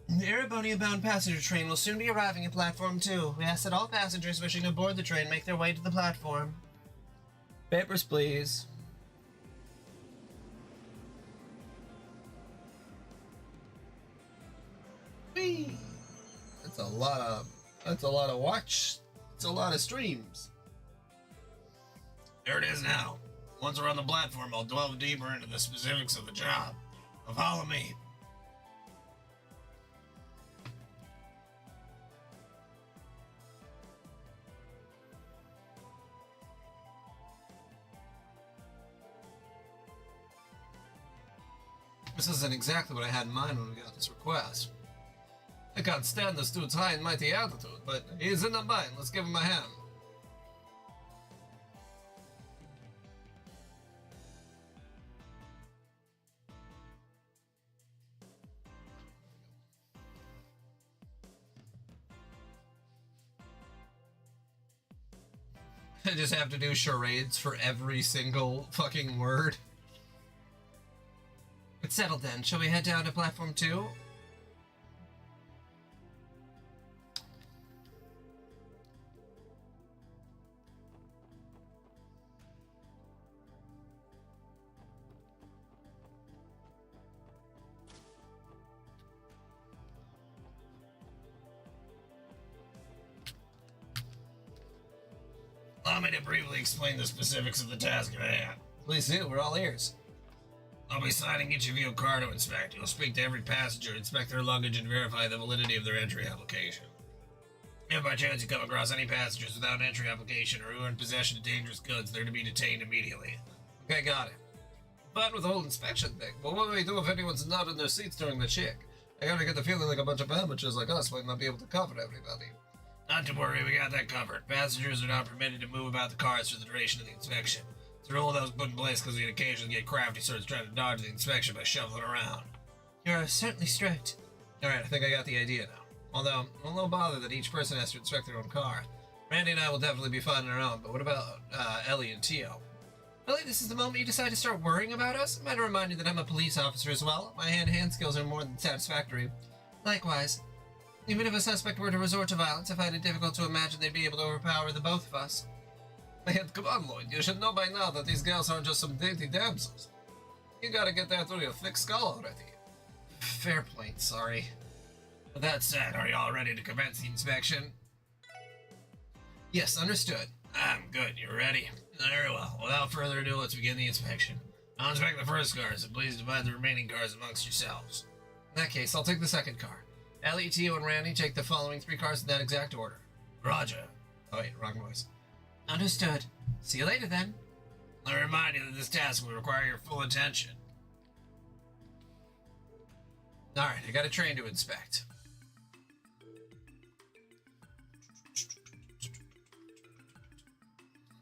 The Erebonia-bound passenger train will soon be arriving at Platform 2. We ask that all passengers wishing to board the train make their way to the platform. Papers, please. Whee! That's a lot of watch. It's a lot of streams. There it is now. Once we're on the platform, I'll delve deeper into the specifics of the job. So follow me. This isn't exactly what I had in mind when we got this request. I can't stand this dude's high and mighty attitude, but he's in the bind. Let's give him a hand. I just have to do charades for every single fucking word. It's settled then. Shall we head down to Platform 2? Allow me to briefly explain the specifics of the task at hand. Please do. We're all ears. I'll be signing each of you a card to inspect. You'll speak to every passenger, inspect their luggage, and verify the validity of their entry application. If by chance you come across any passengers without an entry application or who are in possession of dangerous goods, they're to be detained immediately. Okay, got it. Fun with the whole inspection thing, but what do we do if anyone's not in their seats during the check? I gotta get the feeling like a bunch of amateurs like us might not be able to cover everybody. Not to worry, we got that covered. Passengers are not permitted to move about the cars for the duration of the inspection. It's a rule that was put in place because we'd occasionally get crafty sorts trying to dodge the inspection by shuffling around. You're certainly strict. Alright, I think I got the idea now. Although, I'm a little bothered that each person has to inspect their own car. Randy and I will definitely be fine on our own, but what about Ellie and Tio? Really, this is the moment you decide to start worrying about us? Might remind you that I'm a police officer as well. My hand-to-hand skills are more than satisfactory. Likewise. Even if a suspect were to resort to violence, I find it difficult to imagine they'd be able to overpower the both of us. Man, come on, Lloyd. You should know by now that these gals aren't just some dainty damsels. You gotta get that through your thick skull already. Fair point, sorry. With that said, are you all ready to commence the inspection? Yes, understood. I'm good. You ready? Very well. Without further ado, let's begin the inspection. I'll inspect the first cars, and please divide the remaining cars amongst yourselves. In that case, I'll take the second car. Ellie, Tio, and Randy take the following 3 cars in that exact order. Roger. Oh wait, wrong voice. Understood. See you later then. Let me remind you that this task will require your full attention. Alright, I got a train to inspect.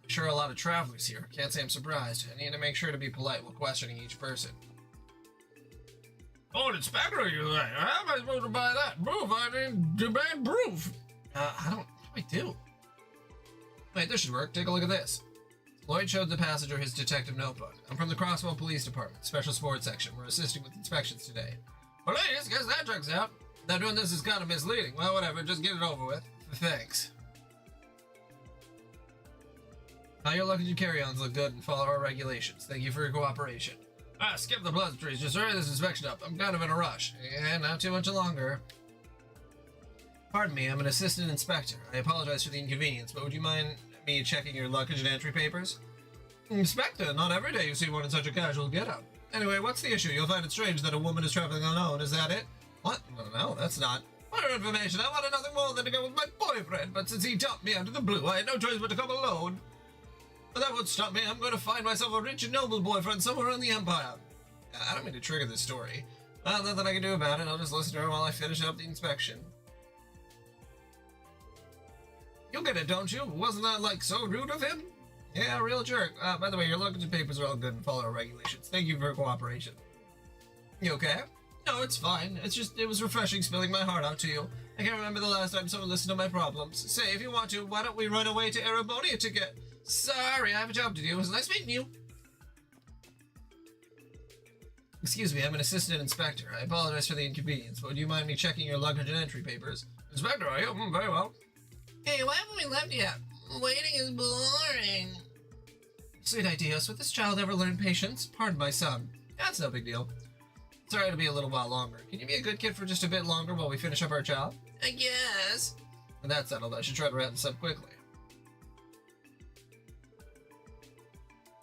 Sure, a lot of travelers here. Can't say I'm surprised. I need to make sure to be polite while questioning each person. Oh, an inspector, you say? How am I supposed to buy that? Proof? I didn't demand proof. What do I do? Wait, this should work. Take a look at this. Lloyd showed the passenger his detective notebook. I'm from the Crosswell Police Department, Special Sports Section. We're assisting with inspections today. Well, ladies, guess that checks out. Now doing this is kind of misleading. Well, whatever. Just get it over with. Thanks. Your luggage and carry-ons look good and follow our regulations. Thank you for your cooperation. Skip the pleasantries. Just hurry this inspection up. I'm kind of in a rush. And not too much longer. Pardon me, I'm an assistant inspector. I apologize for the inconvenience, but would you mind me checking your luggage and entry papers? Inspector, not every day you see one in such a casual get-up. Anyway, what's the issue? You'll find it strange that a woman is traveling alone. Is that it? What? No, that's not. For your information, I wanted nothing more than to go with my boyfriend, but since he dumped me out of the blue, I had no choice but to come alone. But that won't stop me. I'm going to find myself a rich and noble boyfriend somewhere in the Empire. I don't mean to trigger this story. Well, nothing I can do about it. I'll just listen to her while I finish up the inspection. You'll get it, don't you? Wasn't that, like, so rude of him? Yeah, real jerk. By the way, your luggage and papers are all good and follow our regulations. Thank you for your cooperation. You okay? No, it's fine. It's just, it was refreshing spilling my heart out to you. I can't remember the last time someone listened to my problems. Say, if you want to, why don't we run away to Erebonia to get... Sorry, I have a job to do. It was nice meeting you. Excuse me, I'm an assistant inspector. I apologize for the inconvenience, but would you mind me checking your luggage and entry papers? Inspector, are you? Very well. Hey, why haven't we left yet? Waiting is boring. Sweet ideas. Would this child ever learn patience? Pardon my son. That's no big deal. Sorry it'll be a little while longer. Can you be a good kid for just a bit longer while we finish up our job? I guess. And that's settled. I should try to wrap this up quickly.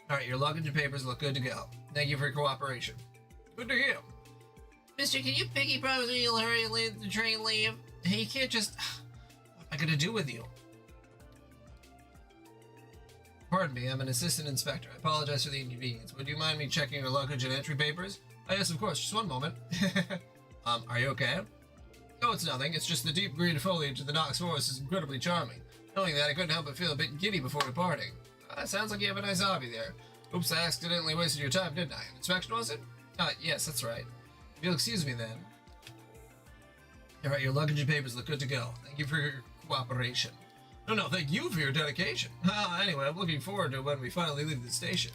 Alright, your luggage and papers look good to go. Thank you for your cooperation. Good to hear. Mister, can you pinky promise me you'll hurry and let the train leave? Hey, you can't just... What am I gonna do with you? Pardon me, I'm an assistant inspector. I apologize for the inconvenience. Would you mind me checking your luggage and entry papers? Oh, yes, of course. Just one moment. Are you okay? No, it's nothing. It's just the deep green foliage of the Nox Forest is incredibly charming. Knowing that, I couldn't help but feel a bit giddy before departing. Sounds like you have a nice hobby there. Oops, I accidentally wasted your time, didn't I? An inspection, was it? Yes, that's right. If you'll excuse me then. Alright, your luggage and papers look good to go. Thank you for your cooperation. No, thank you for your dedication. Anyway, I'm looking forward to when we finally leave the station.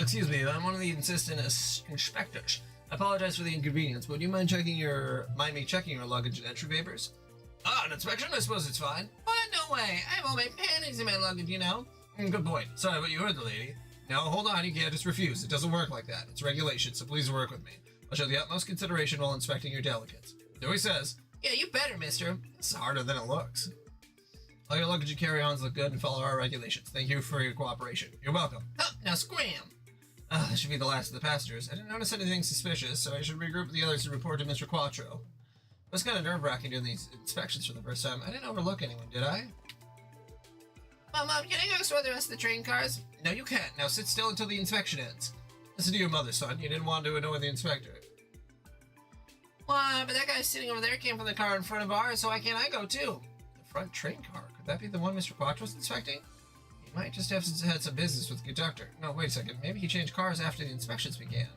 Excuse me, I'm one of the assistant inspectors. I apologize for the inconvenience. Would you mind me checking your luggage and entry papers? An inspection? I suppose it's fine. What? No way. I have all my panties in my luggage, you know. Good point. Sorry, but you heard the lady. No, hold on. You can't just refuse. It doesn't work like that. It's regulation, so please work with me. I'll show the utmost consideration while inspecting your delicates. So he says, yeah, you better, mister. It's harder than it looks. All your luggage and carry-ons look good and follow our regulations. Thank you for your cooperation. You're welcome. Oh, now scram! This should be the last of the passengers. I didn't notice anything suspicious, so I should regroup with the others and report to Mr. Quattro. It was kind of nerve-wracking doing these inspections for the first time. I didn't overlook anyone, did I? Mom, can I go explore the rest of the train cars? No, you can't. Now sit still until the inspection ends. Listen to your mother, son. You didn't want to annoy the inspector. Why, but that guy sitting over there came from the car in front of ours, so why can't I go too? The front train car? Could that be the one Mr. Quattro's inspecting? He might just have had some business with the conductor. No, wait a second. Maybe he changed cars after the inspections began.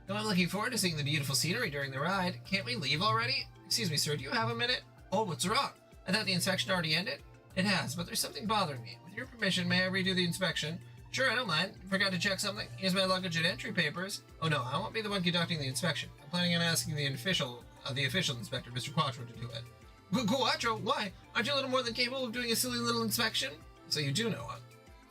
No, I'm looking forward to seeing the beautiful scenery during the ride. Can't we leave already? Excuse me, sir. Do you have a minute? Oh, what's wrong? I thought the inspection already ended. It has, but there's something bothering me. With your permission, may I redo the inspection? Sure, I don't mind. Forgot to check something? Here's my luggage and entry papers. Oh no, I won't be the one conducting the inspection. I'm planning on asking the official inspector, Mr. Quattro, to do it. Quattro? Why? Aren't you a little more than capable of doing a silly little inspection? So you do know what?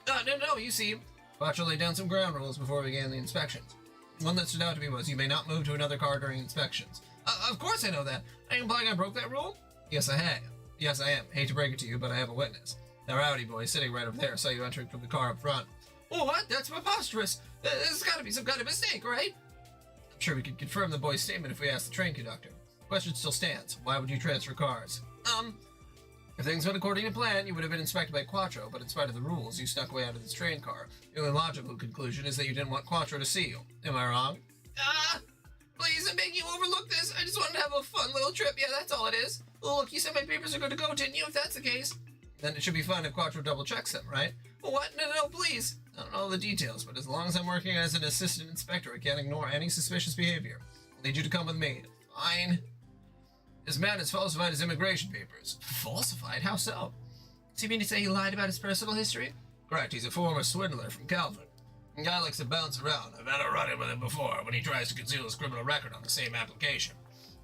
No, you see. Quattro laid down some ground rules before we began the inspections. One that stood out to me was you may not move to another car during inspections. Of course I know that. Are you implying I broke that rule? Yes, I have. Yes, I am. Hate to break it to you, but I have a witness. That rowdy boy sitting right over there saw you entering from the car up front. Oh, what? That's preposterous. There's got to be some kind of mistake, right? I'm sure we could confirm the boy's statement if we ask the train conductor. The question still stands. Why would you transfer cars? If things went according to plan, you would have been inspected by Quattro, but in spite of the rules, you snuck away out of this train car. The only logical conclusion is that you didn't want Quattro to see you. Am I wrong? Please, I'm begging you overlook this. I just wanted to have a fun little trip. Yeah, that's all it is. Oh, look, you said my papers are good to go, didn't you? If that's the case, then it should be fine if Quattro double checks them, right? Well, what? No, please. I don't know all the details, but as long as I'm working as an assistant inspector, I can't ignore any suspicious behavior. I need you to come with me. Fine. This man has falsified his immigration papers. Falsified? How so? Does he mean to say he lied about his personal history? Correct. He's a former swindler from Calvin. The guy likes to bounce around. I've had a run-in with him before when he tries to conceal his criminal record on the same application.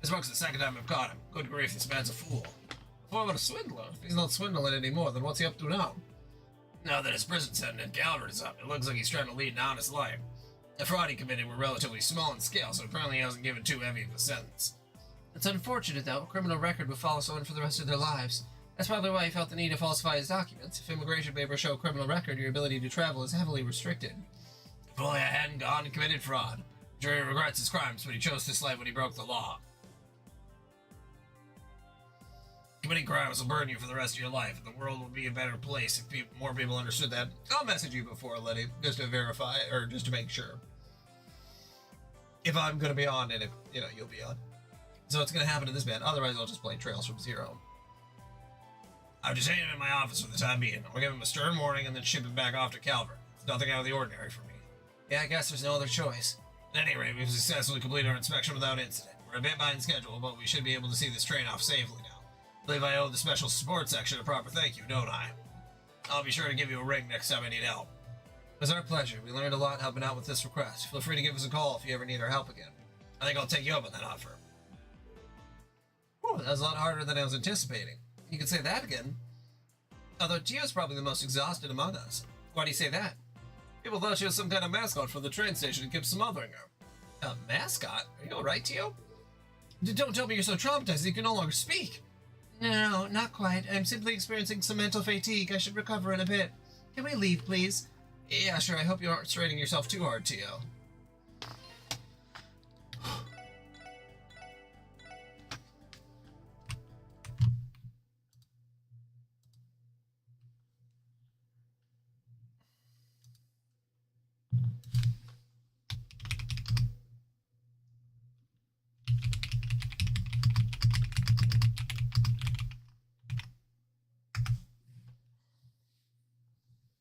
This marks the second time I've caught him. Good grief, this man's a fool. A former swindler? If he's not swindling anymore, then what's he up to now? Now that his prison sentence in Calvert is up, it looks like he's trying to lead an honest life. The fraud he committed were relatively small in scale, so apparently he hasn't given too heavy of a sentence. It's unfortunate, though. A criminal record would follow someone for the rest of their lives. That's probably why he felt the need to falsify his documents. If immigration papers show a criminal record, your ability to travel is heavily restricted. If only I hadn't gone and committed fraud. The jury regrets his crimes, but he chose this life when he broke the law. Committing crimes will burden you for the rest of your life, and the world would be a better place if more people understood that. I'll message you before, Letty, just to verify, or just to make sure. If I'm going to be on, and if, you'll be on. So it's going to happen to this band. Otherwise, I'll just play Trails from Zero. I've detained him in my office for the time being. I'll give him a stern warning and then ship him back off to Calvert. It's nothing out of the ordinary for me. Yeah, I guess there's no other choice. At any rate, we've successfully completed our inspection without incident. We're a bit behind schedule, but we should be able to see this train off safely now. I believe I owe the special support section a proper thank you, don't I? I'll be sure to give you a ring next time I need help. It was our pleasure. We learned a lot helping out with this request. Feel free to give us a call if you ever need our help again. I think I'll take you up on that offer. Whew, that was a lot harder than I was anticipating. You could say that again. Although Tio's probably the most exhausted among us. Why do you say that? People thought she was some kind of mascot for the train station and kept smothering her. A mascot? Are you alright, Tio? Don't tell me you're so traumatized that you can no longer speak. No, not quite. I'm simply experiencing some mental fatigue. I should recover in a bit. Can we leave, please? Yeah, sure. I hope you aren't straining yourself too hard, Tio.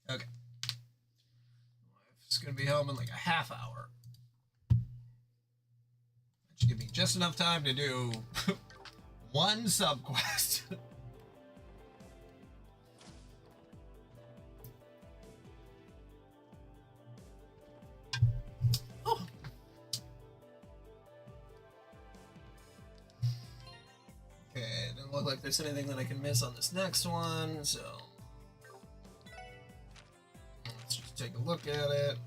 Okay. It's going to be home in like a half hour. That should give me just enough time to do one subquest. Oh. Okay, it doesn't look like there's anything that I can miss on this next one, so let's just take a look at it.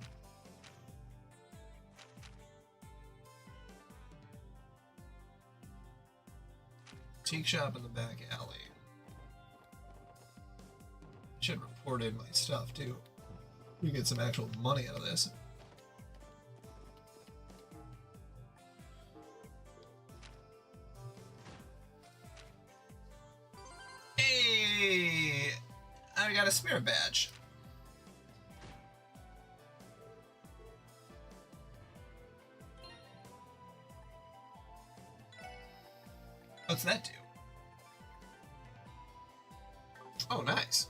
antique shop in the back alley. Should report in my stuff too. We get some actual money out of this. Hey, I got a spirit badge. What's that do? Oh, nice.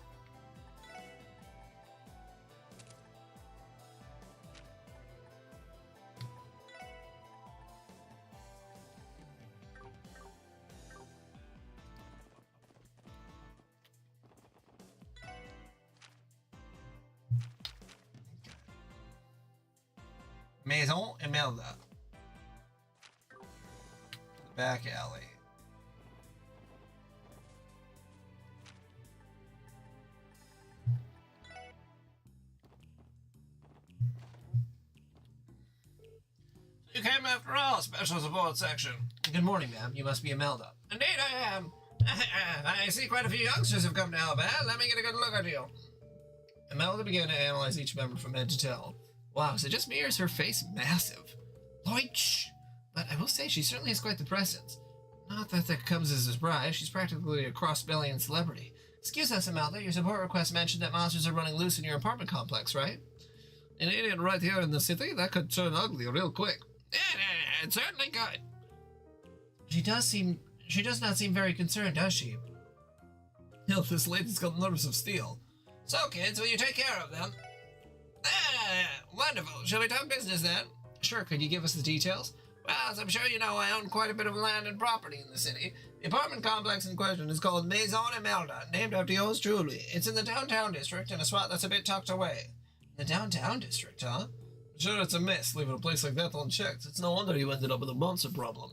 Maison Imelda. The back alley. You came after all, Special Support Section. Good morning, ma'am. You must be Imelda. Indeed I am. I see quite a few youngsters have come to help out. Let me get a good look at you. Imelda began to analyze each member from head to toe. Wow, is it just me or is her face massive? Lloyd, shh! But I will say she certainly has quite the presence. Not that that comes as a surprise. She's practically a cross-billion celebrity. Excuse us, Imelda. Your support request mentioned that monsters are running loose in your apartment complex, right? An idiot right here in the city? That could turn ugly real quick. It certainly could. She does not seem very concerned, does she? Hell, this lady's got nerves of steel. So, kids, will you take care of them? Wonderful. Shall we talk business then? Sure, could you give us the details? Well, as I'm sure you know, I own quite a bit of land and property in the city. The apartment complex in question is called Maison Imelda, named after yours truly. It's in the downtown district, in a spot that's a bit tucked away. The downtown district, huh? Sure, it's a mess, leaving a place like that unchecked. It's no wonder you ended up with a monster problem.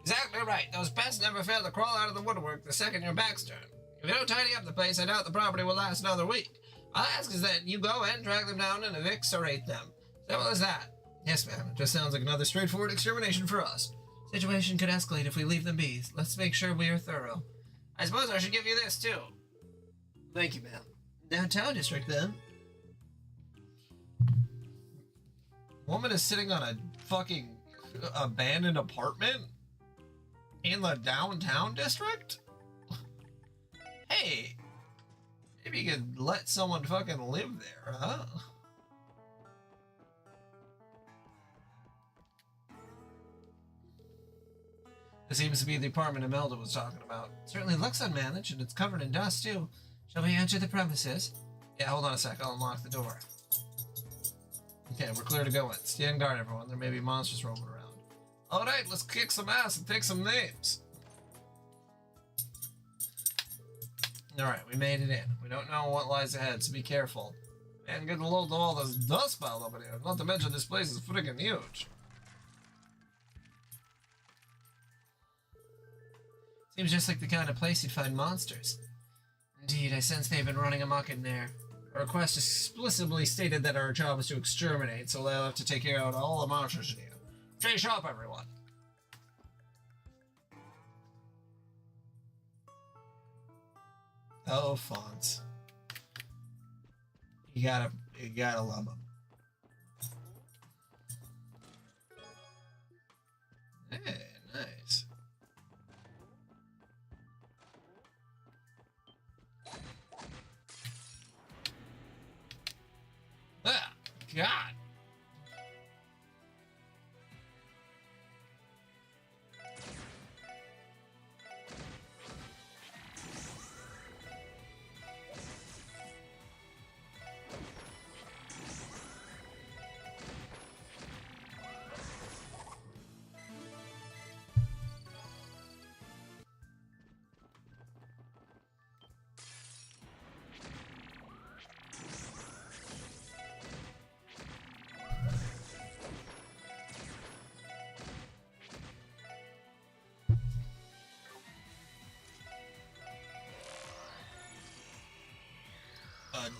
Exactly right. Those pests never fail to crawl out of the woodwork the second your back's turned. If you don't tidy up the place, I doubt the property will last another week. All I ask is that you go and track them down and eviscerate them. Simple as that. Yes, ma'am. It just sounds like another straightforward extermination for us. Situation could escalate if we leave them be. Let's make sure we are thorough. I suppose I should give you this, too. Thank you, ma'am. Downtown district, then. Woman is sitting on a fucking abandoned apartment in the downtown district? Hey, maybe you could let someone fucking live there, huh? This seems to be the apartment Imelda was talking about. Certainly looks unmanaged, and it's covered in dust, too. Shall we enter the premises? Yeah, hold on a sec. I'll unlock the door. Okay, we're clear to go in. Stand guard, everyone. There may be monsters roaming around. All right, let's kick some ass and take some names. All right, we made it in. We don't know what lies ahead, so be careful. Man, get a load of all this dust piled up in here. Not to mention this place is freaking huge. Seems just like the kind of place you'd find monsters. Indeed, I sense they've been running amok in there. Our request explicitly stated that our job is to exterminate, so they'll have to take care of all the monsters in here. Stay sharp, everyone. Oh, Fonz. You gotta love them. Hey, nice. Ah, God.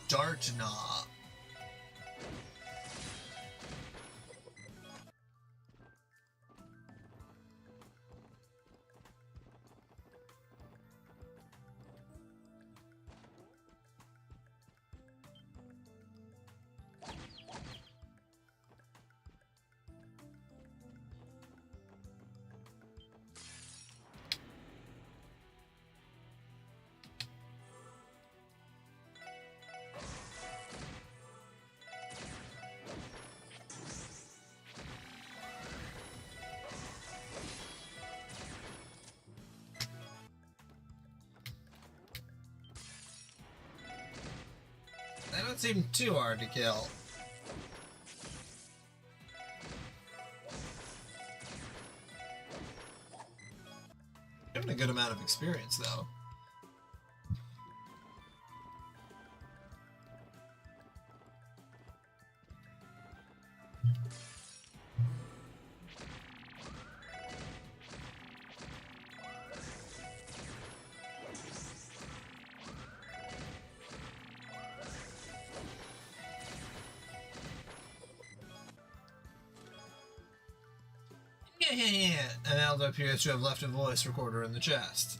Dartnaw. don't seem too hard to kill. Given a good amount of experience, though. Yeah. And Aldo appears to have left a voice recorder in the chest.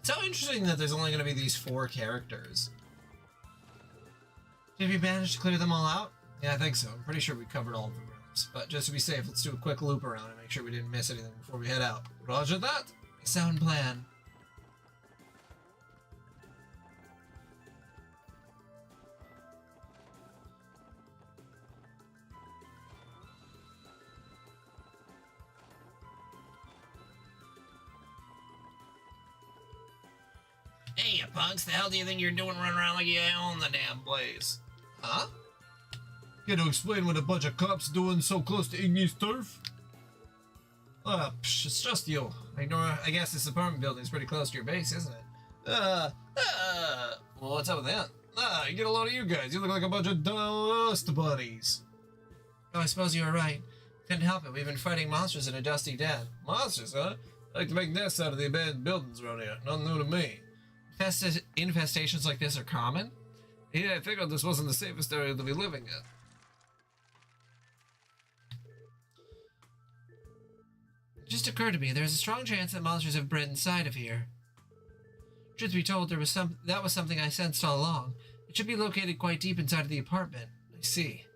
It's so interesting that there's only going to be these 4 characters. Have you managed to clear them all out? Yeah, I think so. I'm pretty sure we covered all of the rooms. But just to be safe, let's do a quick loop around and make sure we didn't miss anything before we head out. Roger that. Sound plan. Hey, you punks, the hell do you think you're doing running around like you own the damn place? Huh? Get to explain what a bunch of cops doing so close to Iggy's turf? It's just you. I guess this apartment building's pretty close to your base, isn't it? Well, what's up with that? You get a load of you guys. You look like a bunch of dust buddies. Oh, I suppose you were right. Couldn't help it. We've been fighting monsters in a dusty den. Monsters, huh? I like to make nests out of the abandoned buildings around here. Nothing new to me. Infestations like this are common? Yeah, I figured this wasn't the safest area to be living in. It just occurred to me, there's a strong chance that monsters have bred inside of here. Truth be told, that was something I sensed all along. It should be located quite deep inside of the apartment. I see.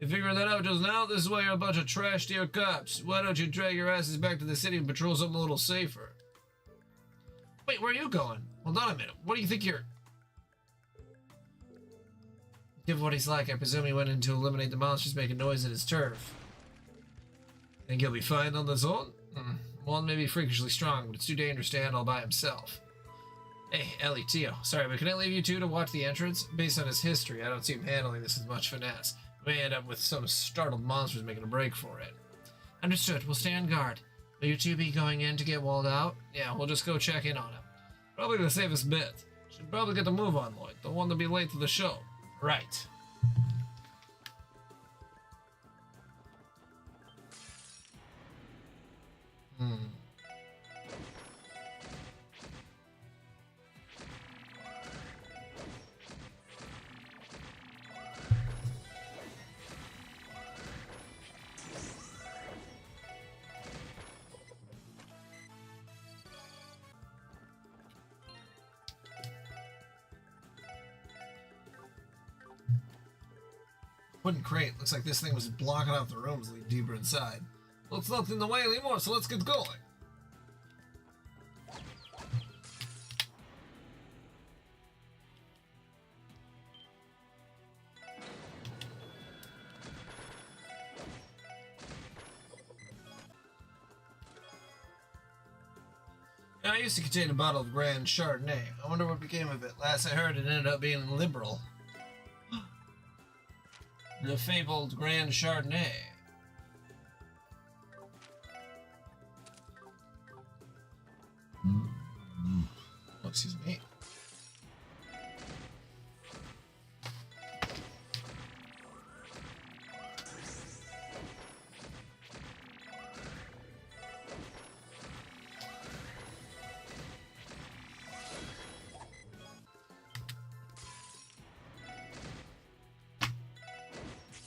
You figured that out just now? This is why you're a bunch of trash-tier cops. Why don't you drag your asses back to the city and patrol something a little safer? Wait, where are you going? Hold on a minute. What do you think you're... Given what he's like, I presume he went in to eliminate the monsters making noise at his turf. Think he'll be fine on his own? One may be freakishly strong, but it's too dangerous to handle by himself. Hey, Ellie, Tio. Sorry, but can I leave you two to watch the entrance? Based on his history, I don't see him handling this with much finesse. We may end up with some startled monsters making a break for it. Understood. We'll stay on guard. Will you two be going in to get walled out? Yeah, we'll just go check in on him. Probably the safest bet. Should probably get the move on, Lloyd. Don't want to be late to the show. Right. Wooden crate. Looks like this thing was blocking off the rooms lead deeper inside. Well, it's not in the way anymore, so let's get going. I used to contain a bottle of Grand Chardonnay. I wonder what became of it. Last I heard, it ended up being liberal. The fabled Grand Chardonnay. Oh, excuse me.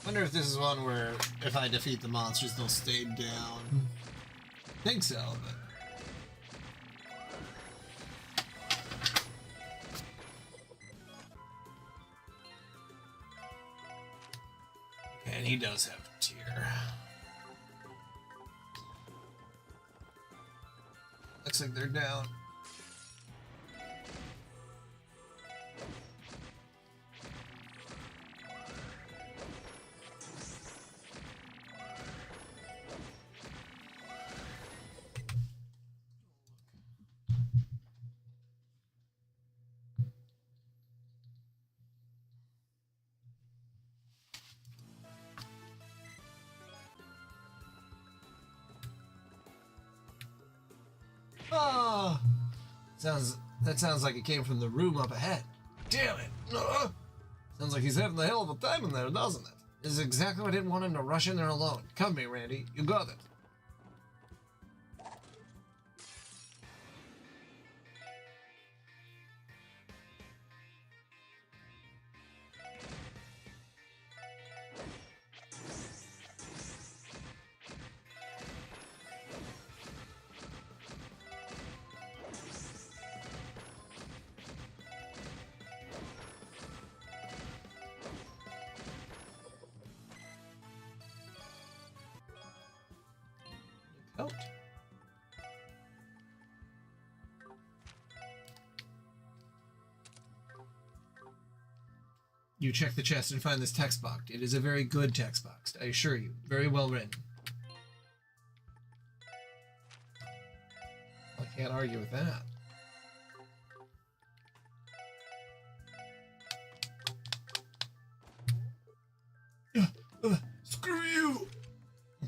I wonder if this is one where if I defeat the monsters, they'll stay down. I think so, but... And he does have a tier. Looks like they're down. That sounds like it came from the room up ahead. Damn it! Sounds like he's having a hell of a time in there, doesn't it? This is exactly why I didn't want him to rush in there alone. Come here, Randy. You got it. Coat. You check the chest and find this text box. It is a very good text box, I assure you. Very well written. I can't argue with that. Screw you!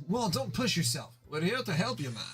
Well, don't push yourself. We're here to help you, man.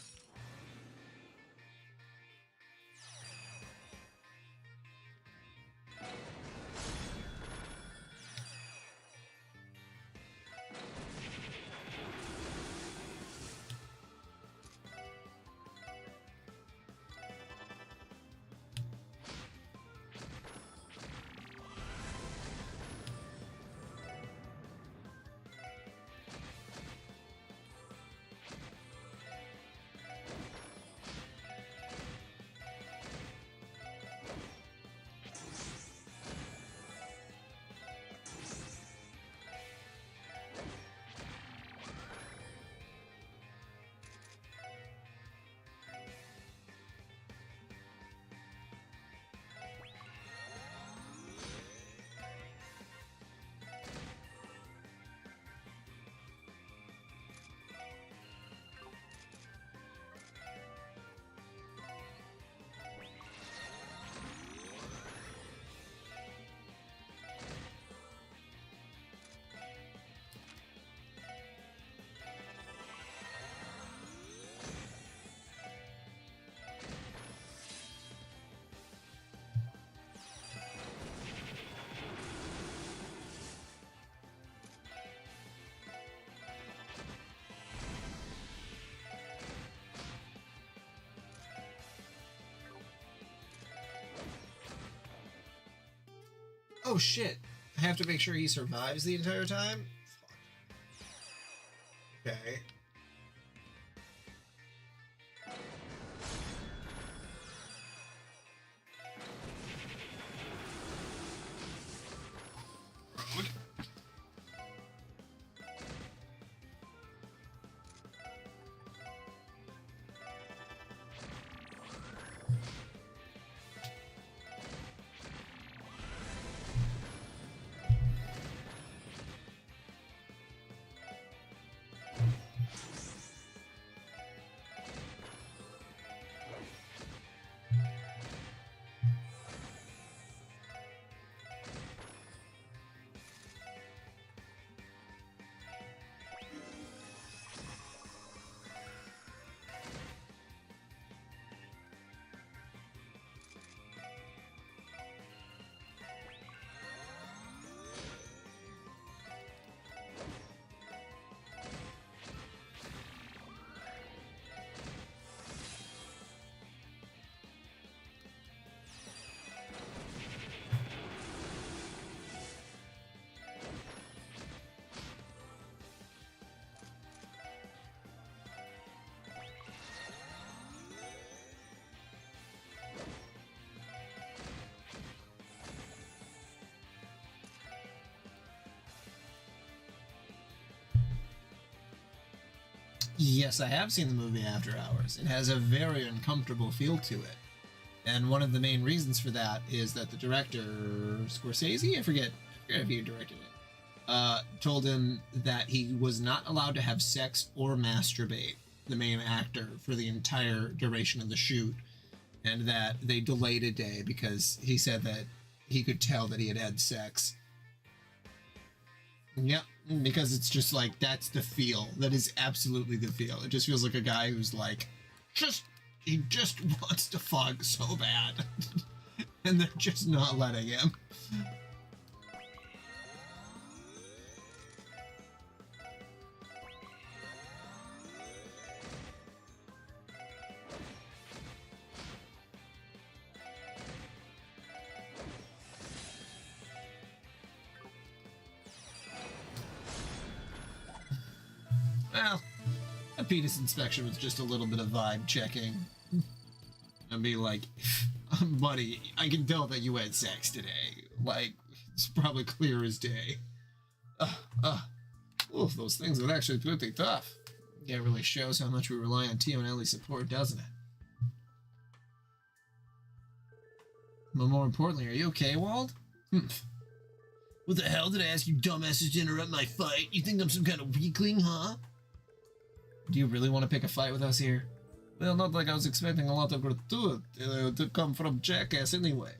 Oh shit. I have to make sure he survives the entire time? Fuck. Okay. Yes, I have seen the movie After Hours. It has a very uncomfortable feel to it. And one of the main reasons for that is that the director, Scorsese, I forget if he directed it, told him that he was not allowed to have sex or masturbate, the main actor, for the entire duration of the shoot. And that they delayed a day because he said that he could tell that he had had sex. Yep, because it's just like, that's the feel. That is absolutely the feel. It just feels like a guy who's like, just he just wants to fuck so bad. And they're just not letting him. Well, a penis inspection was just a little bit of vibe checking. And be like, buddy, I can tell that you had sex today. Like, it's probably clear as day. Oof, those things are actually pretty tough. Yeah, it really shows how much we rely on Tio and Ellie's support, doesn't it? But more importantly, are you okay, Wald? What the hell did I ask you dumbasses to interrupt my fight? You think I'm some kind of weakling, huh? Do you really want to pick a fight with us here? Well, not like I was expecting a lot of gratuity to come from Jackass anyway.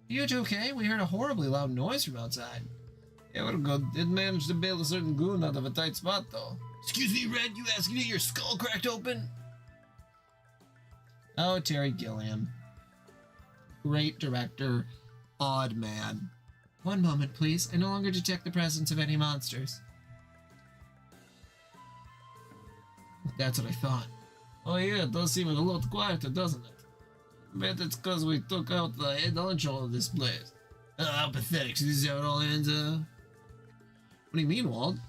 You okay? We heard a horribly loud noise from outside. Yeah, we're good. Did manage to bail a certain goon out of a tight spot, though. Excuse me, Red, you asking to get your skull cracked open? Oh, Terry Gilliam. Great director. Odd man. One moment, please. I no longer detect the presence of any monsters. That's what I thought. Oh yeah, it does seem a lot quieter, doesn't it? Bet it's because we took out the head honcho of this place. Oh, how pathetic. So this is how it all ends, What do you mean, Wald?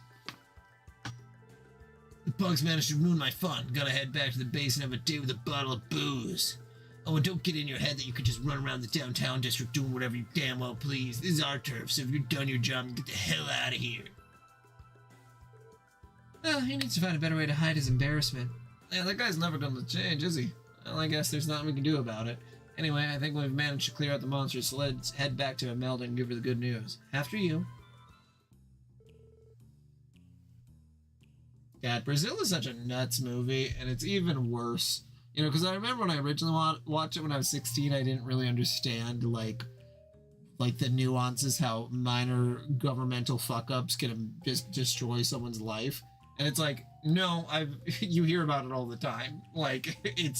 The bugs managed to ruin my fun. Gotta head back to the base and have a date with a bottle of booze. Oh, and don't get in your head that you could just run around the downtown district doing whatever you damn well please. This is our turf, so if you're done your job, then get the hell out of here. Well, he needs to find a better way to hide his embarrassment. Yeah, that guy's never gonna change, is he? Well, I guess there's nothing we can do about it. Anyway, I think we've managed to clear out the monsters, so let's head back to Imelda and give her the good news. After you. God, Brazil is such a nuts movie, and it's even worse. You know, because I remember when I originally watched it when I was 16, I didn't really understand, like the nuances, how minor governmental fuck-ups can just destroy someone's life. And it's like, no, you hear about it all the time. Like, it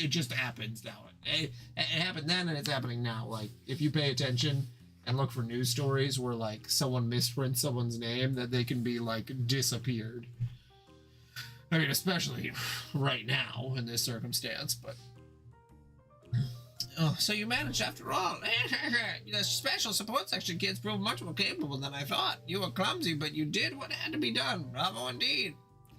just happens now. It happened then and it's happening now. Like, if you pay attention and look for news stories where, like, someone misprints someone's name, that they can be, like, disappeared. I mean, especially right now in this circumstance, but... Oh, so you managed after all. The special support section kids proved much more capable than I thought. You were clumsy, but you did what had to be done. Bravo indeed.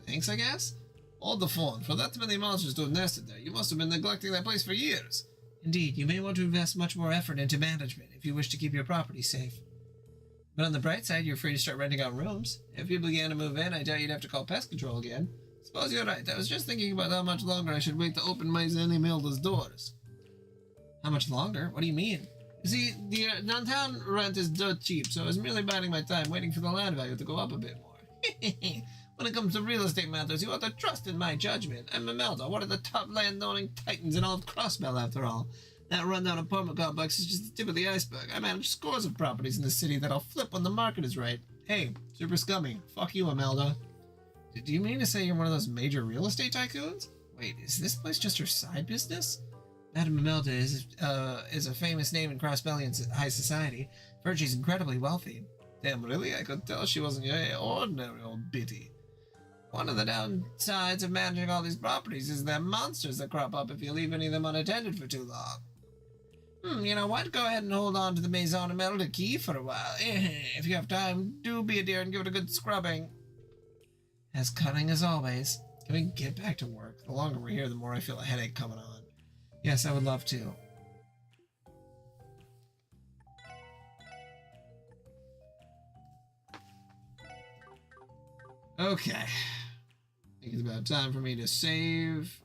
Thanks, I guess? Hold the phone. For that many monsters to have nested there, you must have been neglecting that place for years. Indeed, you may want to invest much more effort into management if you wish to keep your property safe. But on the bright side, you're free to start renting out rooms. If you began to move in, I doubt you'd have to call pest control again. Suppose you're right. I was just thinking about how much longer I should wait to open my Zen Imelda's doors. How much longer? What do you mean? You see, the downtown rent is dirt cheap, so I was merely biding my time waiting for the land value to go up a bit more. When it comes to real estate matters, you ought to trust in my judgment. I'm Imelda, one of the top landowning titans in all of Crossbell, after all. That rundown apartment complex is just the tip of the iceberg. I manage scores of properties in the city that I'll flip when the market is right. Hey, super scummy. Fuck you, Imelda. Do you mean to say you're one of those major real estate tycoons? Wait, is this place just her side business? Madame Imelda is a famous name in Crossbellian high society, for she's incredibly wealthy. Damn, really? I could tell she wasn't your ordinary old biddy. One of the downsides of managing all these properties is the monsters that crop up if you leave any of them unattended for too long. You know what? Go ahead and hold on to the Maison Imelda key for a while. If you have time, do be a dear and give it a good scrubbing. As cunning as always. Can we get back to work? The longer we're here, the more I feel a headache coming on. Yes, I would love to. Okay. I think it's about time for me to save,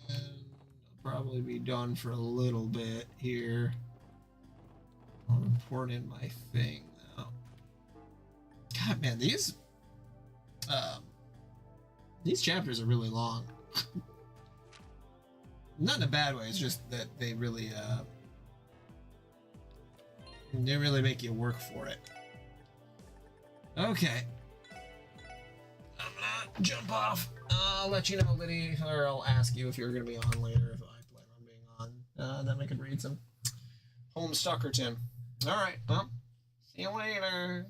and I'll probably be done for a little bit here. I'll report in my thing now. God, man, these chapters are really long. Not in a bad way, it's just that they really make you work for it. Okay. I'm gonna jump off. I'll let you know, Liddy, or I'll ask you if you're gonna be on later if I plan on being on. Then we could read some Homestucker Tim. All right. Well, see you later.